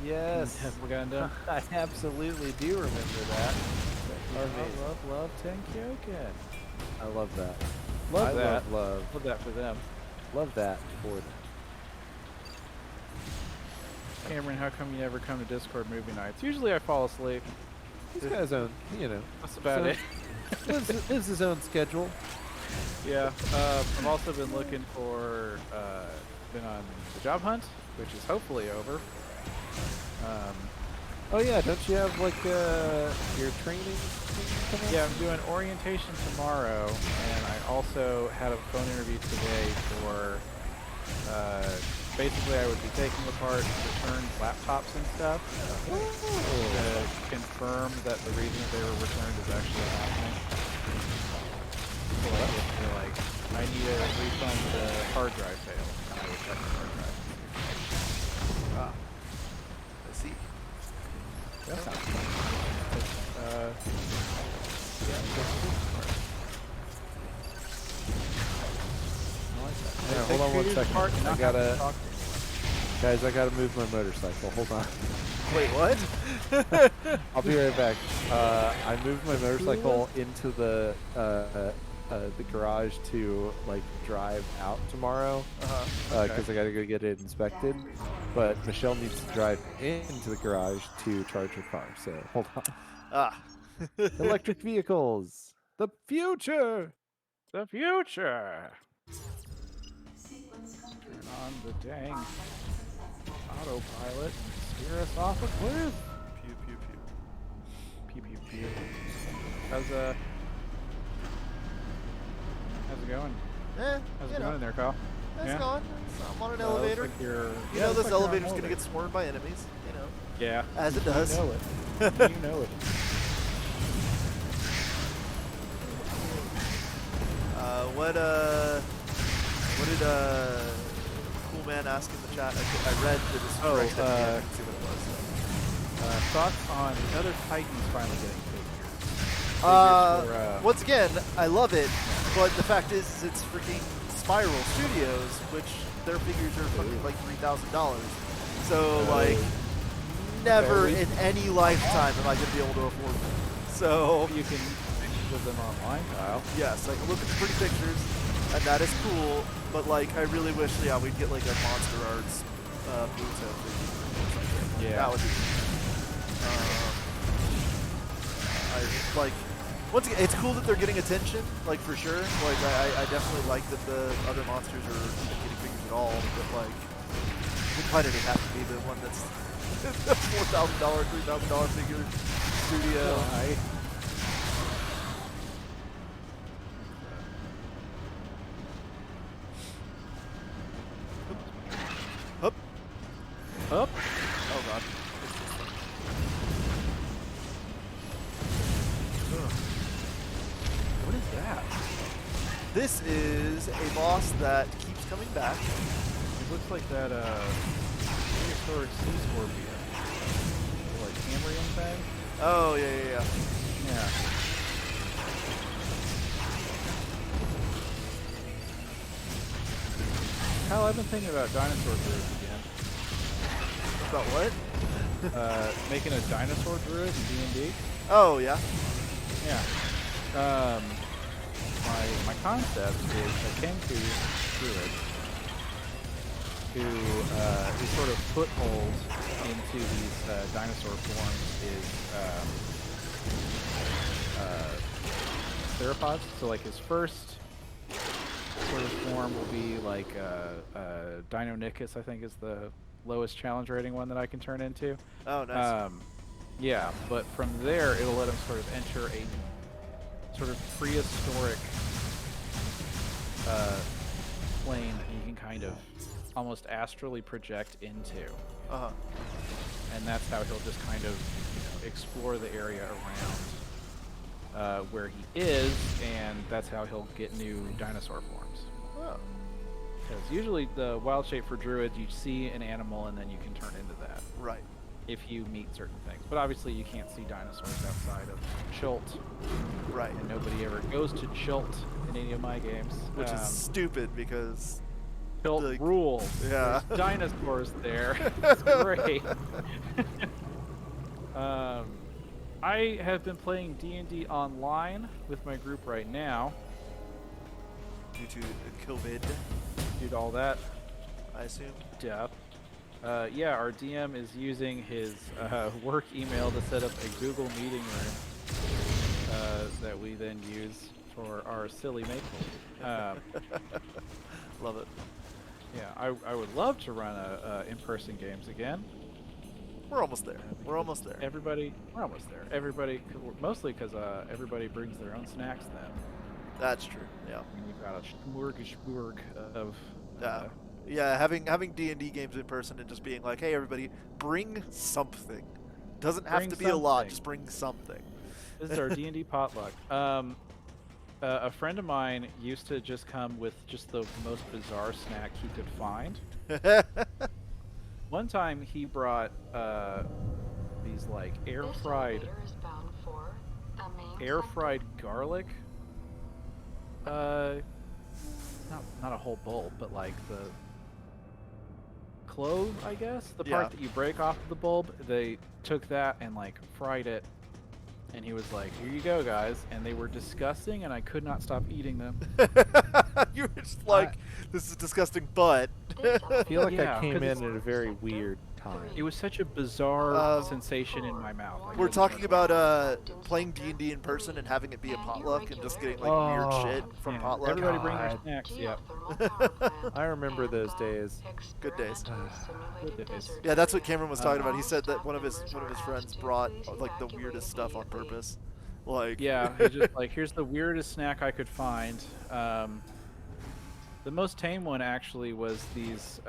Yes. Gundam. I absolutely do remember that. Love, Tenkyoken. I love that. Love that. Love that for them. Love that for them. Cameron, how come you never come to Discord movie nights? Usually I fall asleep. He's got his own, That's about it. lives his own schedule. Yeah. I've also been looking for, been on the job hunt, which is hopefully over. Oh yeah, don't you have like your training coming up? Yeah, I'm doing orientation tomorrow, and I also had a phone interview today for, basically I would be taking apart returned laptops and stuff to confirm that the reason that they were returned is actually happening. So like, I need to refund the hard drive fail. I would check the hard drive. Ah. I see. That sounds fun. Yeah, hold on 1 second. Guys, I gotta move my motorcycle. Hold on. Wait, what? I'll be right back. I moved my motorcycle into the garage to like drive out tomorrow because I gotta go get it inspected. But Michelle needs to drive into the garage to charge her car. So hold on. Ah. Electric vehicles, the future. The future. Turn on the dang autopilot and steer us off a cliff. Pew pew pew. Pew pew pew. How's it going? How's it going in there, Kyle? It's going. I'm on an elevator. Like you're, You know this elevator's gonna get swarmed by enemies. You know. Yeah. As it does. You know it. You know it. What did Cool Man ask in the chat? I read the description. I didn't see what it was. Thoughts on the other Titans finally getting figures? Once again, I love it, but the fact is it's freaking Spiral Studios, which their figures are fucking like $3,000. So like, never in any lifetime am I gonna be able to afford them. So you can with them online, Kyle. yes, I can look at the pretty pictures, and that is cool. But like, I really wish, we'd get like a Monster Arts Muto figure. Yeah, that would be. I like. Once again, it's cool that they're getting attention, like for sure. Like I definitely like that the other monsters are getting figures at all. But like, why did it have to be the one that's the $4,000, $3,000 figure studio? Up. Up. Oh god. What is that? This is a boss that keeps coming back. It looks like that prehistoric sea scorpion. Like Cambrian thing? Oh yeah. Yeah. Kyle, I've been thinking about dinosaur druids again. About what? Making a dinosaur druid in D&D. Oh yeah. Yeah. my concept is a Kenku druid whose sort of foothold into these dinosaur forms is theropods. So like his first sort of form will be like Deinonychus, I think is the lowest challenge rating one that I can turn into. Oh, nice. Yeah, but from there it'll let him sort of enter a sort of prehistoric plane that he can kind of almost astrally project into. And that's how he'll just kind of explore the area around where he is, and that's how he'll get new dinosaur forms. Oh. Because usually the wild shape for druids, you see an animal and then you can turn into that. Right. If you meet certain things. But obviously you can't see dinosaurs outside of Chult. Right. And nobody ever goes to Chult in any of my games. Which is stupid because Chult rules. Yeah. There's dinosaurs there. It's great. I have been playing D&D online with my group right now. Due to COVID. Due to all that. I assume. Yeah. Yeah, our DM is using his work email to set up a Google meeting room that we then use for our silly make. Love it. Yeah, I would love to run in-person games again. We're almost there. We're almost there. We're almost there. Everybody, mostly because everybody brings their own snacks then. That's true. Yeah. And you've got a smorgasbord of. Yeah, having D&D games in person and just being like, hey, everybody, bring something. Doesn't have to be a lot. Just bring something. This is our D&D potluck. A friend of mine used to just come with just the most bizarre snack he could find. One time he brought these like air fried garlic. Not a whole bulb, but like the clove, I guess. The part that you break off of the bulb. They took that and like fried it. And he was like, here you go, guys. And they were disgusting, and I could not stop eating them. You were just like, this is disgusting, but... I feel like I came in at a very weird time. It was such a bizarre sensation in my mouth. We're talking about playing D&D in person and having it be a potluck and just getting like weird shit from potluck. Everybody bring their snacks, yeah. I remember those days. Good days. Good days. Yeah, that's what Cameron was talking about. He said that one of his friends brought like the weirdest stuff on purpose. Like yeah, he just like, here's the weirdest snack I could find. The most tame one actually was these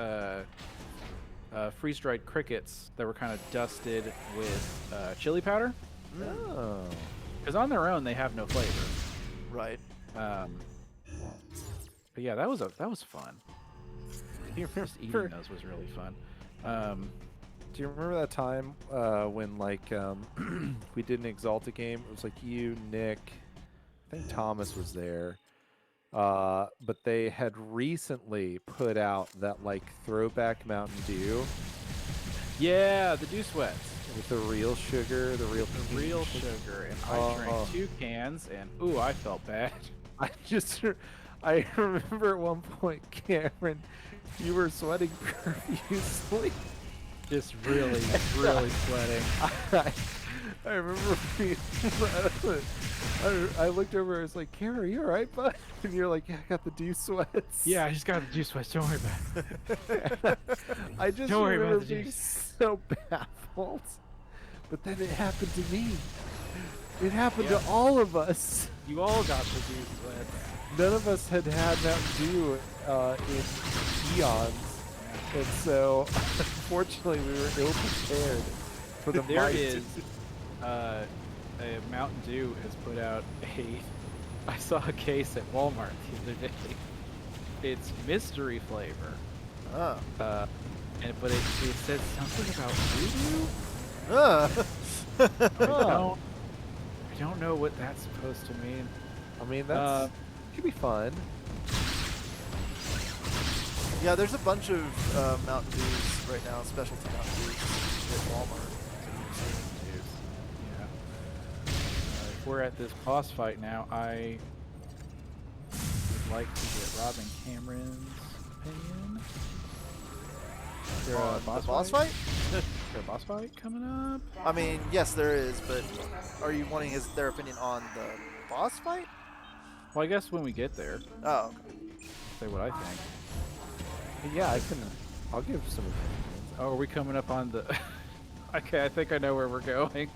freeze-dried crickets that were kind of dusted with chili powder. Oh. Because on their own they have no flavor. Right. But yeah, that was fun. Just eating those was really fun. Do you remember that time when like we did an Exalted game? It was like you, Nick, I think Thomas was there. But they had recently put out that like throwback Mountain Dew. Yeah, the Dew Sweats. With the real sugar, the real sugar. And I drank 2 cans, and ooh, I felt bad. I remember at one point, Cameron, you were sweating profusely. Just really sweating. I remember I looked over, I was like, Cameron, are you alright, bud? And you're like, yeah, I got the Dew Sweats. Yeah, I just got the Dew Sweats, don't worry about it. I just don't worry remember about the being juice. so baffled. But then it happened to me. It happened to all of us. You all got the Dew Sweats. None of us had Mountain Dew in eons. And so, unfortunately, we were ill prepared for the There is a Mountain Dew has put out I saw a case at Walmart the other day. It's mystery flavor. Oh. But it says something about voodoo. I don't know what that's supposed to mean. I mean, that's could be fun. Yeah, there's a bunch of Mountain Dews right now, specialty Mountain Dews at Walmart. If we're at this boss fight now, like to get Robin Cameron's opinion. Is there a boss fight? Is there a boss fight coming up? I mean, yes, there is, but are you wanting their opinion on the boss fight? Well, I guess when we get there, Oh, say what I think. Yeah, I'll give some opinions. Oh, are we coming up on the... Okay, I think I know where we're going.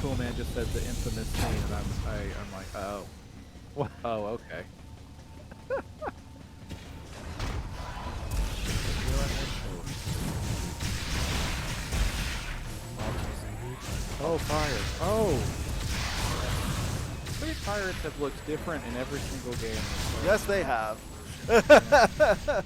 Cool man just said the infamous scene, and I'm like, oh. What? Oh, okay. Oh, fire. Oh! Space Pirates have looked different in every single game. yes, they have. I mean, they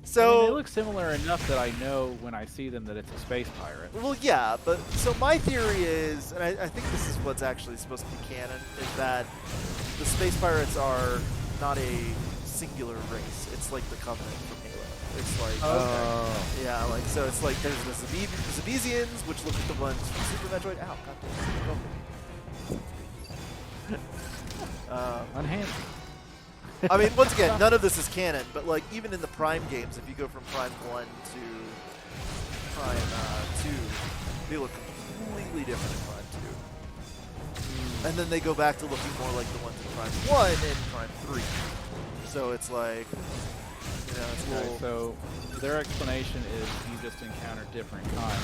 So, look similar enough that I know when I see them that it's a space pirate. well, yeah, but so my theory is, and I think this is what's actually supposed to be canon, is that the space pirates are not a singular race. It's like the Covenant from Halo. It's like, yeah, like, so it's like there's the Zebesians, which look like the ones from Super Metroid. Ow, goddamn. Unhandy. I mean, once again, none of this is canon, but like even in the Prime games, if you go from Prime 1 to Prime 2, they look completely different in Prime 2. And then they go back to looking more like the ones in Prime 1 and Prime 3. So it's like, you know, it's a Okay, little... so their explanation is you just encounter different kinds.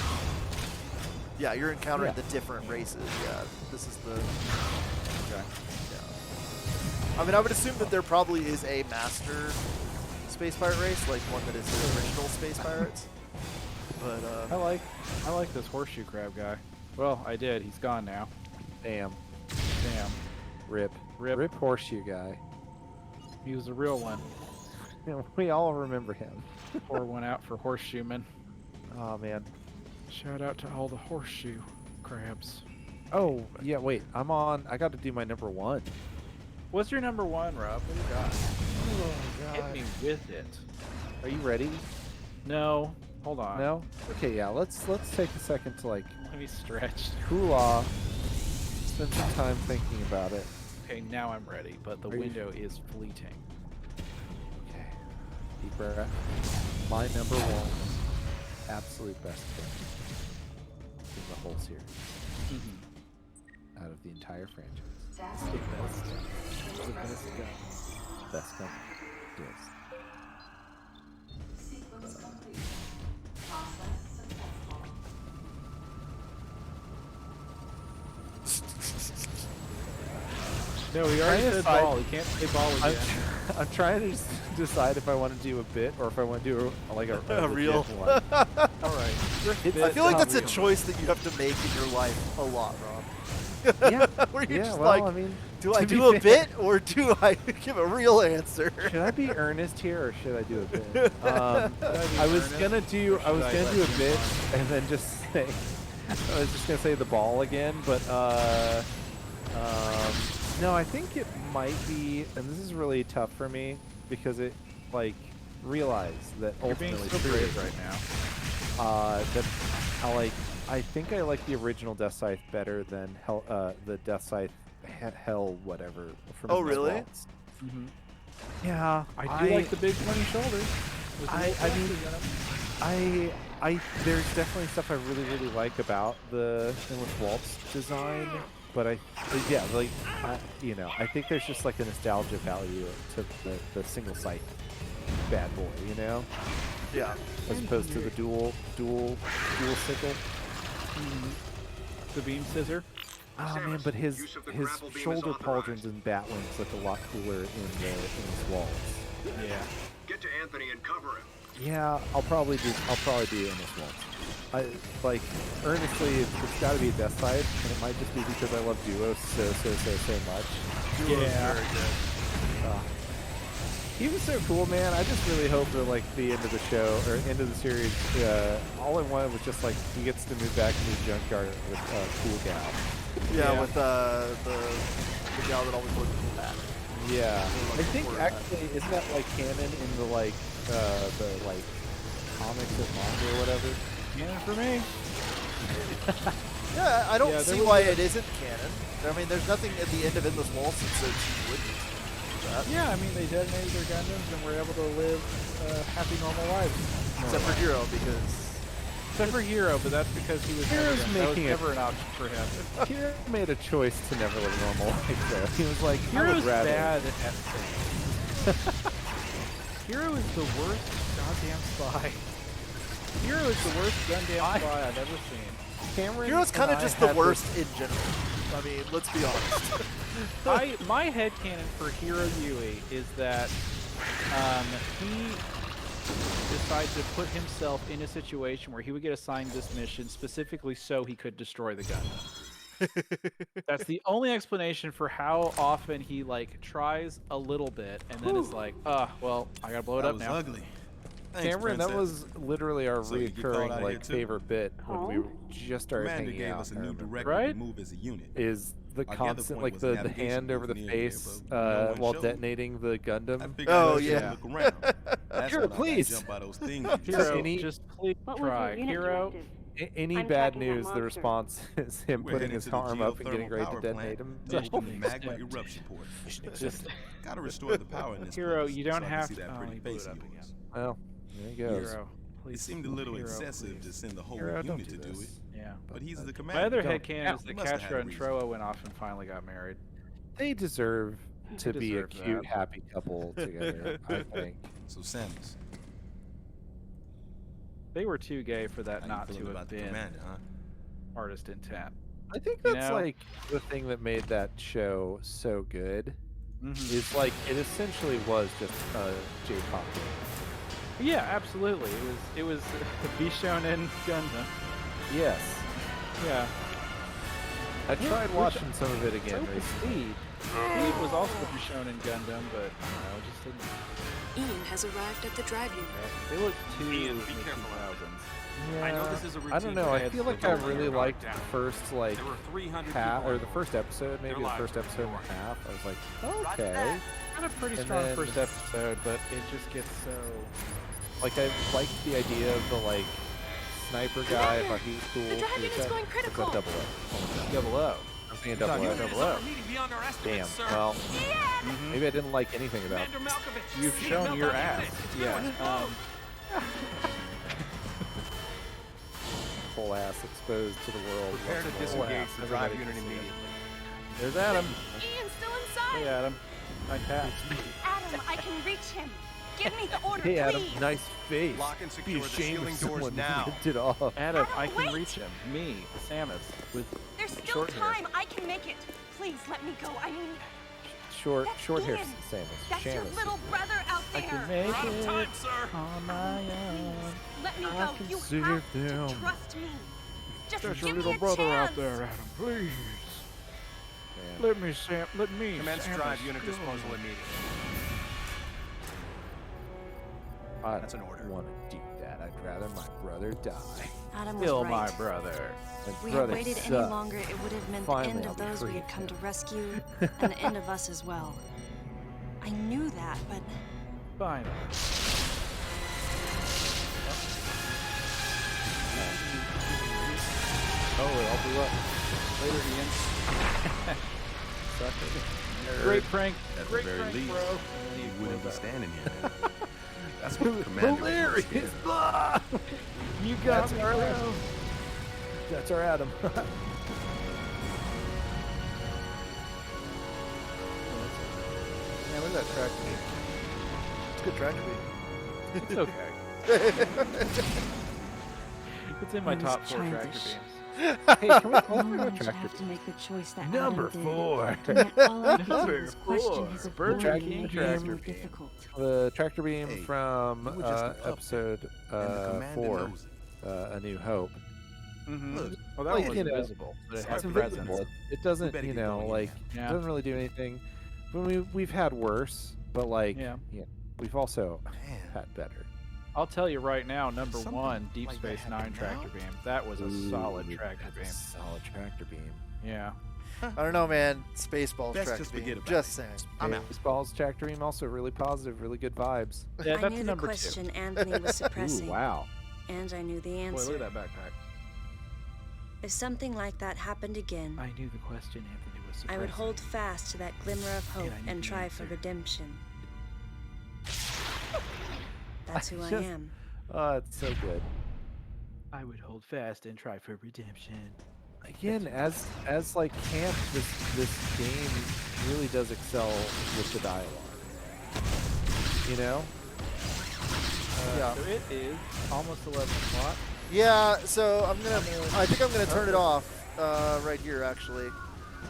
Yeah, you're encountering the different races. Yeah, this is the... Okay. I mean, I would assume that there probably is a master space pirate race, like one that is the original space pirates. But I like this horseshoe crab guy. Well, I did. He's gone now. Damn. Damn. Rip horseshoe guy. He was a real one. We all remember him. Pour one out for horseshoemen. Oh man. Shout out to all the horseshoe crabs. Oh yeah, wait. I got to do my number 1. What's your number 1, Rob? What do you got? Oh Hit me with it. Are you ready? No. Hold on. No? Okay, yeah. Let's take a second to like Let me stretch. cool off. Spend some time thinking about it. Okay, now I'm ready, but the Are you- window is fleeting. Okay. Deep breath. My number 1 absolute best pick in the whole series. Out of the entire franchise. It's the best gun. The best gun. Best gun. Yes. No, he already said ball. He can't say ball again. I'm trying to just decide if I want to do a bit or if I want to do a a real one. Alright. I feel like that's a real. choice that you have to make in your life a lot, Rob. Yeah. Where you're Yeah, just well, like, I mean, do to I be do a fair- bit or do I give a real answer? Should I be earnest here or should I do a bit? I was earnest, gonna do or should I let a you bit lie? and then just say I was just gonna say the ball again, but no, I think it might be, and this is really tough for me because it like realize that You're being ultimately so brave right now. that I think I like the original Death Scythe better than the Death Scythe Hell whatever from Oh, Smash really? Waltz. Yeah, I do like the big pointy shoulders. with the little there's definitely stuff I really like about the Endless Waltz design, but I think there's just like a nostalgia value to the single sight bad boy, you know, Yeah. as opposed to the dual sickle. The beam scissor. Oh man, but his Use of the grapple beam is shoulder authorized. pauldrons and bat wings look a lot cooler in his walls. Yeah. Get to Anthony and cover him. Yeah, I'll probably be in this one. I like earnestly. It's got to be a Death Scythe, and it might just be because I love duos so much. Yeah. He was so cool, man. I just really hope that like the end of the show or end of the series, all I wanted was just like he gets to move back to his junkyard with Cool Gal. Yeah, with the gal that always looks cool back. Yeah, I think actually isn't that like canon in the like comics or manga or whatever? Yeah, for me. Yeah, I don't Yeah, there see was why a- it isn't canon. I mean, there's nothing at the end of Endless Waltz that says you wouldn't do that. Yeah, I mean, they detonated their Gundams and were able to live happy, normal lives. Except for Hero, because Except for Hero, but that's because he was Hero's that was making it- never an option for him. Hero made a choice to never live a normal life, though. He was like, I Hero's would rather. bad at things. Hero is the worst goddamn spy. Hero is the worst goddamn spy I've ever seen. Cameron Hero's kind and of I just the had worst in general. I mean, let's be honest. My headcanon for Hero Yui is that he decided to put himself in a situation where he would get assigned this mission specifically so he could destroy the Gundam. That's the only explanation for how often he like tries a little bit and then is like, well, I gotta blow it That up was now. ugly. Thanks, Cameron, that princess. was literally our So you get reoccurring called out here like too? favorite bit when we Home? just started Commander hanging gave out. us a I new remember. directive Right? to move as a unit. Is the Our other constant point like was the navigation hand over the booth near here, face but no one while showed. detonating the I Gundam? figured Oh, I should yeah. look around. That's Hero, when I got please. jumped by those things. you just Hero, saw. Any- just please What was try. your unit Hero, directive? Any I'm bad tracking that news, the monster. response is him We're putting heading his to the arm up and getting geothermal ready to power detonate plant. himself. Open the magma eruption port. just Gotta restore the power in this Hero, place you so don't I can have see to. that Oh, pretty he blew face it of up yours. again. Well, there he goes. Hero, It please. seemed a little Hero, excessive please. to send the whole Hero, don't unit do to do it. this. Yeah. But he's the My commander. other Don't. headcanon is He that must have had Castro a and reason. Troa went off and finally got married. They deserve to They be a deserve cute, that. happy couple together, I think. So Samus, They were too gay for that how not you to feeling have about the been commander, huh? artist intent. I think You that's know? like the thing that made that show so good. Mm-hmm. Is like it essentially was just a J-pop game. Yeah, absolutely. It was Bishonen Gundam. Yes. Yeah. I tried which- watching some of it again So was recently. Speed was also Bishonen Gundam, but I don't know, it just didn't. Ian has arrived at the drive unit. They looked too Ian, mid be careful out 2000s. Yeah. I know this is a I don't routine, know. but I heads feel to like the I door, really guard liked down. the first like There were 300 half people or on the board. first episode, maybe Their the lives first were on the episode and line. a half. I was like, okay. Had a pretty And strong then- first episode, but it just gets so. Like I liked the idea of the like sniper guy. I thought he was cool. The drive Who was unit's that? going What's critical. that double O? Oh, Double O. I'm thinking You're double talking O. about Double O. Meeting beyond our Damn. estimates, sir. Well, Mhm. maybe I didn't like anything about. Commander Malkovich, You've see shown him your up on ass. unit. It's Yeah. doing his job. Full ass exposed to the world. Prepare to Full disengage ass. the drive Everybody unit can see it. immediately. There's Adam. Ian's still Hey, inside. Adam. I tapped. Adam, I can reach him. Give me the order, Hey Adam, please. nice face. Lock and Be secure the ashamed ceiling of doors someone now. who ripped it off. Adam, Adam, I can wait. reach him. Me, Samus, with There's still short hair. time. I can make it. Please let me go. I mean, Short, That's short hair, Ian. Samus. that's your Shamus. little brother out I there. can make We're out of it time, sir. on my own. Let me I go. can You save have them. to trust me. Just There's your give little me a brother chance. out there, Adam. Please. Yeah. Let me, Sam. Let me. Commence Samus, drive unit go. disposal immediately. I That's an order. don't want to do that. I'd rather my brother die. Adam was Kill right. my brother. My If we had brother waited any sucked. longer, it would have meant Finally, the end I'll of be those we free had come of to him. rescue, and the end of us as well. I knew that, but Fine. Oh, it all blew up. Later, Ian. Sucker. Great prank. At the Great very prank, least, bro. he wouldn't be standing here. That's what the commander was Hilarious! scared. You got me, our bro. Adam. That's our Adam. Man, look at that tractor beam. It's a good tractor beam. It's okay. It's in my I was top 4 tractor childish. beams. Hey, can we talk no about one should tractor have to make the choice that Number Adam did. 4. And yet all I could do Number was question 4. his Burger authority King and tractor more beam. difficult. The tractor beam Hey, from you were just a puppet, episode And the commander 4, knows it. A New Hope. Mm-hmm. Look, Well, that like, one was you know, invisible, but it it's had It's presence. invisible. It We doesn't, better you get know, going like, Yeah. it doesn't really do anything. When we've had worse, but like, Yeah. we've also Man. had better. I'll tell you right now, number Something 1, Deep like that Space Nine happened tractor now? beam. That was a solid Ooh, tractor that's beam. a solid tractor beam. Yeah. I don't know, man. Spaceballs Let's tractor just beam. forget about Just saying. I'm out. Baseball's tractor beam also really positive, really good vibes. Yeah, I that's knew the number 2. question Anthony was suppressing, Ooh, wow. and I knew the Boy, answer. look at that backpack. If something like that happened again, I knew the question, Anthony, was surprising. I would hold fast to that glimmer of hope I knew and the try answer. for redemption. That's who I Just- am. Oh, it's so good. I would hold fast and try for redemption. Again, as like camp, this game really does excel with the dialogue. You know? Yeah. So it is almost 11 o'clock. Yeah, so I think I'm gonna turn it off right here actually,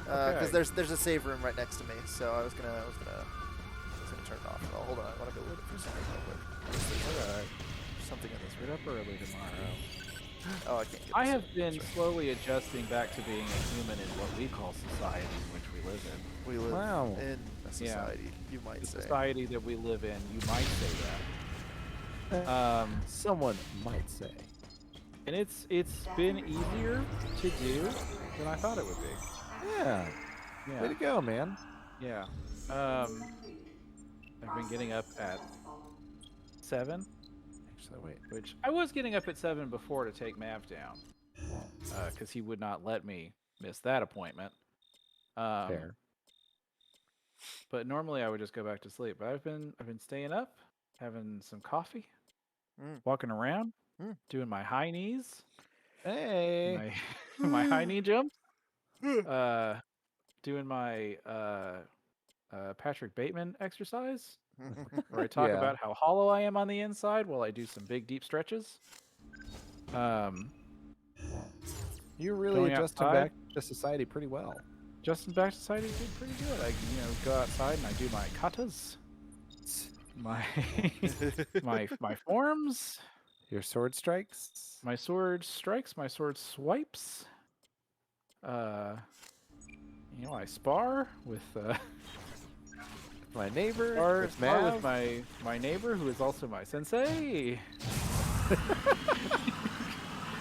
because Okay. there's a save room right next to me. So I was gonna turn it off. Oh, hold on, I want to go with it for a second real quick. Alright. Something in this Get room. up early tomorrow. Oh, I can't get. I this have in. been Sorry. slowly adjusting back to being a human in what we call society in which we live in. We live Wow. in a society, you might The say. society that we live in, you might say that. Someone might say. And it's been easier to do than I thought it would be. Yeah. Yeah. Way to go, man. Yeah. I've been getting up at 7, Actually, wait. which I was getting up at 7 before to take Mav down, because he would not let me miss that appointment. Fair. But normally I would just go back to sleep. But I've been staying up, having some coffee, walking around, doing my high knees, Hey. my high knee jumps, doing my Patrick Bateman exercise, where I talk Yeah. about how hollow I am on the inside while I do some big deep stretches. You're really Going adjusting outside. back to society pretty well. Justin back to society did pretty good. I go outside and I do my katas, my my forms, Your sword strikes. my sword strikes, my sword swipes. I spar with My neighbor. spar With with Mav. my neighbor who is also my sensei.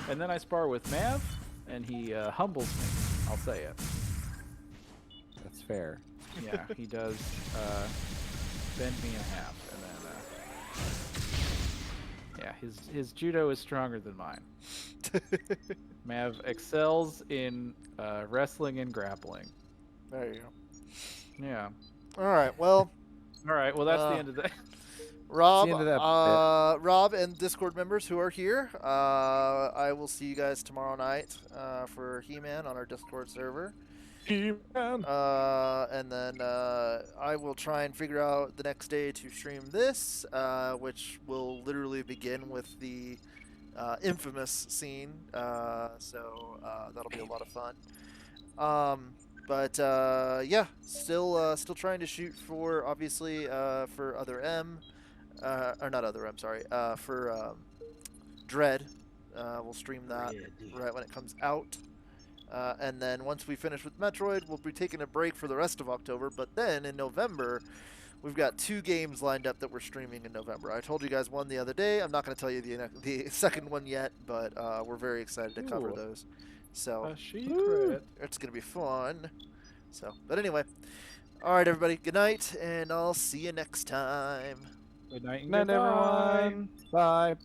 And then I spar with Mav, and he humbles me. I'll say it. That's fair. Yeah, he does bend me in half, and then his judo is stronger than mine. Mav excels in wrestling and grappling. There you go. Yeah. All right. Well, All right. Well, that's the end of that. Rob, end of that Rob, and Discord members who are here, I will see you guys tomorrow night for He-Man on our Discord server. He-Man. And then I will try and figure out the next day to stream this, which will literally begin with the infamous scene. So that'll be a lot of fun. But yeah, still trying to shoot for obviously for Other M, or not Other M, sorry, for Dread. We'll stream that right when it comes out. And then once we finish with Metroid, we'll be taking a break for the rest of October. But then in November, we've got 2 games lined up that we're streaming in November. I told you guys one the other day. I'm not going to tell you the second one yet, but we're very excited to cover Ooh. those. So A secret. it's going to be fun. So, but anyway, all right, everybody. Good night, and I'll see you next time. Good night and Night, goodbye. everyone. Bye.